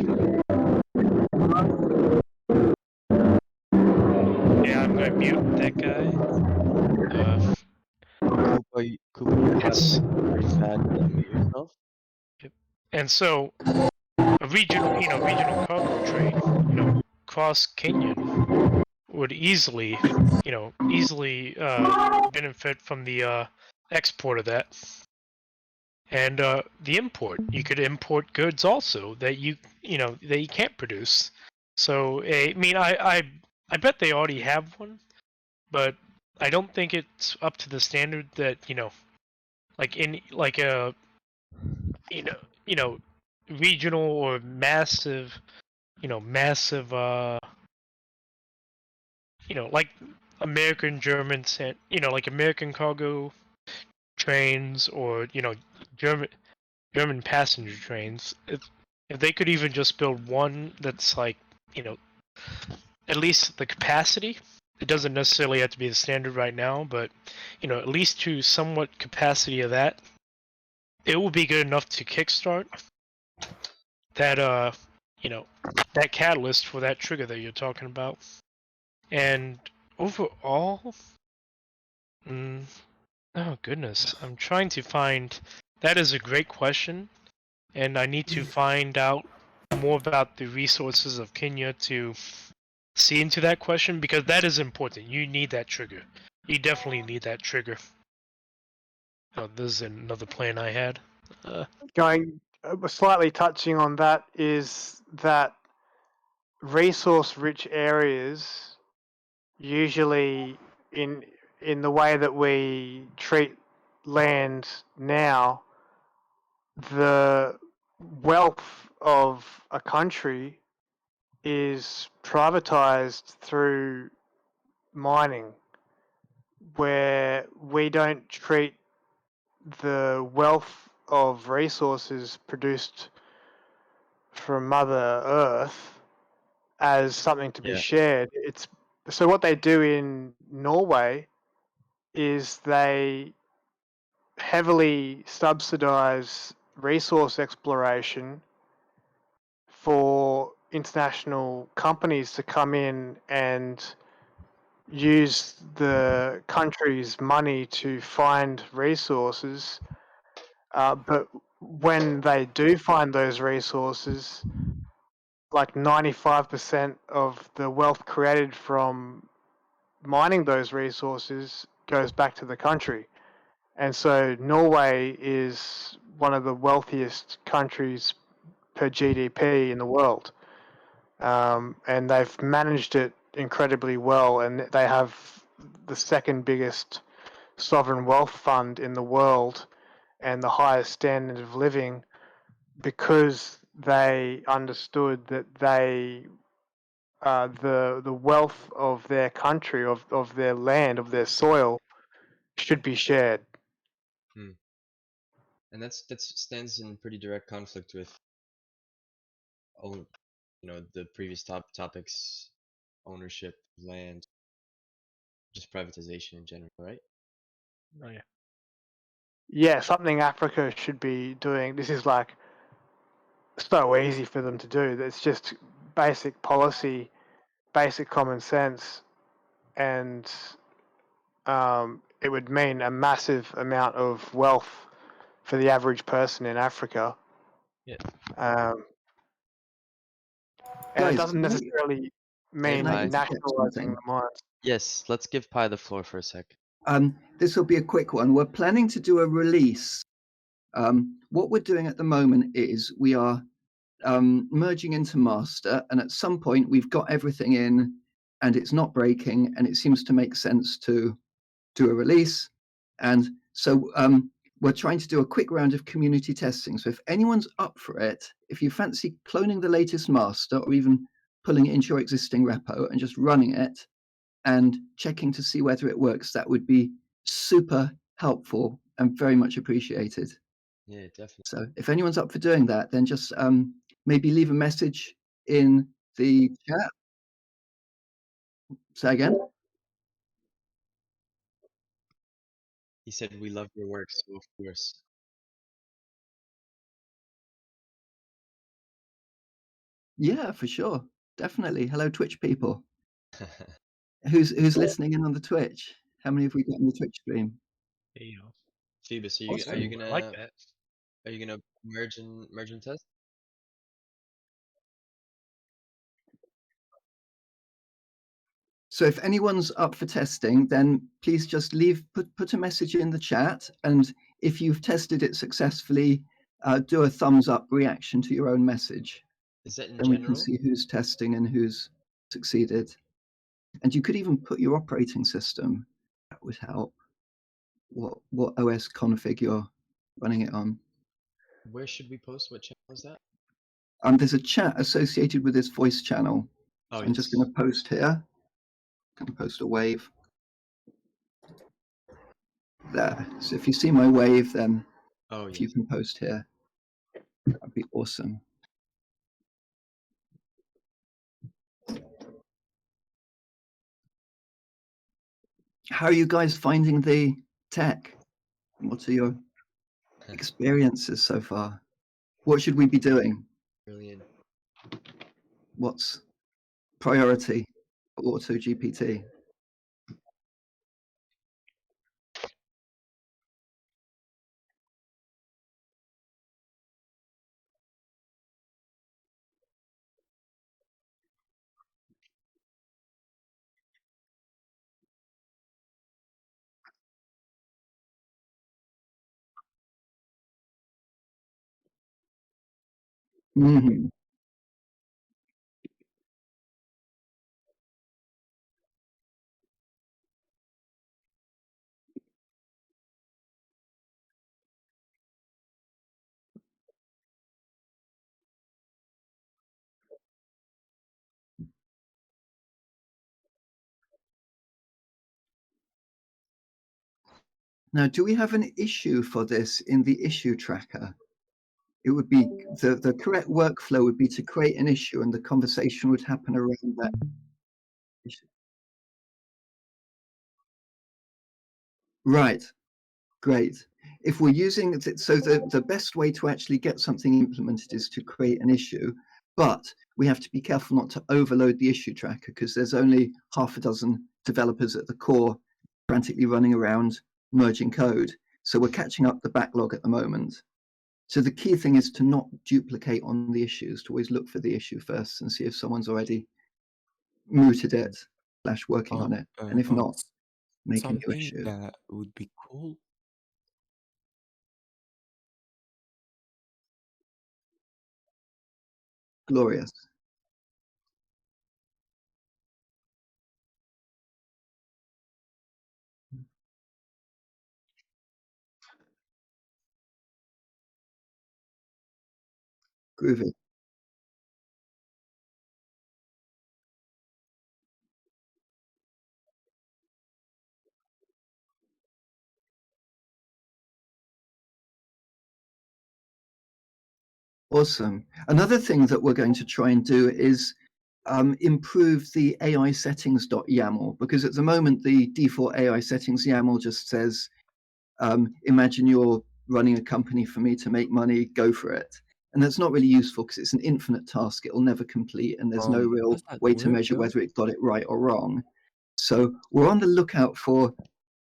Yeah, I'm gonna mute that guy. Koopa, Yes. very sad. Mute yourself. And so, a regional cargo train, you know, cross Kenyan would easily benefit from the export of that. And the import, you could import goods also that you can't produce. So I mean, I bet they already have one, but I don't think it's up to the standard that, you know, like in like a regional or massive like American German like American cargo trains, or German passenger trains. If they could even just build one that's like, you know, at least the capacity, it doesn't necessarily have to be the standard right now, but, you know, at least to somewhat capacity of that, it will be good enough to kickstart that that catalyst for that trigger that you're talking about. And overall, oh goodness, I'm trying to find. That is a great question, and I need to find out more about the resources of Kenya to see into that question, because that is important. You need that trigger. You definitely need that trigger. Oh, this is another plan I had. Going slightly touching on that is that resource-rich areas usually in the way that we treat land now, the wealth of a country is privatized through mining, where we don't treat the wealth of resources produced from Mother Earth as something to be Yeah. shared. It's so what they do in Norway is they heavily subsidize resource exploration for international companies to come in and use the country's money to find resources. But when they do find those resources, like 95% of the wealth created from mining those resources goes back to the country. And so Norway is one of the wealthiest countries per GDP in the world. And they've managed it incredibly well, and they have the second biggest sovereign wealth fund in the world and the highest standard of living, because they understood that they the wealth of their country, of their land, of their soil, should be shared. And that stands in pretty direct conflict with the previous topics, ownership, land, just privatization in general, right? Oh yeah. Yeah, something Africa should be doing. This is like so easy for them to do. It's just basic policy, basic common sense, and it would mean a massive amount of wealth for the average person in Africa. Yeah. And Guys, it doesn't can I- necessarily mean Can I interject nationalizing something? the mines. Yes, let's give Pi the floor for a sec. This will be a quick one. We're planning to do a release. What we're doing at the moment is we are merging into master, and at some point we've got everything in and it's not breaking, and it seems to make sense to do a release. And so we're trying to do a quick round of community testing. So if anyone's up for it, if you fancy cloning the latest master or even pulling it into your existing repo and just running it and checking to see whether it works, that would be super helpful and very much appreciated. Yeah, definitely. So if anyone's up for doing that, then just maybe leave a message in the chat. Say again? He said we love your work, so of course. Yeah, for sure. Definitely. Hello, Twitch people. Who's listening in on the Twitch? How many have we got on the Twitch stream? There you go. Phoebus, are Awesome. you gonna I like that. are you gonna merge and test? So if anyone's up for testing, then please just put a message in the chat, and if you've tested it successfully, do a thumbs up reaction to your own message. Is that in Then we can general? see who's testing and who's succeeded. And you could even put your operating system. That would help. What OS config you're running it on. Where should we post? What channel is that? There's a chat associated with this voice channel. Oh, So I'm just going to post here. I'm going to post a wave. There. So if you see my wave, then if you can post here, that'd be awesome. How are you guys finding the tech? What are your experiences so far? What should we be doing? Brilliant. What's priority for AutoGPT? Mhm. Now, do we have an issue for this in the issue tracker? It would be the correct workflow would be to create an issue, and the conversation would happen around that issue. Right. Great. If we're using so the best way to actually get something implemented is to create an issue, but we have to be careful not to overload the issue tracker because there's only half a dozen developers at the core frantically running around merging code. So we're catching up the backlog at the moment. So the key thing is to not duplicate on the issues, to always look for the issue first and see if someone's already mooted it / working on it. And if not, make a new something issue. that would be cool. Glorious. Groovy. Awesome. Another thing that we're going to try and do is improve the AI settings.yaml, because at the moment the default AI settings YAML just says, imagine you're running a company for me to make money, go for it. And that's not really useful because it's an infinite task. It'll never complete, and there's no real Does that way to work measure though? whether it got it right or wrong. So we're on the lookout for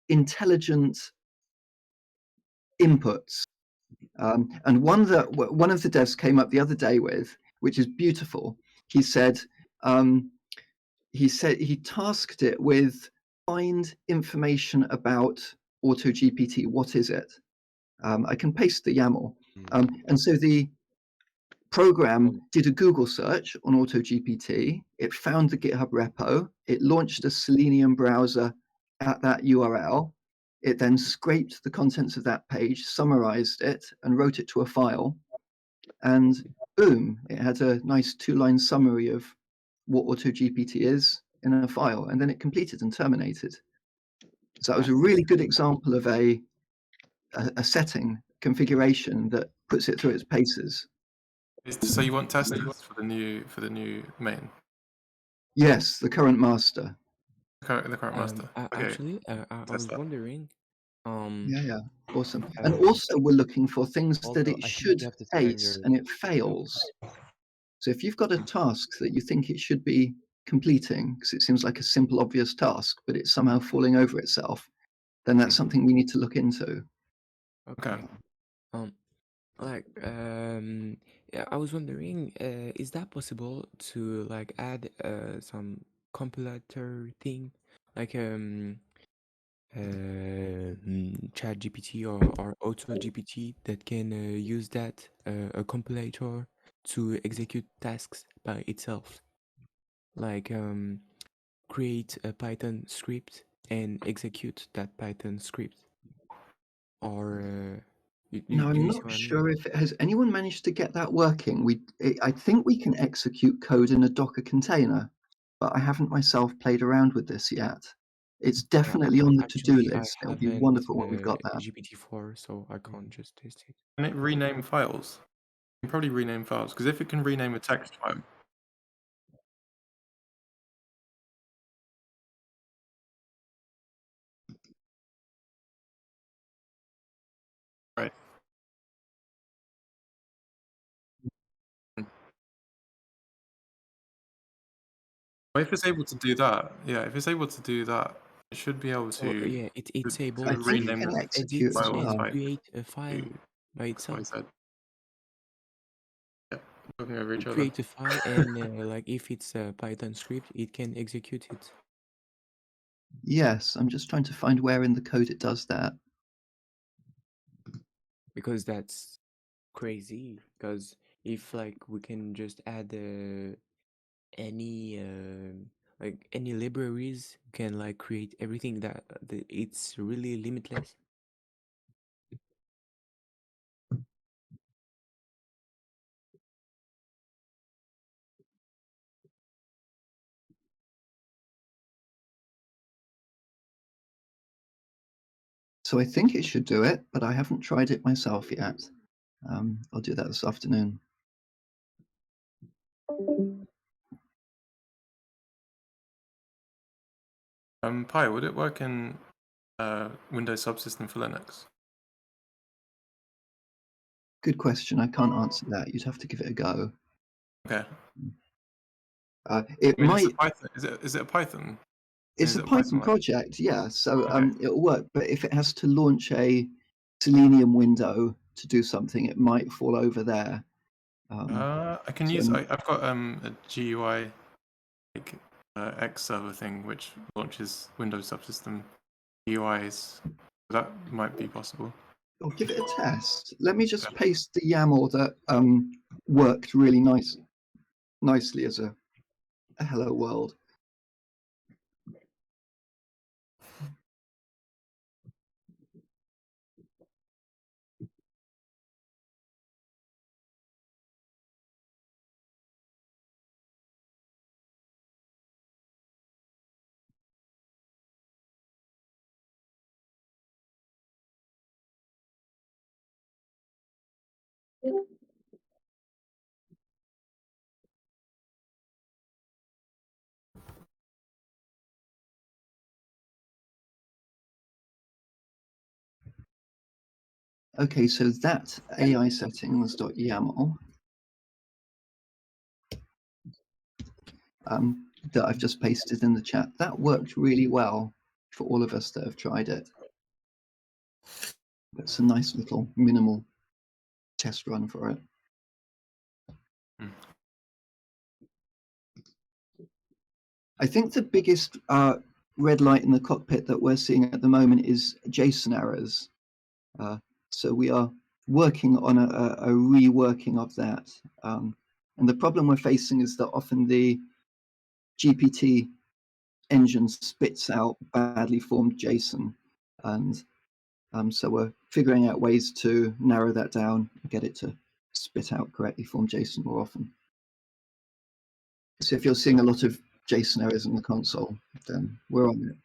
intelligent inputs. And one of the devs came up the other day with, which is beautiful. He said he tasked it with find information about AutoGPT. What is it? I can paste the YAML. And so the program did a Google search on AutoGPT. It found the GitHub repo. It launched a Selenium browser at that URL. It then scraped the contents of that page, summarized it, and wrote it to a file. And boom, it had a nice 2-line summary of what AutoGPT is in a file, and then it completed and terminated. So that was a really good example of a setting configuration that puts it through its paces. So you want testers for the new main? Yes, the current master. The current master. Okay. Actually, I was wondering. Yeah, awesome. And also, we're looking for things that it I think should you have to turn ace your- and it fails. So if you've got a task that you think it should be completing, because it seems like a simple, obvious task, but it's somehow falling over itself, then that's something we need to look into. Okay. Yeah, I was wondering, is that possible to like add some compilator thing, like ChatGPT or AutoGPT that can use that a compilator to execute tasks by itself, like create a Python script and execute that Python script, or No, do I'm you see not what I mean? sure if has anyone managed to get that working. I think we can execute code in a Docker container, but I haven't myself played around with this yet. It's definitely on the to-do Actually, I list. It'll be haven't wonderful when we've got that. GPT-4, so I can't just test it. Can it rename files? You can probably rename files, because if it can rename a text file. Right. Well, if it's able to do that, if it's able to do that, it should be able to. Oh, yeah, it's able I to think it rename can the execute as file well. type create a file to by itself. XYZ. Yeah, talking over each other. Create a file, and like if it's a Python script, it can execute it. Yes, I'm just trying to find where in the code it does that. Because that's crazy. Because if like we can just add any like any libraries, we can like create everything that it's really limitless. So I think it should do it, but I haven't tried it myself yet. I'll do that this afternoon. Pi, would it work in Windows subsystem for Linux? Good question. I can't answer that. You'd have to give it a go. Okay. It I mean, might. it's a Python. Is it a Python? It's Is a it Python like- project, yeah. So Okay. it'll work. But if it has to launch a Selenium window to do something, it might fall over there. I can so use. I've got a GUI like X server thing which launches Windows subsystem GUIs. That might be possible. I'll give it a test. Let me just paste the YAML that worked really nicely as a hello world. Okay, so that AI settings.yaml that I've just pasted in the chat, that worked really well for all of us that have tried it. That's a nice little minimal test run for it. I think the biggest red light in the cockpit that we're seeing at the moment is JSON errors. So we are working on a reworking of that. And the problem we're facing is that often the GPT engine spits out badly formed JSON. And so we're figuring out ways to narrow that down and get it to spit out correctly formed JSON more often. So if you're seeing a lot of JSON errors in the console, then we're on it.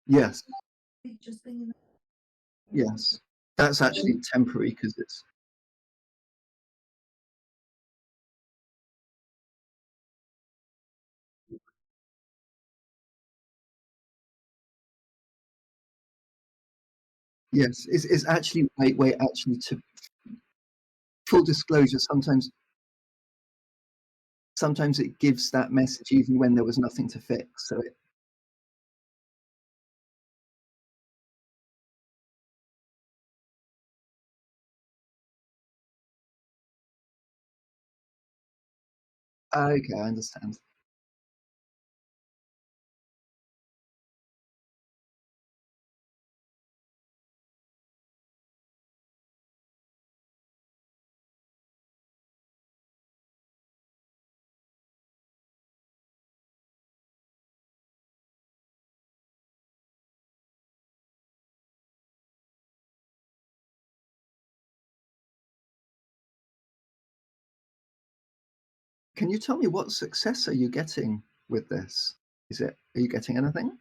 Yes. Yes. That's actually temporary because it's. Yes, it's actually a way actually to full disclosure. Sometimes it gives that message even when there was nothing to fix. So it, okay, I understand. Can you tell me what success are you getting with this? Are you getting anything?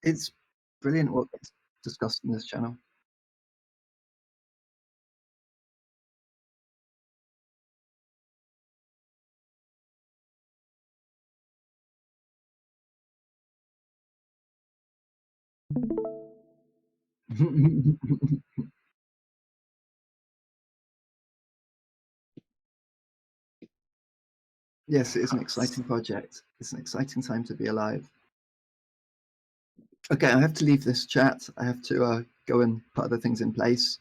It's brilliant what gets discussed in this channel. Yes, it is an exciting project. It's an exciting time to be alive. Okay, I have to leave this chat. I have to go and put other things in place.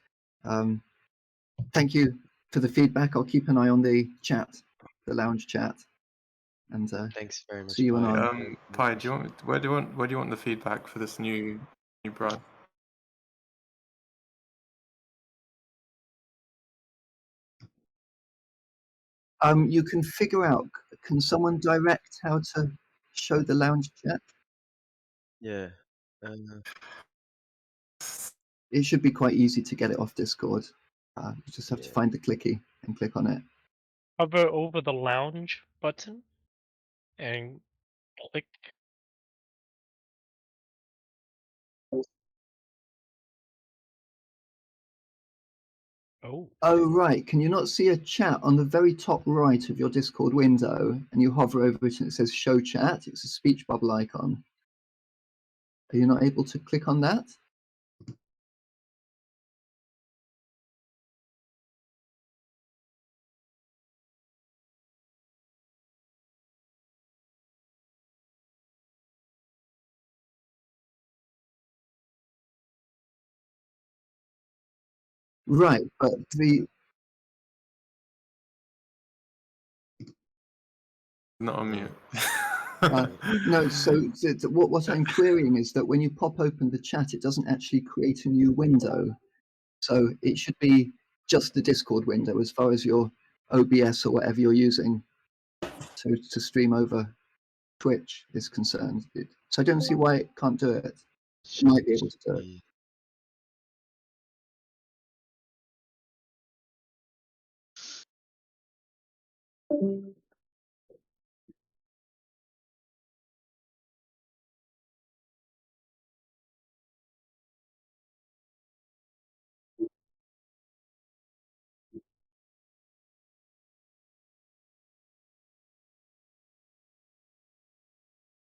Thank you for the feedback. I'll keep an eye on the chat, the lounge chat, and Thanks very much. see you Pi. anon. Pi, do you want where do you want the feedback for this new branch? You can figure out. Can someone direct how to show the lounge chat? Yeah. It should be quite easy to get it off Discord. You just have to find the clicky and click on it. Hover over the lounge button and click. Oh. Oh, right. Can you not see a chat on the very top right of your Discord window? And you hover over it and it says show chat. It's a speech bubble icon. Are you not able to click on that? Right, but the Not on mute. no. So what I'm querying is that when you pop open the chat, it doesn't actually create a new window. So it should be just the Discord window as far as your OBS or whatever you're using to stream over Twitch is concerned. So I don't see why it can't do it. It might be able to do it.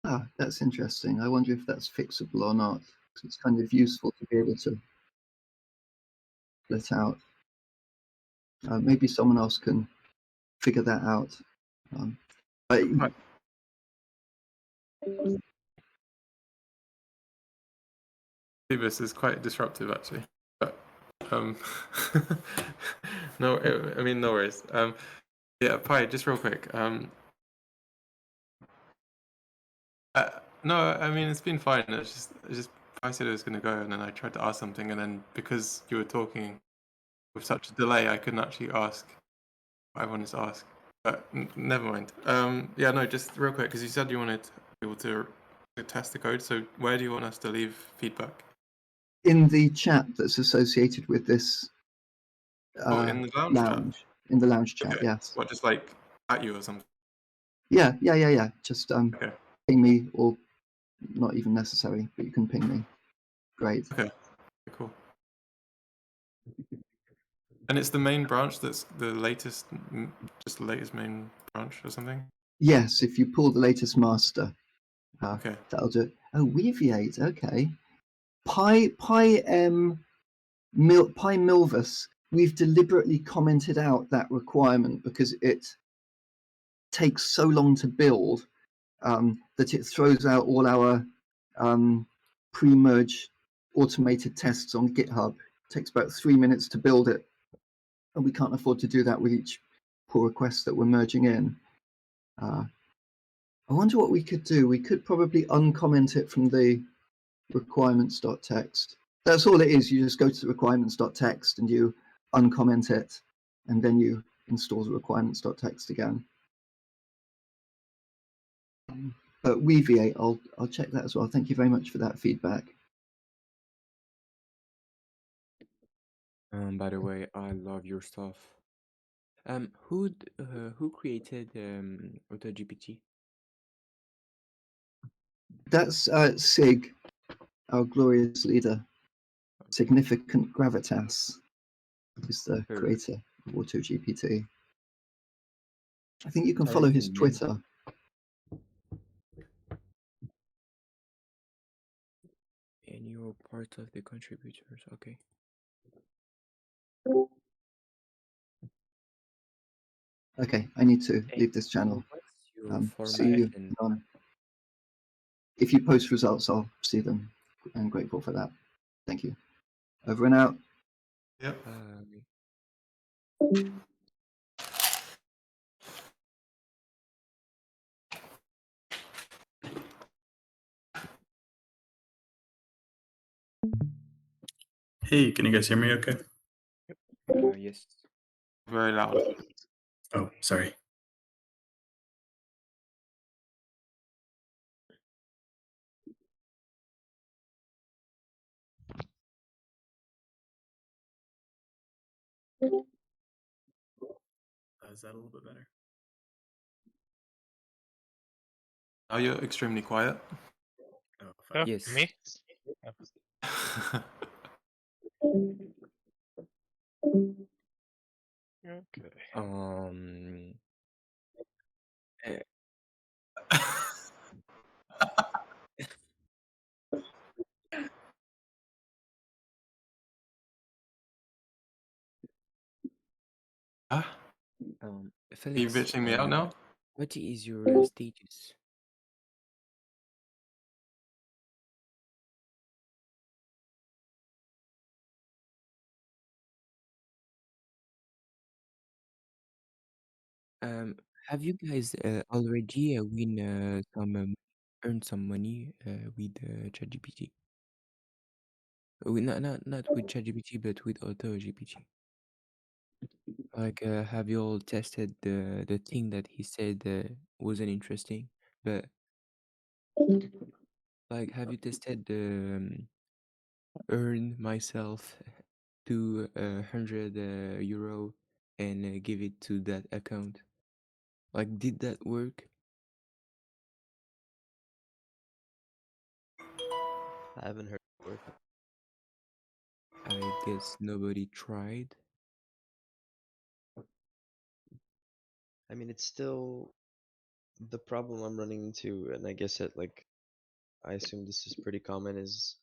Ah, that's interesting. I wonder if that's fixable or not. It's kind of useful to be able to split out. Maybe someone else can figure that out. But This is quite disruptive, actually. But no, I mean, no worries. Yeah, Pi, just real quick. No, I mean, it's been fine. It's just I said it was going to go, and then I tried to ask something, and then because you were talking with such a delay, I couldn't actually ask what I wanted to ask. But never mind. Yeah, no, just real quick, because you said you wanted people to test the code. So where do you want us to leave feedback? in the chat that's associated with this in the lounge chat? In the lounge chat, Okay. yes. What, just like at you or something? Yeah. Just Okay. ping me, or not even necessary, but you can ping me. Great. Okay. Cool. And it's the main branch that's the latest, just the latest main branch or something? Yes, if you pull the latest master, Okay. that'll do it. Oh, Weaviate, okay. Milvus, we've deliberately commented out that requirement because it takes so long to build that it throws out all our pre-merge automated tests on GitHub. It takes about 3 minutes to build it, and we can't afford to do that with each pull request that we're merging in. I wonder what we could do. We could probably uncomment it from the requirements.txt. That's all it is. You just go to the requirements.txt and you uncomment it, and then you install the requirements.txt again. But Weaviate, I'll check that as well. Thank you very much for that feedback. By the way, I love your stuff. Who created AutoGPT? That's Sig. our glorious leader, Significant Gravitas, who's the Sure. creator of AutoGPT. I think you can I follow his recommend. Twitter. And you're part of the contributors. Okay. Okay, I need to And leave this channel. what's your See you. formation? If you post results, I'll see them. I'm grateful for that. Thank you. Over and out. Yep. Hey, can you guys hear me okay? Yes. Very loud. Oh, sorry. Is that a little bit better? Now you're extremely quiet. Oh, Yes. Me? Okay. Are you Felix, bitching me out now? what is your status? Have you guys already earned some money with ChatGPT? Not with ChatGPT, but with AutoGPT. Like, have you all tested the thing that he said wasn't interesting? But like, have you tested the earn myself 200 euro and give it to that account? Like, did that work? I haven't heard it work. I guess nobody tried. I mean, it's still the problem I'm running into, and I guess it like I assume this is pretty common, is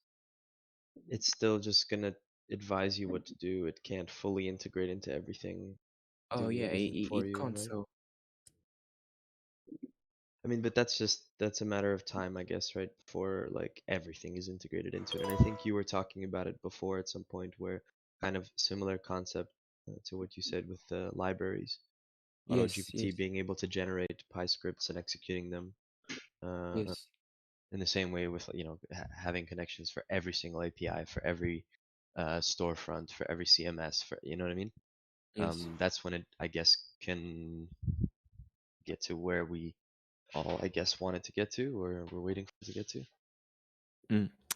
it's still just gonna advise you what to do. It can't fully integrate into everything, Oh do yeah, everything for it you, can't. right? So I mean, but that's a matter of time, I guess, right? Before like everything is integrated into it. And I think you were talking about it before at some point where kind of similar concept to what you said with the libraries. yes, AutoGPT being able to generate Pi scripts and executing them yes, in the same way with having connections for every single API, for every storefront, for every CMS, for you know what I mean? yes. That's when it I guess can get to where we all I guess wanted to get to, or we're waiting for it to get to.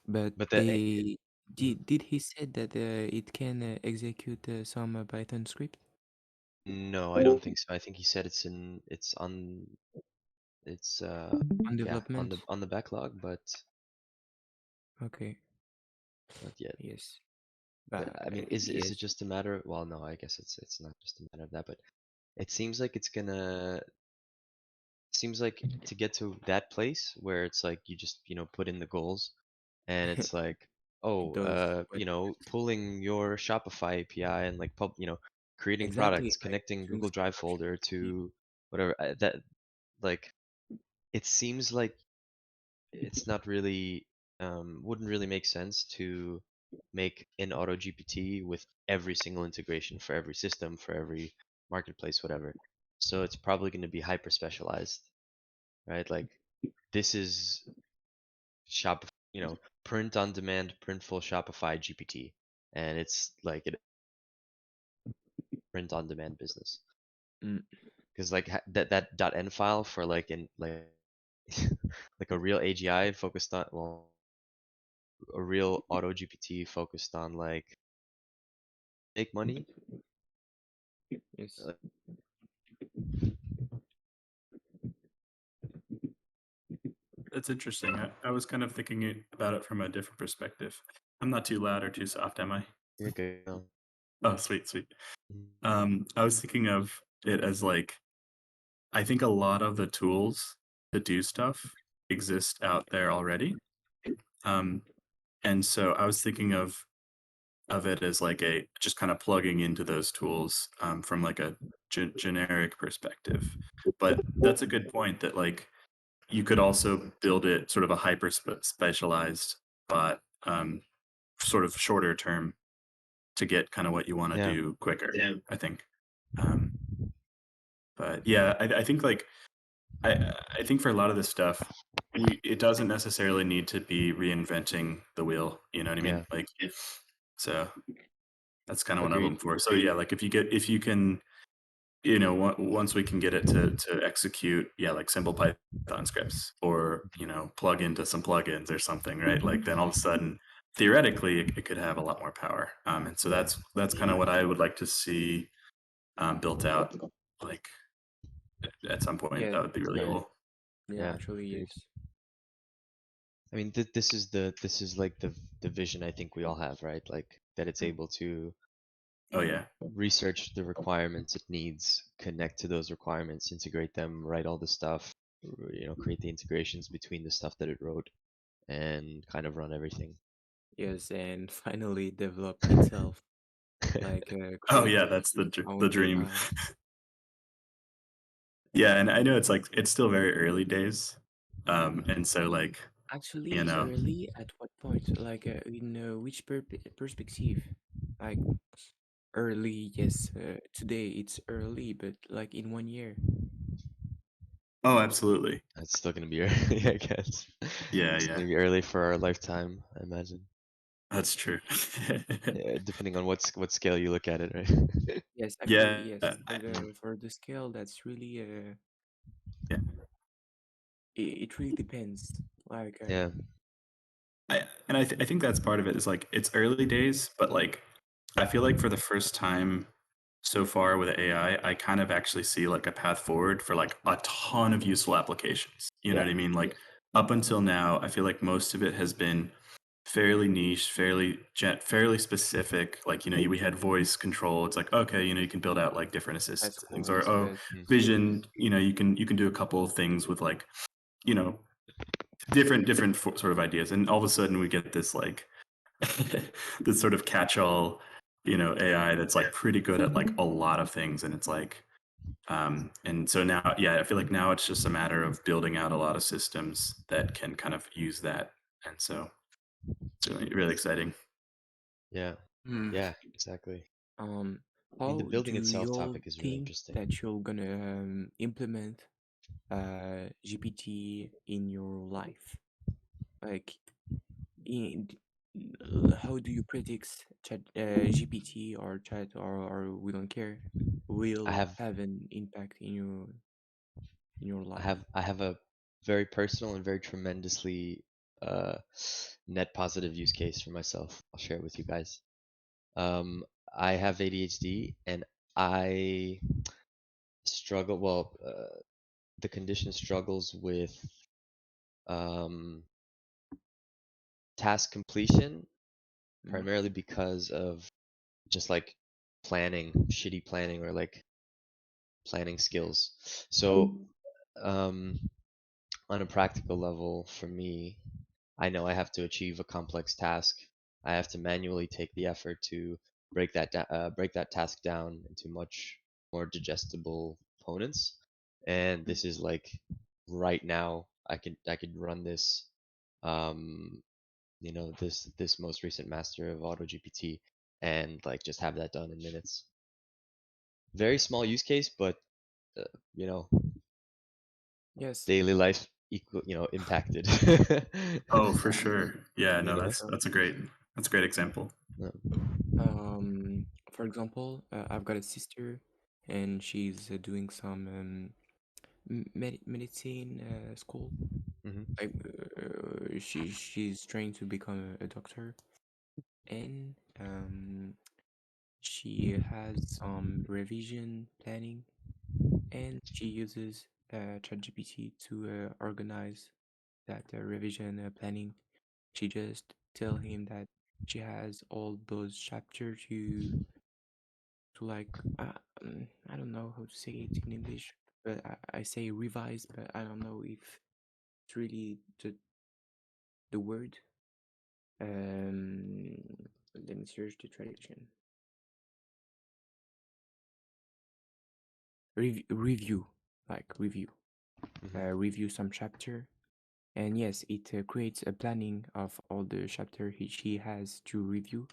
But But did he said that it can execute some Python script? no, I don't think so. I think he said it's on it's On yeah development? on the backlog, but Okay. not yet. Yes. But But I mean, is it yes. just a matter of, well, no, I guess it's not just a matter of that, but it seems like it's gonna seems like to get to that place where it's like you just put in the goals and it's like, It oh, does what pulling your Shopify API and like creating exactly products, like connecting doing Google some Drive production folder activity. to whatever that like it seems like it's not really wouldn't really make sense to make an AutoGPT with every single integration for every system, for every marketplace, whatever. So it's probably going to be hyper specialized, right? Like this is Shop, print on demand, printful Shopify GPT, and it's like a print on demand business. Mm. Because like that .n file for like in like like a real AGI focused on, well, a real auto GPT focused on like make money. Yes. That's interesting. I was kind of thinking about it from a different perspective. I'm not too loud or too soft, am I? You're good. No. Oh, sweet, sweet. Mhm. I was thinking of it as like, I think a lot of the tools to do stuff exist out there already. And so I was thinking of it as like a just kind of plugging into those tools from like a generic perspective. But that's a good point that like you could also build it sort of a hyper specialized bot, sort of shorter term to get kind of what you want to Yeah. do quicker. I think. But yeah, I think like I think for a lot of this stuff, it doesn't necessarily need to be reinventing the wheel. You know what I mean? Yeah. Like, so that's kind of what I'm Agreed. looking for. So yeah, like if you can, you know, once we can get it to execute, yeah, like simple Python scripts, or you know, plug into some plugins or something, right? Like then all of a sudden, theoretically, it could have a lot more power. And so that's kind of what I would like to see built out, like at some point. Yeah, That would be really yeah, cool. yeah. Actually, agreed. yes. I mean, this is like the vision I think we all have, right? Like that it's able to Oh yeah. research the requirements it needs, connect to those requirements, integrate them, write all the stuff, you know, create the integrations between the stuff that it wrote, and kind of run everything. Yes, and finally develop itself. Like Oh create yeah, that's the our the own dream. AI. Yeah, and I know it's like it's still very early days, and so like Actually, you it's know, early at what point? Like in which perspective? Like early, yes. Today it's early, but like in 1 year. oh absolutely, It's still gonna be early, I guess. yeah, It's yeah, gonna be early for our lifetime, I imagine. that's true. Yeah, depending on what scale you look at it, right? Yes, actually, Yeah, yes. For the scale, that's really yeah. it really depends. Like Yeah. I think that's part of it is like it's early days, but like I feel like for the first time so far with AI, I kind of actually see like a path forward for like a ton of useful applications. You know what I mean? Like up until now, I feel like most of it has been fairly niche, fairly specific. Like, you know, we had voice control. It's like, okay, you know, you can build out like different that's assistants and things, cool. or oh, Yes. vision, you know, you can do a couple of things with like, you know, different sort of ideas. And all of a sudden we get this like this sort of catch-all, you know, AI that's like pretty good at like a lot of things. And it's like and so now, yeah, I feel like now it's just a matter of building out a lot of systems that can kind of use that. And so it's really, really exciting. Yeah. Hmm. Yeah, exactly. I mean, the How building do itself you all topic is really think interesting. that you're gonna implement GPT in your life? Like, in, how do you predict Chat GPT or Chat or we don't care will I have an impact in your life? I have a very personal and very tremendously uh net positive use case for myself. I'll share it with you guys. Um, I have ADHD and I struggle, well, the condition struggles with um task completion primarily because of just like shitty planning or like planning skills. So, um, on a practical level, for me, I know I have to achieve a complex task. I have to manually take the effort to break that task down into much more digestible components. And this is like right now, I could run this, um, you know, this most recent master of AutoGPT and like just have that done in minutes. Very small use case, but you know, Yes. daily life equal, you know, impacted. Oh, for sure. Yeah, You no, know? that's a great example. Yeah. For example, I've got a sister, and she's doing some medicine school. Mhm. Like, she's trying to become a doctor, and she has some revision planning, and she uses ChatGPT to organize that revision planning. She just tell him that she has all those chapters to like I don't know how to say it in English, but I say revise, but I don't know if it's really the word. Let me search the translation. Review, like review, review some chapter, and yes, it creates a planning of all the chapter she has to review,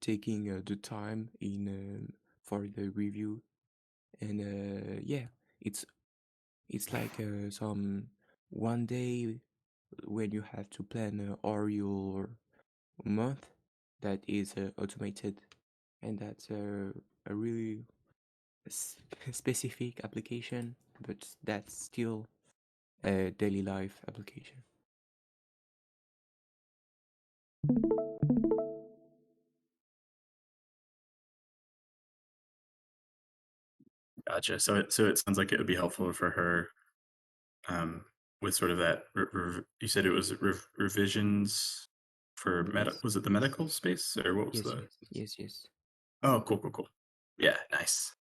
taking the time in for the review, and yeah, it's like some one day when you have to plan all your month that is automated, and that's a really specific application, but that's still a daily life application. Gotcha. So it sounds like it would be helpful for her with sort of that. You said it was revisions for Yes. Was it the medical space or what was Yes, the? yes. Oh, cool. Yeah, nice.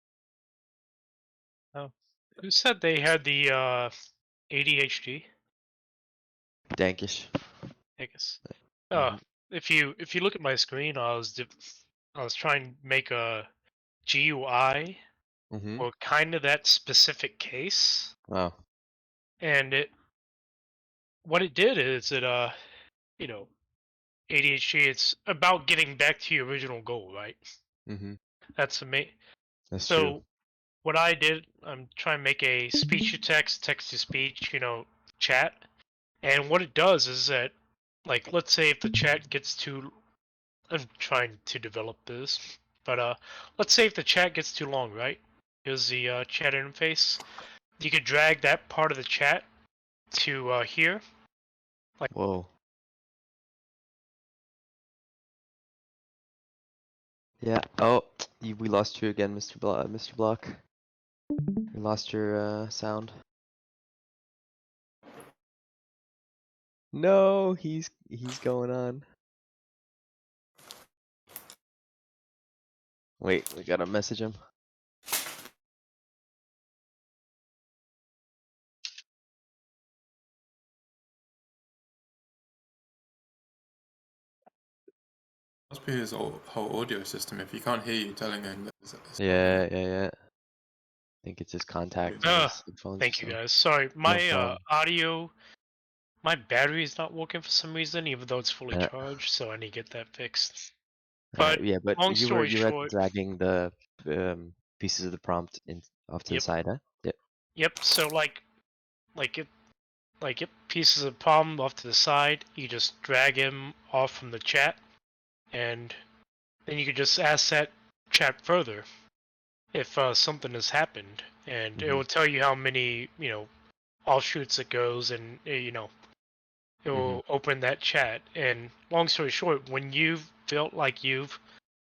Oh, who said they had the ADHD? Dankish. I guess. Mhm. If you look at my screen, I was trying to make a GUI Mhm. for kind of that specific case, Wow. and what it did is you know, ADHD. It's about getting back to your original goal, right? Mhm. That's the main. That's So true. what I did, I'm trying to make a speech to text, text to speech, chat. And what it does is that, like, let's say if the chat gets too, I'm trying to develop this, but let's say if the chat gets too long, right? Here's the chat interface. You could drag that part of the chat to here. Like, Whoa. Yeah. Oh, we lost you again, Mr. Block. We lost your sound. No, he's going on. Wait, we gotta message him. Must be his whole audio system. If he can't hear you telling him that it's Yeah. I think it's his contact on his headphones or thank you something. guys. Sorry, No my problem. audio, my battery is not working for some reason, even though it's fully Yeah. charged. So I need to get that fixed. Alright, But yeah, but long you were story short, dragging the pieces of the prompt off to the Yep. side, huh? Yep. Yep. So like pieces of palm off to the side. You just drag him off from the chat, and then you could just ask that chat further if something has happened, and it Mhm. will tell you how many offshoots it goes, and it will open that chat. And long story short, when you felt like you've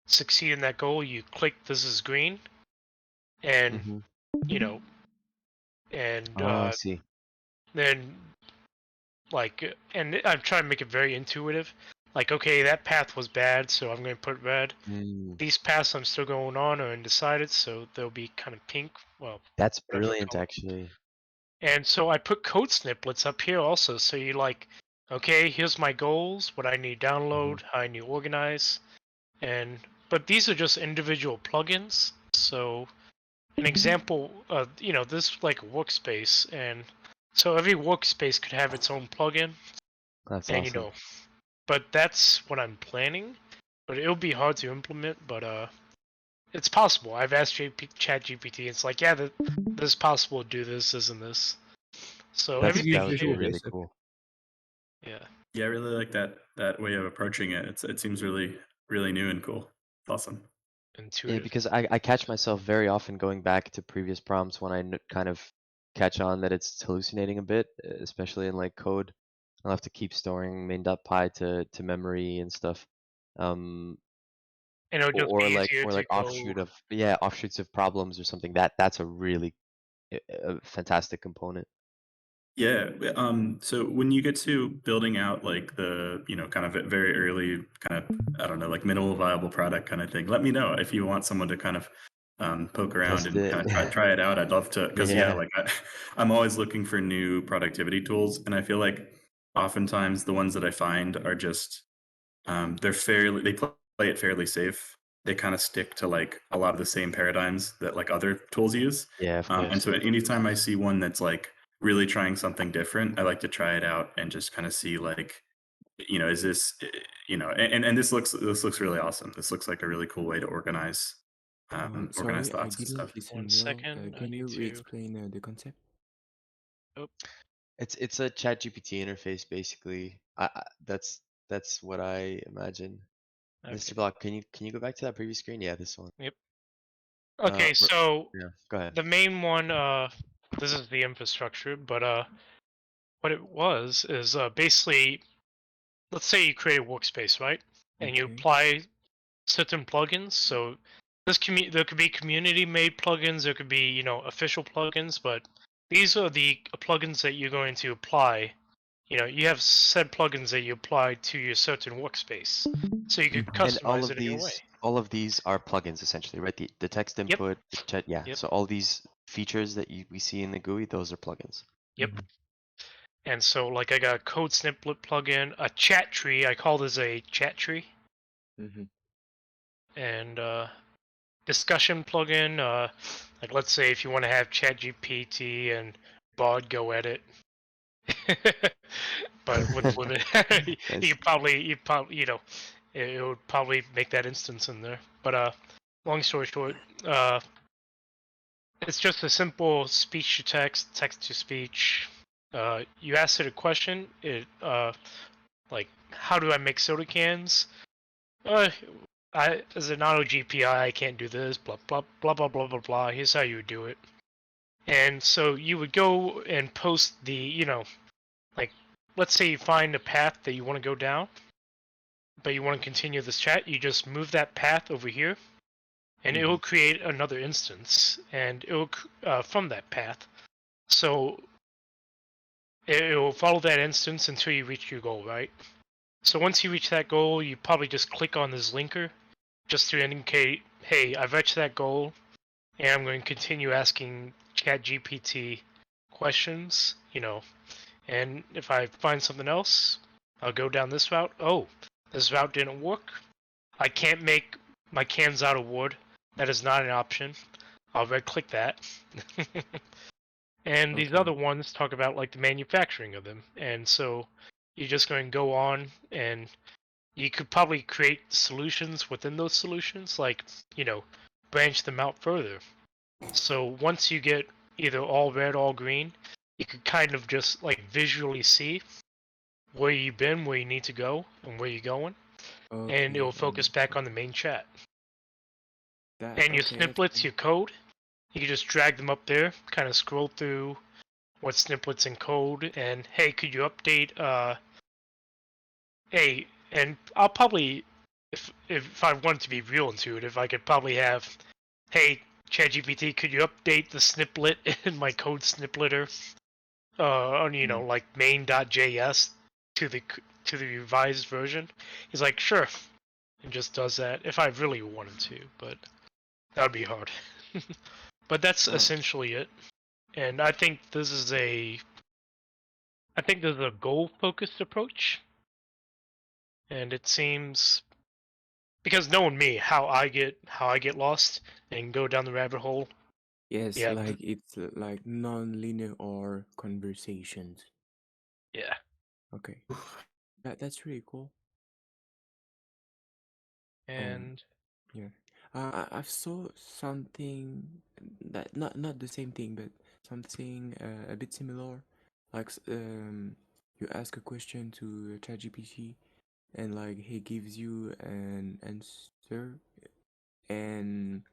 succeeded in that goal, you click this is green, and Mhm. and Oh, I see. then and I'm trying to make it very intuitive. Like, okay, that path was bad, so I'm going to put red. Mm. These paths I'm still going on are undecided, so they'll be kind of pink. Well, That's whatever brilliant, color. actually. And so I put code snippets up here also, so you like, okay, here's my goals, what I need to download, how I need to organize, but these are just individual plugins. So an example, this is like a workspace, and so every workspace could have its own plugin, That's and awesome. but that's what I'm planning. But it'll be hard to implement, but it's possible. I've asked ChatGPT. It's like, yeah, this is possible to do this, and this. So That everything would be here, really cool. yeah. Yeah, I really like that way of approaching it. It seems really new and cool. It's awesome. Yeah, Intuitive. because I catch myself very often going back to previous prompts when I kind of catch on that it's hallucinating a bit, especially in like code. I'll have to keep storing main.py to memory and stuff. And it'll just Or be like easier to go. offshoots of problems or something. That's a really fantastic component. Yeah. So when you get to building out like the, kind of very early kind of, I don't know, like minimal viable product kind of thing, let me know if you want someone to kind of poke around Test and it. kind of try it out. I'd love to, because Yeah. like I'm always looking for new productivity tools, and I feel like oftentimes the ones that I find are just they play it fairly safe. They kind of stick to like a lot of the same paradigms that like other tools use. Yeah, of And course. so anytime I see one that's like really trying something different, I like to try it out and just kind of see like, is this, and this looks really awesome. This looks like a really cool way to organize Sorry, I thoughts and didn't stuff. listen 1 well. second. I Can you need to. re-explain the concept? Oh, It's a ChatGPT interface basically. That's what I imagine. okay. Mr. Block, can you go back to that previous screen? Yeah, this one. Yep. Okay, Re- so yeah, go ahead. the main one, this is the infrastructure, but what it was is basically, let's say you create a workspace, right? And you Okay. apply certain plugins. So there could be community-made plugins, there could be official plugins, but these are the plugins that you're going to apply. You have said plugins that you apply to your certain workspace, so you could And customize it in your way. all of these are plugins essentially, right? The text Yep. input, the chat, yeah. Yep. So all these features that we see in the GUI, those are plugins. Yep. And so, like, I got a code snippet plugin, a chat tree. I call this a chat tree, and discussion plugin. Like, let's say if you want to have ChatGPT and Bard go at it, but with limit, you probably, it would probably make that instance in there. But long story short, it's just a simple speech to text, text to speech. You ask it a question. It like, how do I make soda cans? As an auto GPI, I can't do this. Blah blah blah blah blah blah blah. Here's how you would do it. And so you would go and post the, like, let's say you find a path that you want to go down, but you want to continue this chat. You just move that path over here, and it will create another instance, and it will from that path. So it will follow that instance until you reach your goal, right? So once you reach that goal, you probably just click on this linker just to indicate, hey, I've reached that goal, and I'm going to continue asking ChatGPT questions, and if I find something else, I'll go down this route. Oh, this route didn't work. I can't make my cans out of wood. That is not an option. I'll red click that. And these other ones talk about like the manufacturing of them. And so you're just going to go on, and you could probably create solutions within those solutions, like, branch them out further. So once you get either all red, all green, you could kind of just like visually see where you've been, where you need to go, and where you're going. And it will focus back on the main chat. And your snippets, your code, you can just drag them up there, kind of scroll through what snippets in code, and hey, could you update hey, and I'll probably, if I wanted to be real intuitive, I could probably have, hey, ChatGPT, could you update the sniplet in my code snipleter on like main.js to the revised version? He's like, sure, and just does that if I really wanted to, but that would be hard. But that's essentially it. And I think this is a goal-focused approach, and it seems, because knowing me, how I get lost and go down the rabbit hole. Yes, Yeah. like it's like non-linear or conversations. Yeah. Okay. That's really cool. And yeah, I saw something that not the same thing, but something a bit similar. Like you ask a question to ChatGPT, and like he gives you an answer, and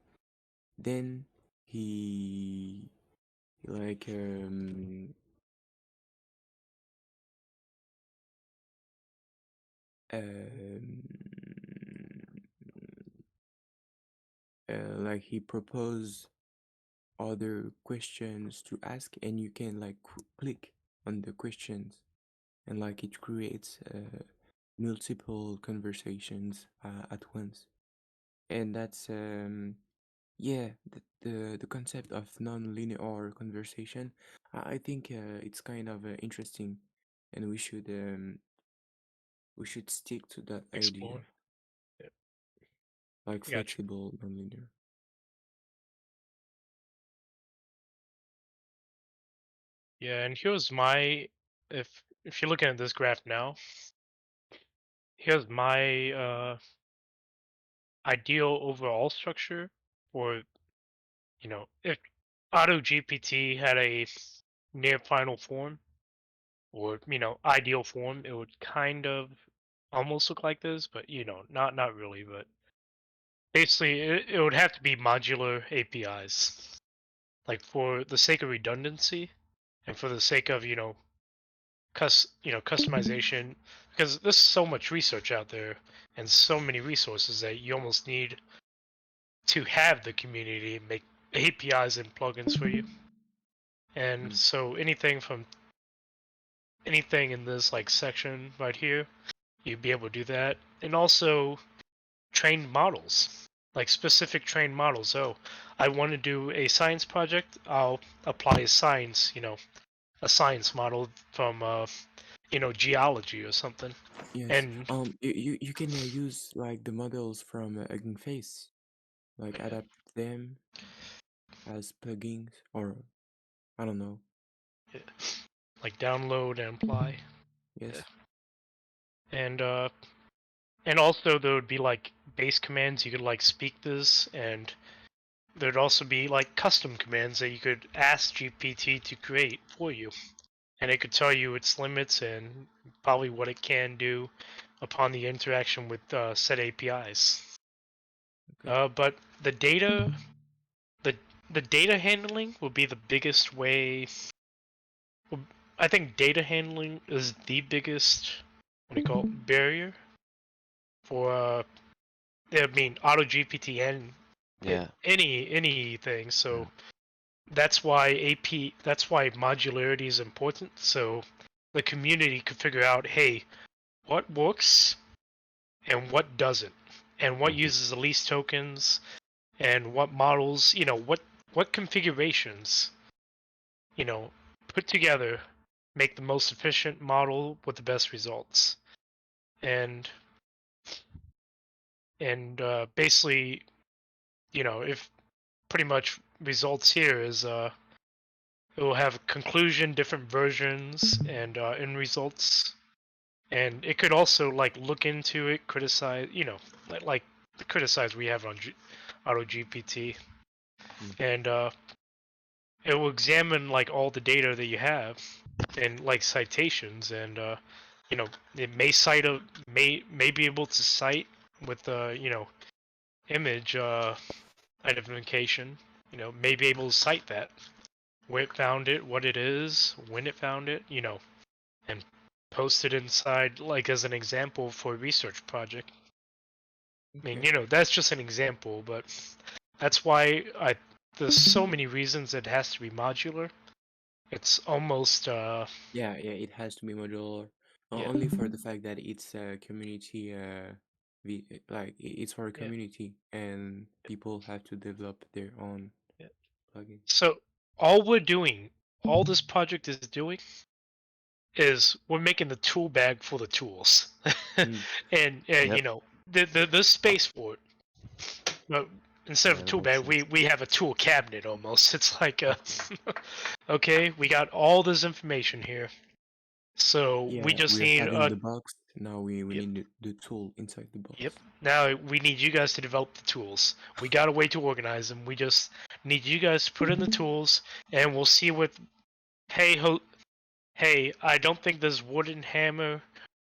then he like like he propose other questions to ask, and you can like click on the questions, and like it creates multiple conversations at once. And that's yeah, the concept of non-linear conversation. I think it's kind of interesting, and we should stick to that idea, Explore. Yeah. like Gotcha. flexible non-linear. Yeah, and here's my if you're looking at this graph now, here's my ideal overall structure for, you know, if AutoGPT had a near final form, or, you know, ideal form, it would kind of almost look like this, but, you know, not really. But basically it would have to be modular APIs, like for the sake of redundancy and for the sake of, you know, customization, because there's so much research out there and so many resources that you almost need to have the community make APIs and plugins for you. And so anything in this like section right here, you'd be able to do that. And also trained models, like specific trained models. So I want to do a science project, I'll apply a science model from geology or something. Yes. And You can use like the models from Hugging Face, like adapt them as plugins, or I don't know. yeah, like download and apply. Yes. Yeah. And also there would be like base commands you could like speak this, and there'd also be like custom commands that you could ask GPT to create for you, and it could tell you its limits and probably what it can do upon the interaction with set APIs. Okay. But the data handling will be the biggest way. I think data handling is the biggest barrier for I mean AutoGPT and Yeah. anything. So that's why modularity is important. So the community could figure out, hey, what works and what doesn't, and what uses the least tokens, and what models, what configurations, put together make the most efficient model with the best results. And basically, if pretty much results here is it will have conclusion, different versions, and end results. And it could also like look into it, criticize, like criticize we have on AutoGPT, and it will examine like all the data that you have and like citations, and it may may be able to cite with image identification, may be able to cite that, where it found it, what it is, when it found it, and post it inside like as an example for a research project. I mean, that's just an example, but that's why there's so many reasons it has to be modular. It's almost yeah, it has to be modular. Yeah. Only for the fact that it's a community like it's for a community, and people have to develop their own plugin. So all this project is doing is we're making the tool bag for the tools. And there's space for it. But instead of a tool bag, we have a tool cabinet almost. It's like okay, we got all this information here. So Yeah, we just we're need having the box. Now we need the tool inside the box. Yep. Now we need you guys to develop the tools. We got a way to organize them. We just need you guys to put in the tools, and we'll see what. Hey, I don't think this wooden hammer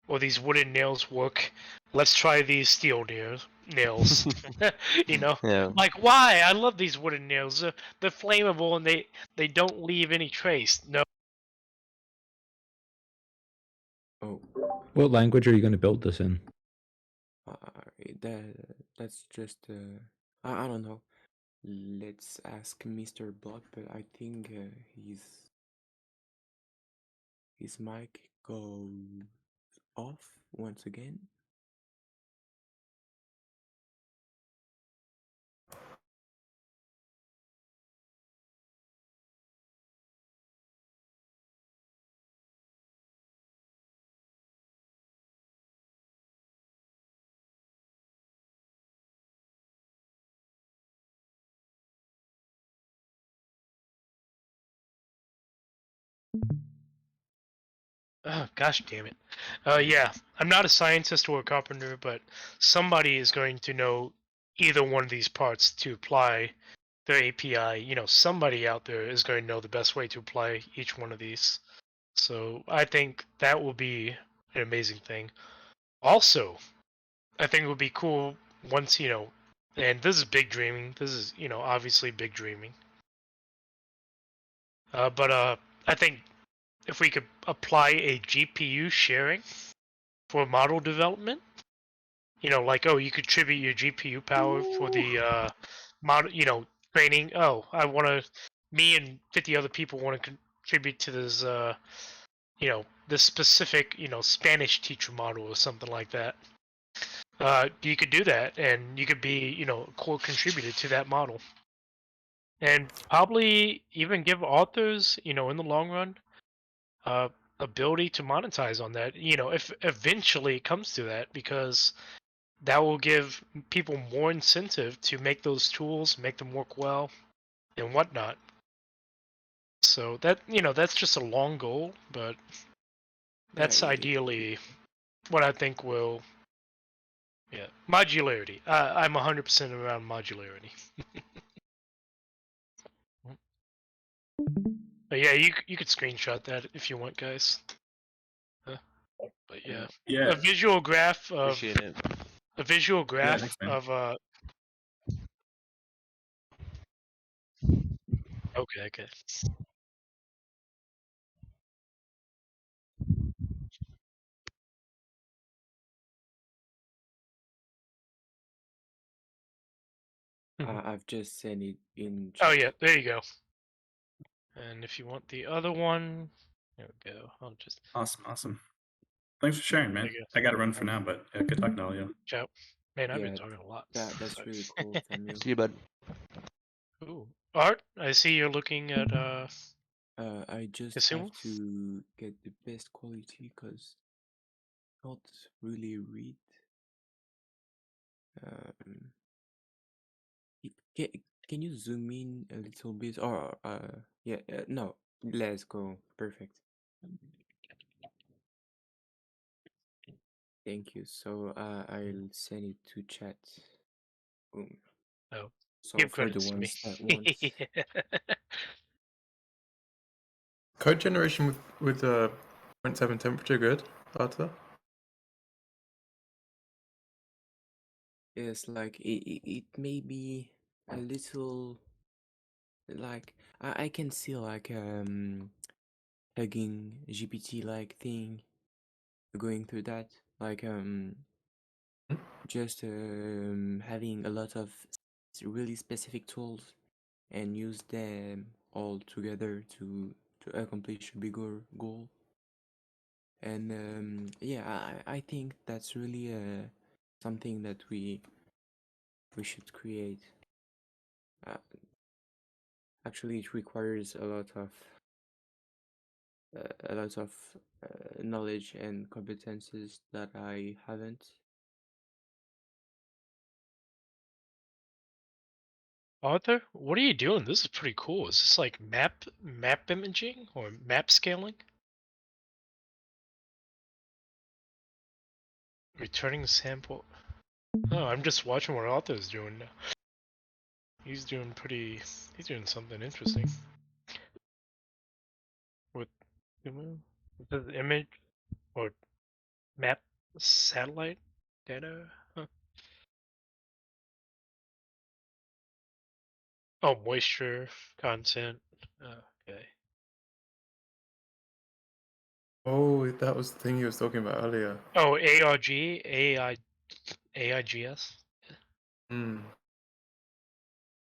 or these wooden nails work. Let's try these steel nails. Yeah. Like, why? I love these wooden nails. They're flammable and they don't leave any trace. No. Oh. What language are you going to build this in? That's just I don't know. Let's ask Mr. Block, but I think he's his mic goes off once again. Oh, gosh damn it. Yeah, I'm not a scientist or a carpenter, but somebody is going to know either one of these parts to apply their API. You know, somebody out there is going to know the best way to apply each one of these. So I think that will be an amazing thing. Also, I think it would be cool once, you know, and this is big dreaming. This is, you know, obviously big dreaming. But I think if we could apply a GPU sharing for model development, you know, like, oh, you contribute your GPU power for the model, you know, training. Oh, me and 50 other people want to contribute to this, you know, this specific, you know, Spanish teacher model or something like that. You could do that, and you could be, you know, a core contributor to that model, and probably even give authors, you know, in the long run, ability to monetize on that. You know, if eventually it comes to that, because that will give people more incentive to make those tools, make them work well, and whatnot. So that, you know, that's just a long goal, but that's ideally what I think will. Yeah, modularity. I'm 100% around modularity. But yeah, you could screenshot that if you want, guys. But yeah, Yeah. a visual graph of Appreciate it. a visual graph thanks, man. of Okay. I've just sent it in Oh chat. yeah, there you go. And if you want the other one, there we go. I'll just. Awesome. Thanks for sharing, man. There you go. I gotta run for now, but good talking to all you. Ciao. Man, I've been Yeah, talking a lot. that's really cool, Samuel. See you, bud. Ooh. Art, I see you're looking at I just Kasumu? have to get the best quality because not really read. Can you zoom in a little bit? Or yeah, no, let's go. Perfect. Thank you. So I'll send it to chat. Boom. Oh, so give for the credits to me. ones that want. Code generation with 0.7 temperature good, Arthur? Yes, like it may be a little like I can see like Hugging GPT like thing going through that, like just having a lot of really specific tools and use them all together to accomplish a bigger goal. And yeah, I think that's really something that we should create. Actually, it requires a lot of knowledge and competences that I haven't. Arthur, what are you doing? This is pretty cool. Is this like map imaging or map scaling? Returning the sample. Oh, I'm just watching what Arthur's doing now. He's doing something interesting. With the image or map satellite data? Huh. Oh, moisture content. Okay. Oh, that was the thing he was talking about earlier. Oh, ARG, AIGS. Hmm.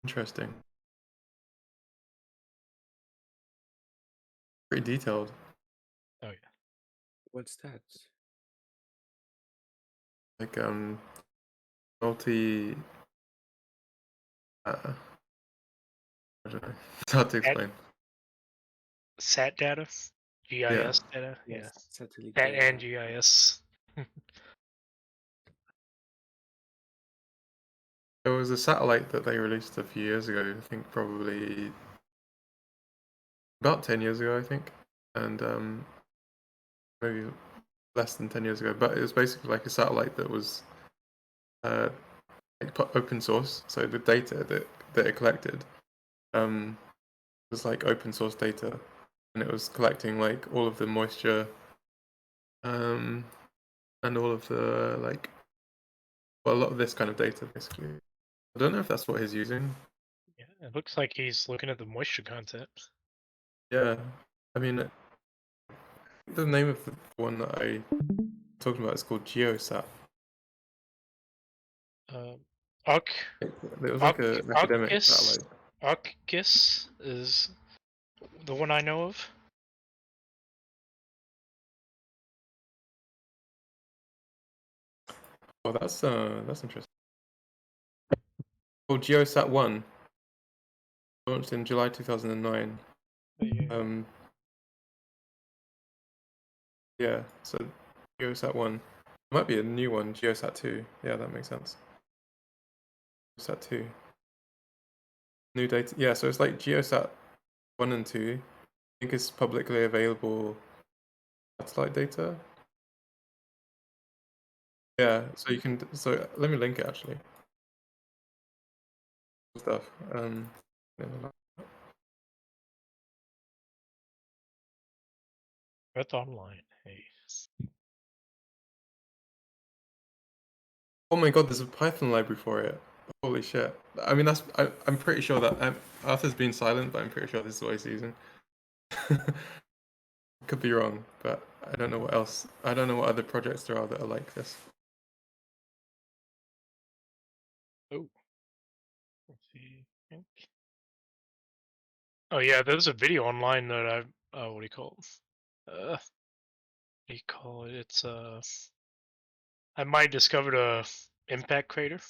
Interesting. Pretty detailed. Oh yeah. What's that? Like multi. I don't know. It's hard to explain. Sat data, GIS data, yeah. Yes, satellite That data. and GIS. There was a satellite that they released a few years ago. I think probably about 10 years ago. I think, and maybe less than 10 years ago. But it was basically like a satellite that was open source. So the data that it collected was like open source data, and it was collecting like all of the moisture and all of the like, well, a lot of this kind of data basically. I don't know if that's what he's using. Yeah, it looks like he's looking at the moisture content. Yeah, I mean, the name of the one that I talking about is called GeoSat. Uk. It was like an academic satellite. UKGIS is the one I know of. Oh, that's interesting. Called GeoSat 1, launched in July 2009. Yeah, so GeoSat 1. It might be a new one, GeoSat 2. Yeah, that makes sense. GeoSat 2. New data. Yeah, so it's like GeoSat 1 and 2. I think it's publicly available satellite data. Yeah, so you can. So let me link it actually. Stuff. Earth Online. Hey. Oh my god, there's a Python library for it. Holy shit. I mean, I'm pretty sure that Arthur's been silent, but I'm pretty sure this is what he's using. Could be wrong, but I don't know what else. I don't know what other projects there are that are like this. Oh. Let's see. Oh yeah, there's a video online that what do you call it? What do you call it? It's I might discovered a impact crater.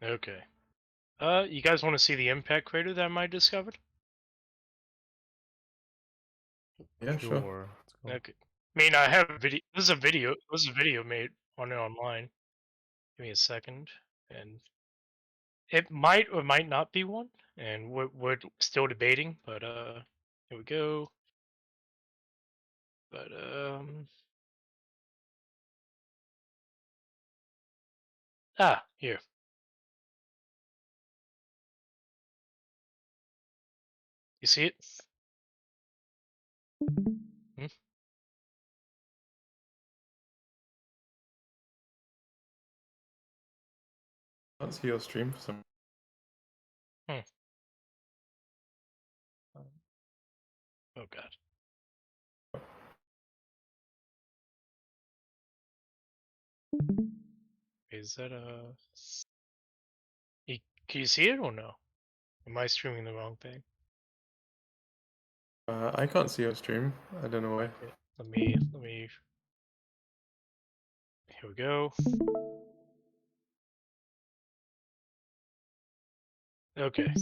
Okay. You guys want to see the impact crater that I might discovered? Yeah, sure. Okay. I mean, I have a video. This is a video. This is a video made on it online. Give me a second, and it might or might not be one, and we're still debating. But here we go. But here. You see it? Hmm? I can't see your stream for some. Hmm. Oh god. Is that can you see it or no? Am I streaming the wrong thing? I can't see your stream. I don't know why. Okay. Let me. Here we go. Okay.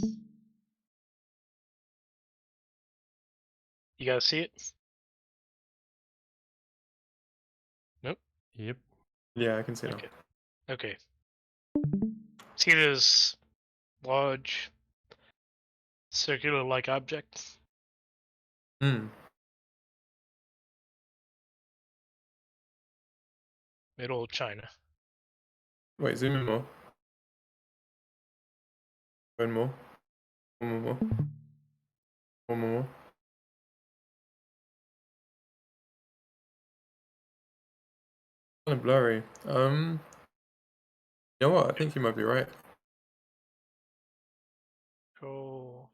You guys see it? Nope. Yep. Yeah, I can see it Okay. Okay. See this large circular-like object? now. Middle of China. Wait, zoom in more. One more. One more. One more. Kind of blurry. You know what? I think you might be right. Control.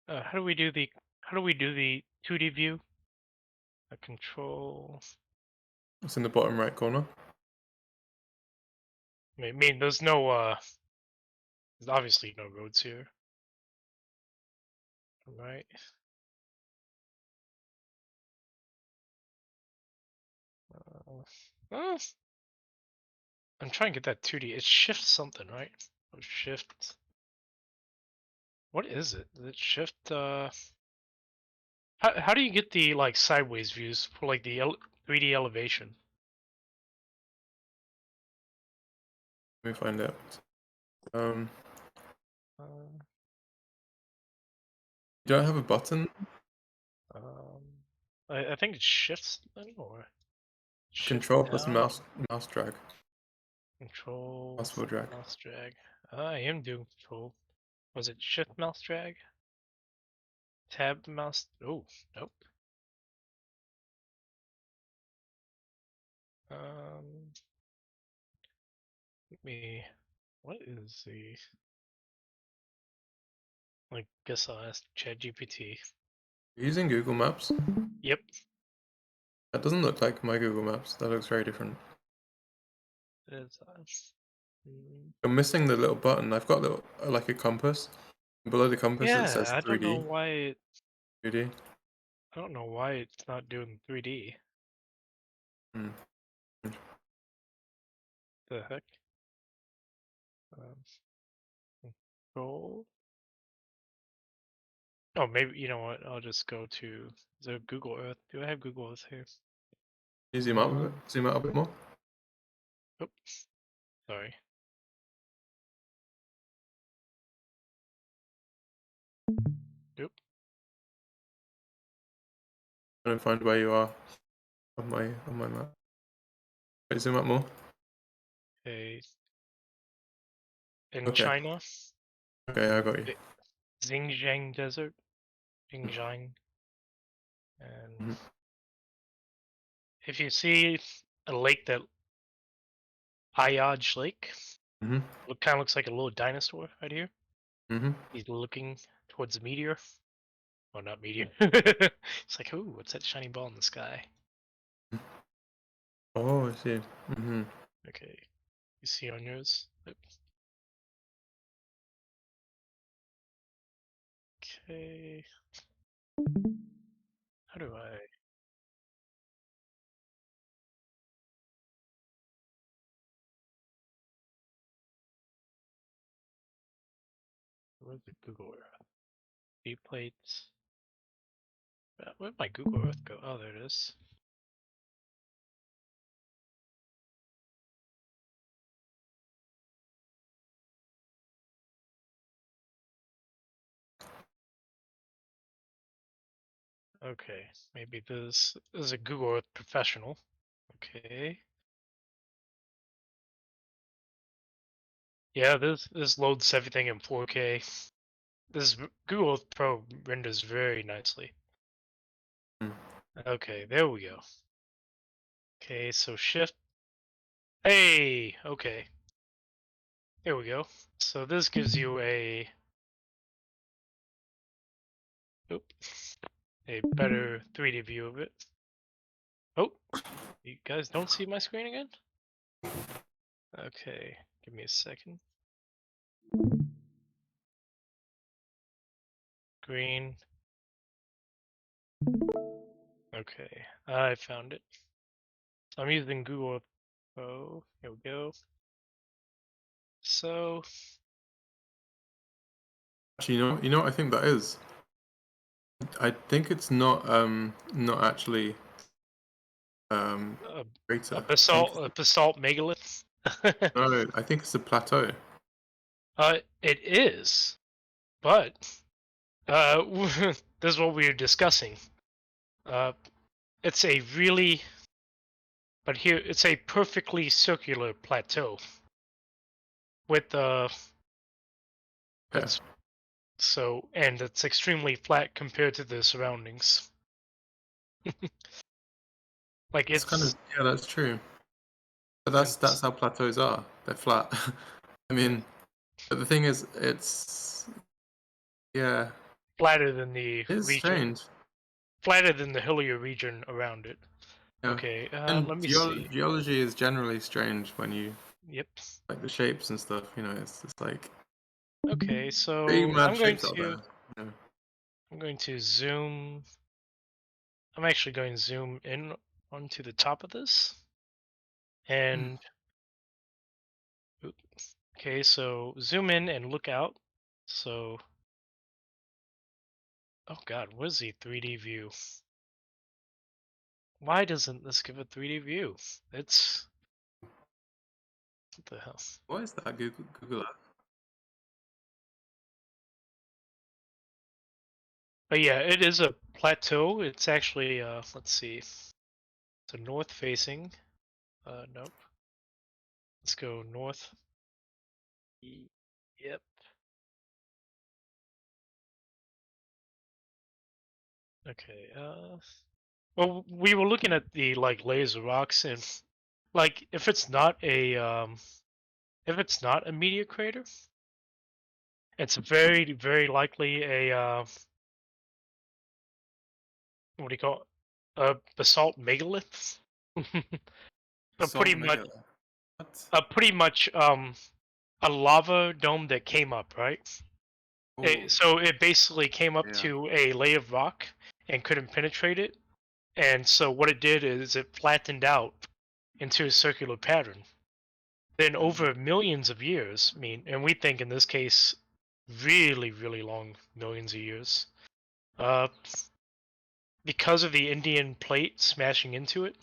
How do we do the 2D view? A control. It's in the bottom right corner. I mean, there's no there's obviously no roads here. Right. I'm trying to get that 2D. It's shift something, right? Oh, shift. What is it? Is it shift? How do you get the like sideways views for like the 3D elevation? Let me find out. You don't have a button? I think it's shift or Control shift plus down. mouse drag. Control. Mouse wheel drag. Mouse drag. I am doing control. Was it shift mouse drag? Tab mouse. Oh, nope. Let me. What is the? I guess I'll ask ChatGPT. You're using Google Maps? Yep. That doesn't look like my Google Maps. That looks very different. It is. You're missing the little button. I've got like a compass. Below the compass it says 3D. I don't know why it. 3D. I don't know why it's not doing 3D. The heck? Control. Oh, maybe you know what? I'll just go to the Google Earth. Do I have Google Earth here? Can you zoom out a bit? Zoom out a bit more. Oops. Sorry. Yep. Trying to find where you are on my map. Wait, zoom out more. Okay. In Okay. China. Okay, I got you. Xinjiang Desert. Xinjiang. And if you see a lake that Ayaj Lake, it kind of looks like a little dinosaur right here. He's looking towards the meteor. Oh, not meteor. It's like, ooh, what's that shiny ball in the sky? Oh, I see. Okay. You see on yours? Oops. Okay. How do I? Where's the Google Earth? View plates. Where'd my Google Earth go? Oh, there it is. Okay, maybe this is a Google Earth Professional. Okay. Yeah, this loads everything in 4K. This Google Earth Pro renders very nicely. Okay, there we go. Okay, so shift. Hey, okay. There we go. So this gives you a better 3D view of it. Oh, you guys don't see my screen again? Okay, give me a second. Green. Okay, I found it. I'm using Google Earth Pro. Here we go. So actually, you know what I think that is? I think it's not actually crater. a basalt megalith. No, I think it's a plateau. It is, but this is what we were discussing. It's a really, but here it's a perfectly circular plateau with it's so, and it's extremely flat compared to the surroundings. Like it's kind of, yeah, that's true. But that's how plateaus are. They're flat. I mean, but the thing is, it's flatter than the it's region. strange. Flatter than the hillier region around it. Yeah. Okay, And let me see. geology is generally strange when you Yep. like the shapes and stuff. You know, it's just like Okay, so big mad I'm going shapes out to there. You know. I'm going to zoom. I'm actually going to zoom in onto the top of this, and oops. Okay, so zoom in and look out. So, oh God, what is the 3D view? Why doesn't this give a 3D view? It's what the hell? What is that? Google Earth. But yeah, it is a plateau. It's actually let's see. It's a north facing. Nope. Let's go north. Yep. Okay. Well, we were looking at the like layers of rocks, and like if it's not a meteor crater, it's very likely a what do you call it? A basalt megalith. Pretty much a lava dome that came up, right? So it basically came up to a layer of rock and couldn't penetrate it, and so what it did is it flattened out into a circular pattern. Then over millions of years, I mean, and we think in this case, really long millions of years, because of the Indian plate smashing into it,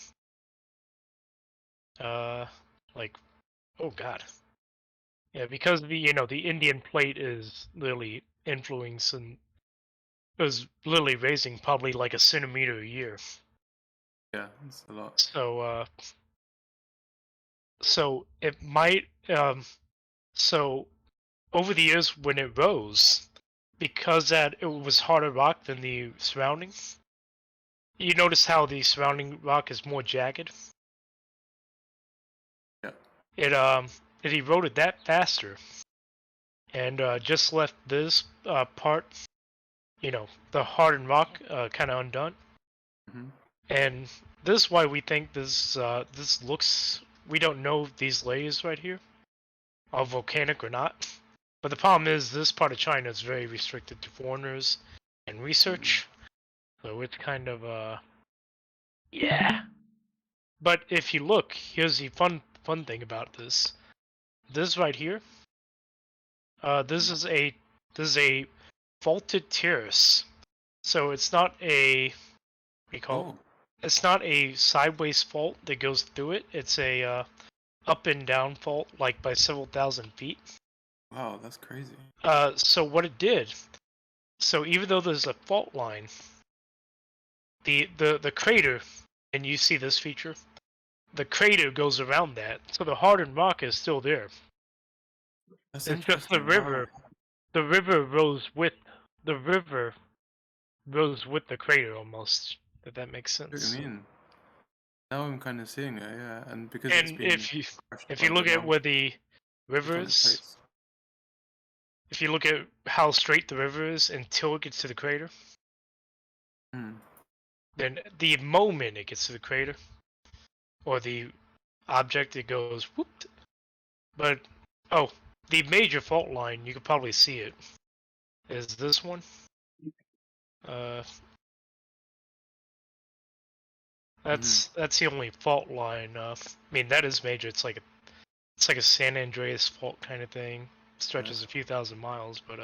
like, oh God, yeah, because the Indian plate is literally influencing, is literally raising probably like a centimeter a year. Yeah, it's a lot. So it might so over the years when it rose, because that it was harder rock than the surroundings, you notice how the surrounding rock is more jagged. Yeah. It eroded that faster, and just left this part, the hardened rock kind of undone. Mm-hmm. And this is why we think this looks. We don't know if these layers right here are volcanic or not. But the problem is this part of China is very restricted to foreigners and research. So it's kind of yeah. But if you look, here's the fun thing about this. This right here. This is a faulted terrace. So it's not a what do you call it? It's not a sideways fault that goes through it. It's a up and down fault, like by several thousand feet. Wow, that's crazy. So what it did, so even though there's a fault line, the crater, and you see this feature, the crater goes around that, so the hardened rock is still there. That's it's just the river. Wow. The river rose with the crater almost. If that makes sense. What do you mean? Now I'm kind of seeing it, yeah, and because And it's been if you look at where the river is, if you look at how straight the river is until it gets to the crater, then the moment it gets to the crater or the object, it goes whoop. But the major fault line, you could probably see it, is this one. That's the only fault line. I mean, that is major. It's like a San Andreas fault kind of thing. It stretches a few thousand miles, but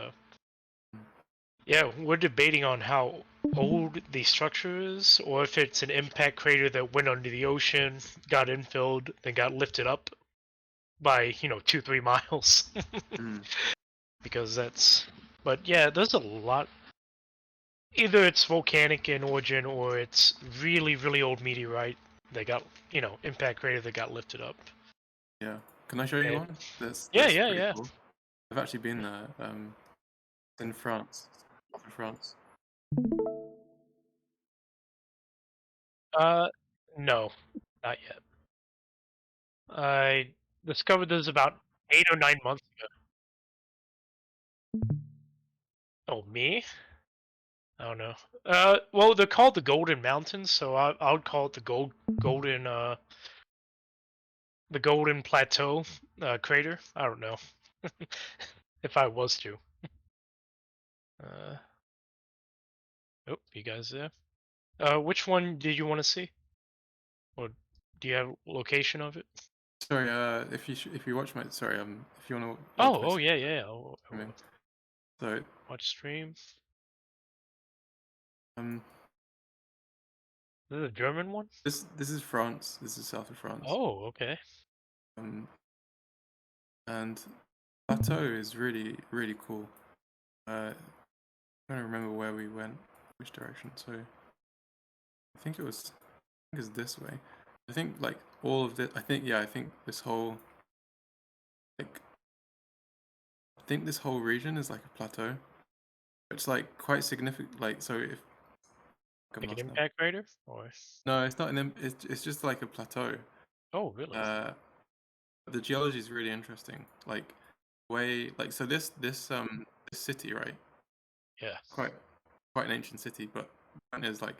yeah, we're debating on how old the structure is, or if it's an impact crater that went under the ocean, got infilled, then got lifted up by 2-3 miles. Because that's. But yeah, there's a lot. Either it's volcanic in origin, or it's really old meteorite that got impact crater that got lifted up. Yeah, can I show you one? That's yeah. cool. I've actually been there. In France. No, not yet. I discovered this about 8 or 9 months ago. Oh, me? I don't know. Well, they're called the Golden Mountains, so I would call it the Golden Plateau crater. I don't know if I was to. Oh, you guys there? Which one did you want to see? Or do you have location of it? Sorry, if you watch my if you want to. Oh, yeah. I mean, so watch stream. um, This is a German one. this is France. This is south of France. Oh, okay. And plateau is really cool. I don't remember where we went, which direction. So I think it's this way. I think like all of this. I think this whole this whole region is like a plateau. It's like quite significant. Like so, if Like an impact crater, or no, it's not an. It's just like a plateau. Oh, really? The geology is really interesting. Like so this city, right? Yeah. Quite an ancient city, but one is like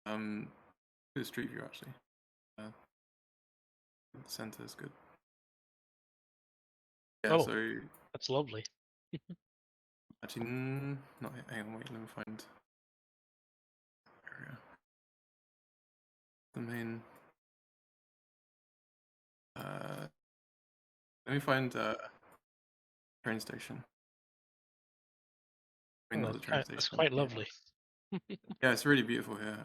good street view actually. The center is good. Yeah, Oh, so that's lovely. actually, not hang on, wait, let me find area. The main. Let me find train station. I mean, not the train station. That's quite lovely. Yeah, it's really beautiful here.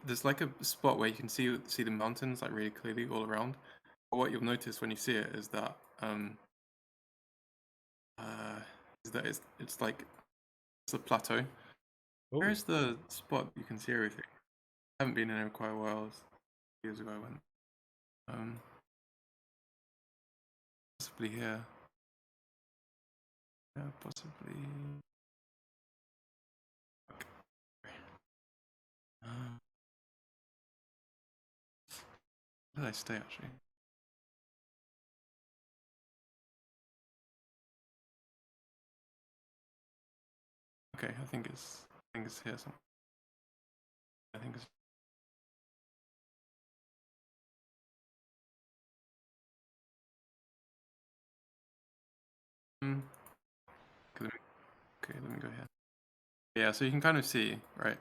There's like a spot where you can see the mountains like really clearly all around. But what you'll notice when you see it is that it's like it's a plateau. Where is the spot you can see everything? I haven't been in there quite a while. Years ago I went. Possibly here. Yeah, possibly. Where did I stay actually? Okay, I think it's here somewhere. I think it's. Okay, let me go here. Yeah, so you can kind of see, right?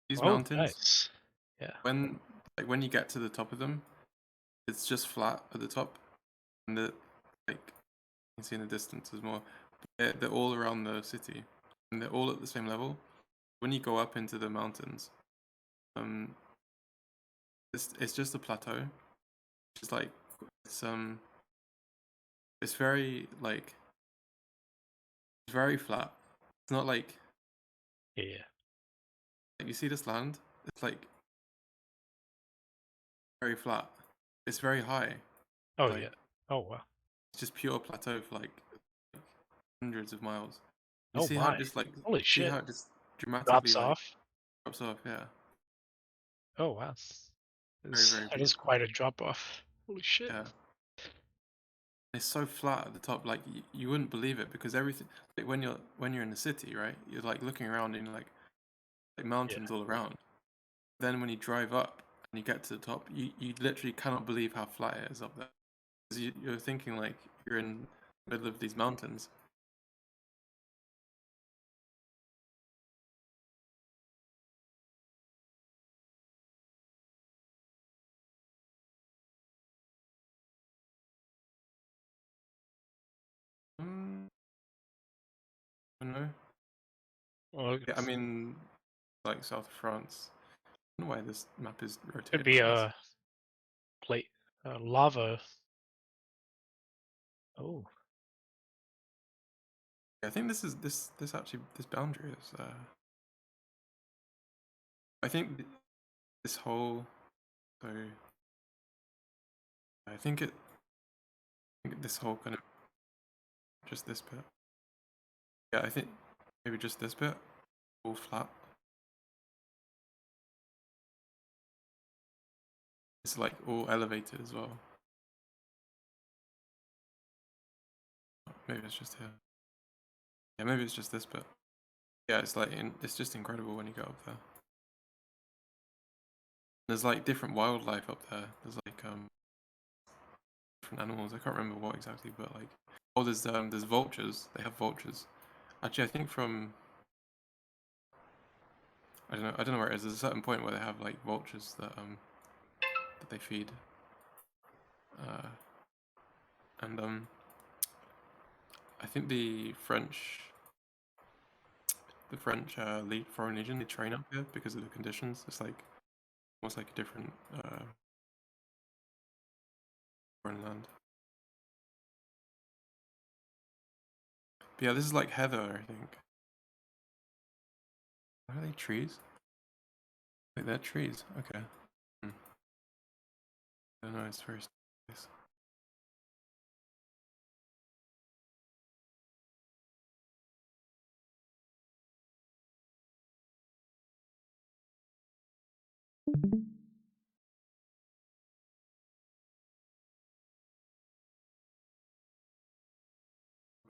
These mountains. Nice. Yeah. When you get to the top of them, it's just flat at the top, and you can see in the distance there's more. They're all around the city, and they're all at the same level. When you go up into the mountains, it's just a plateau. It's like it's very it's very flat. It's not like yeah. Like you see this land, it's like very flat. It's very high. Oh yeah. Oh wow. It's just pure plateau for like hundreds of miles. You Oh see my. how it just Holy shit. See how it just dramatically drops off. Drops off, yeah. Oh wow. Very That is quite a drop off. Holy shit. Yeah. It's so flat at the top, like you wouldn't believe it because everything. Like when you're in the city, right? You're like looking around and like mountains all around. Then when you drive up and you get to the top, you literally cannot believe how flat it is up there. Because you're thinking like you're in the middle of these mountains. I don't know. Well, Yeah, I mean, like south of France. I don't know why this map is rotated. Could be a plate, lava. Oh. Yeah, I think this boundary is. I think this whole. So. I think this whole kind of. Just this bit. Yeah, I think maybe just this bit, all flat. it's like all elevated as well. Maybe it's just here. Yeah, maybe it's just this bit. Yeah, it's like it's just incredible when you go up there. There's like different wildlife up there. There's like different animals. I can't remember what exactly, but like there's vultures. They have vultures. Actually, I think from I don't know where it is. There's a certain point where they have like vultures that they feed. And I think the French Foreign Legion, they train up here because of the conditions. It's like almost like a different foreign land. But yeah, this is like heather, I think. Are they trees? Wait, they're trees. Okay. I don't know. It's very nice.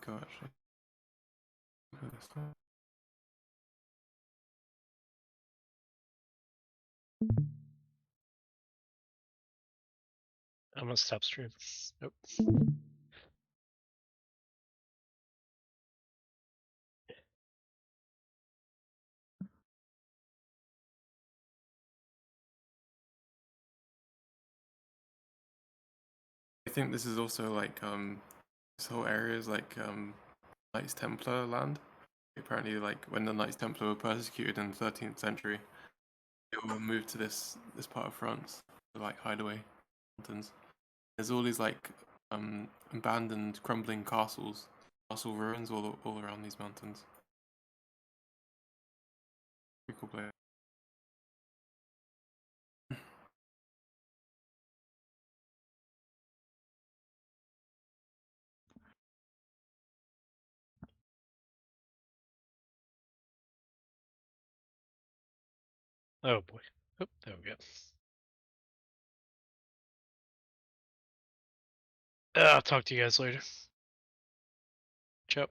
Go actually. Look at this one. I'm gonna stop stream. Nope. I think this is also like this whole area is like Knights Templar land. Apparently, like when the Knights Templar were persecuted in the 13th century, they all moved to this part of France to like hide away mountains. There's all these like abandoned, crumbling castle ruins all around these mountains. Pretty cool place. Oh boy. Oh, there we go. I'll talk to you guys later. Ciao.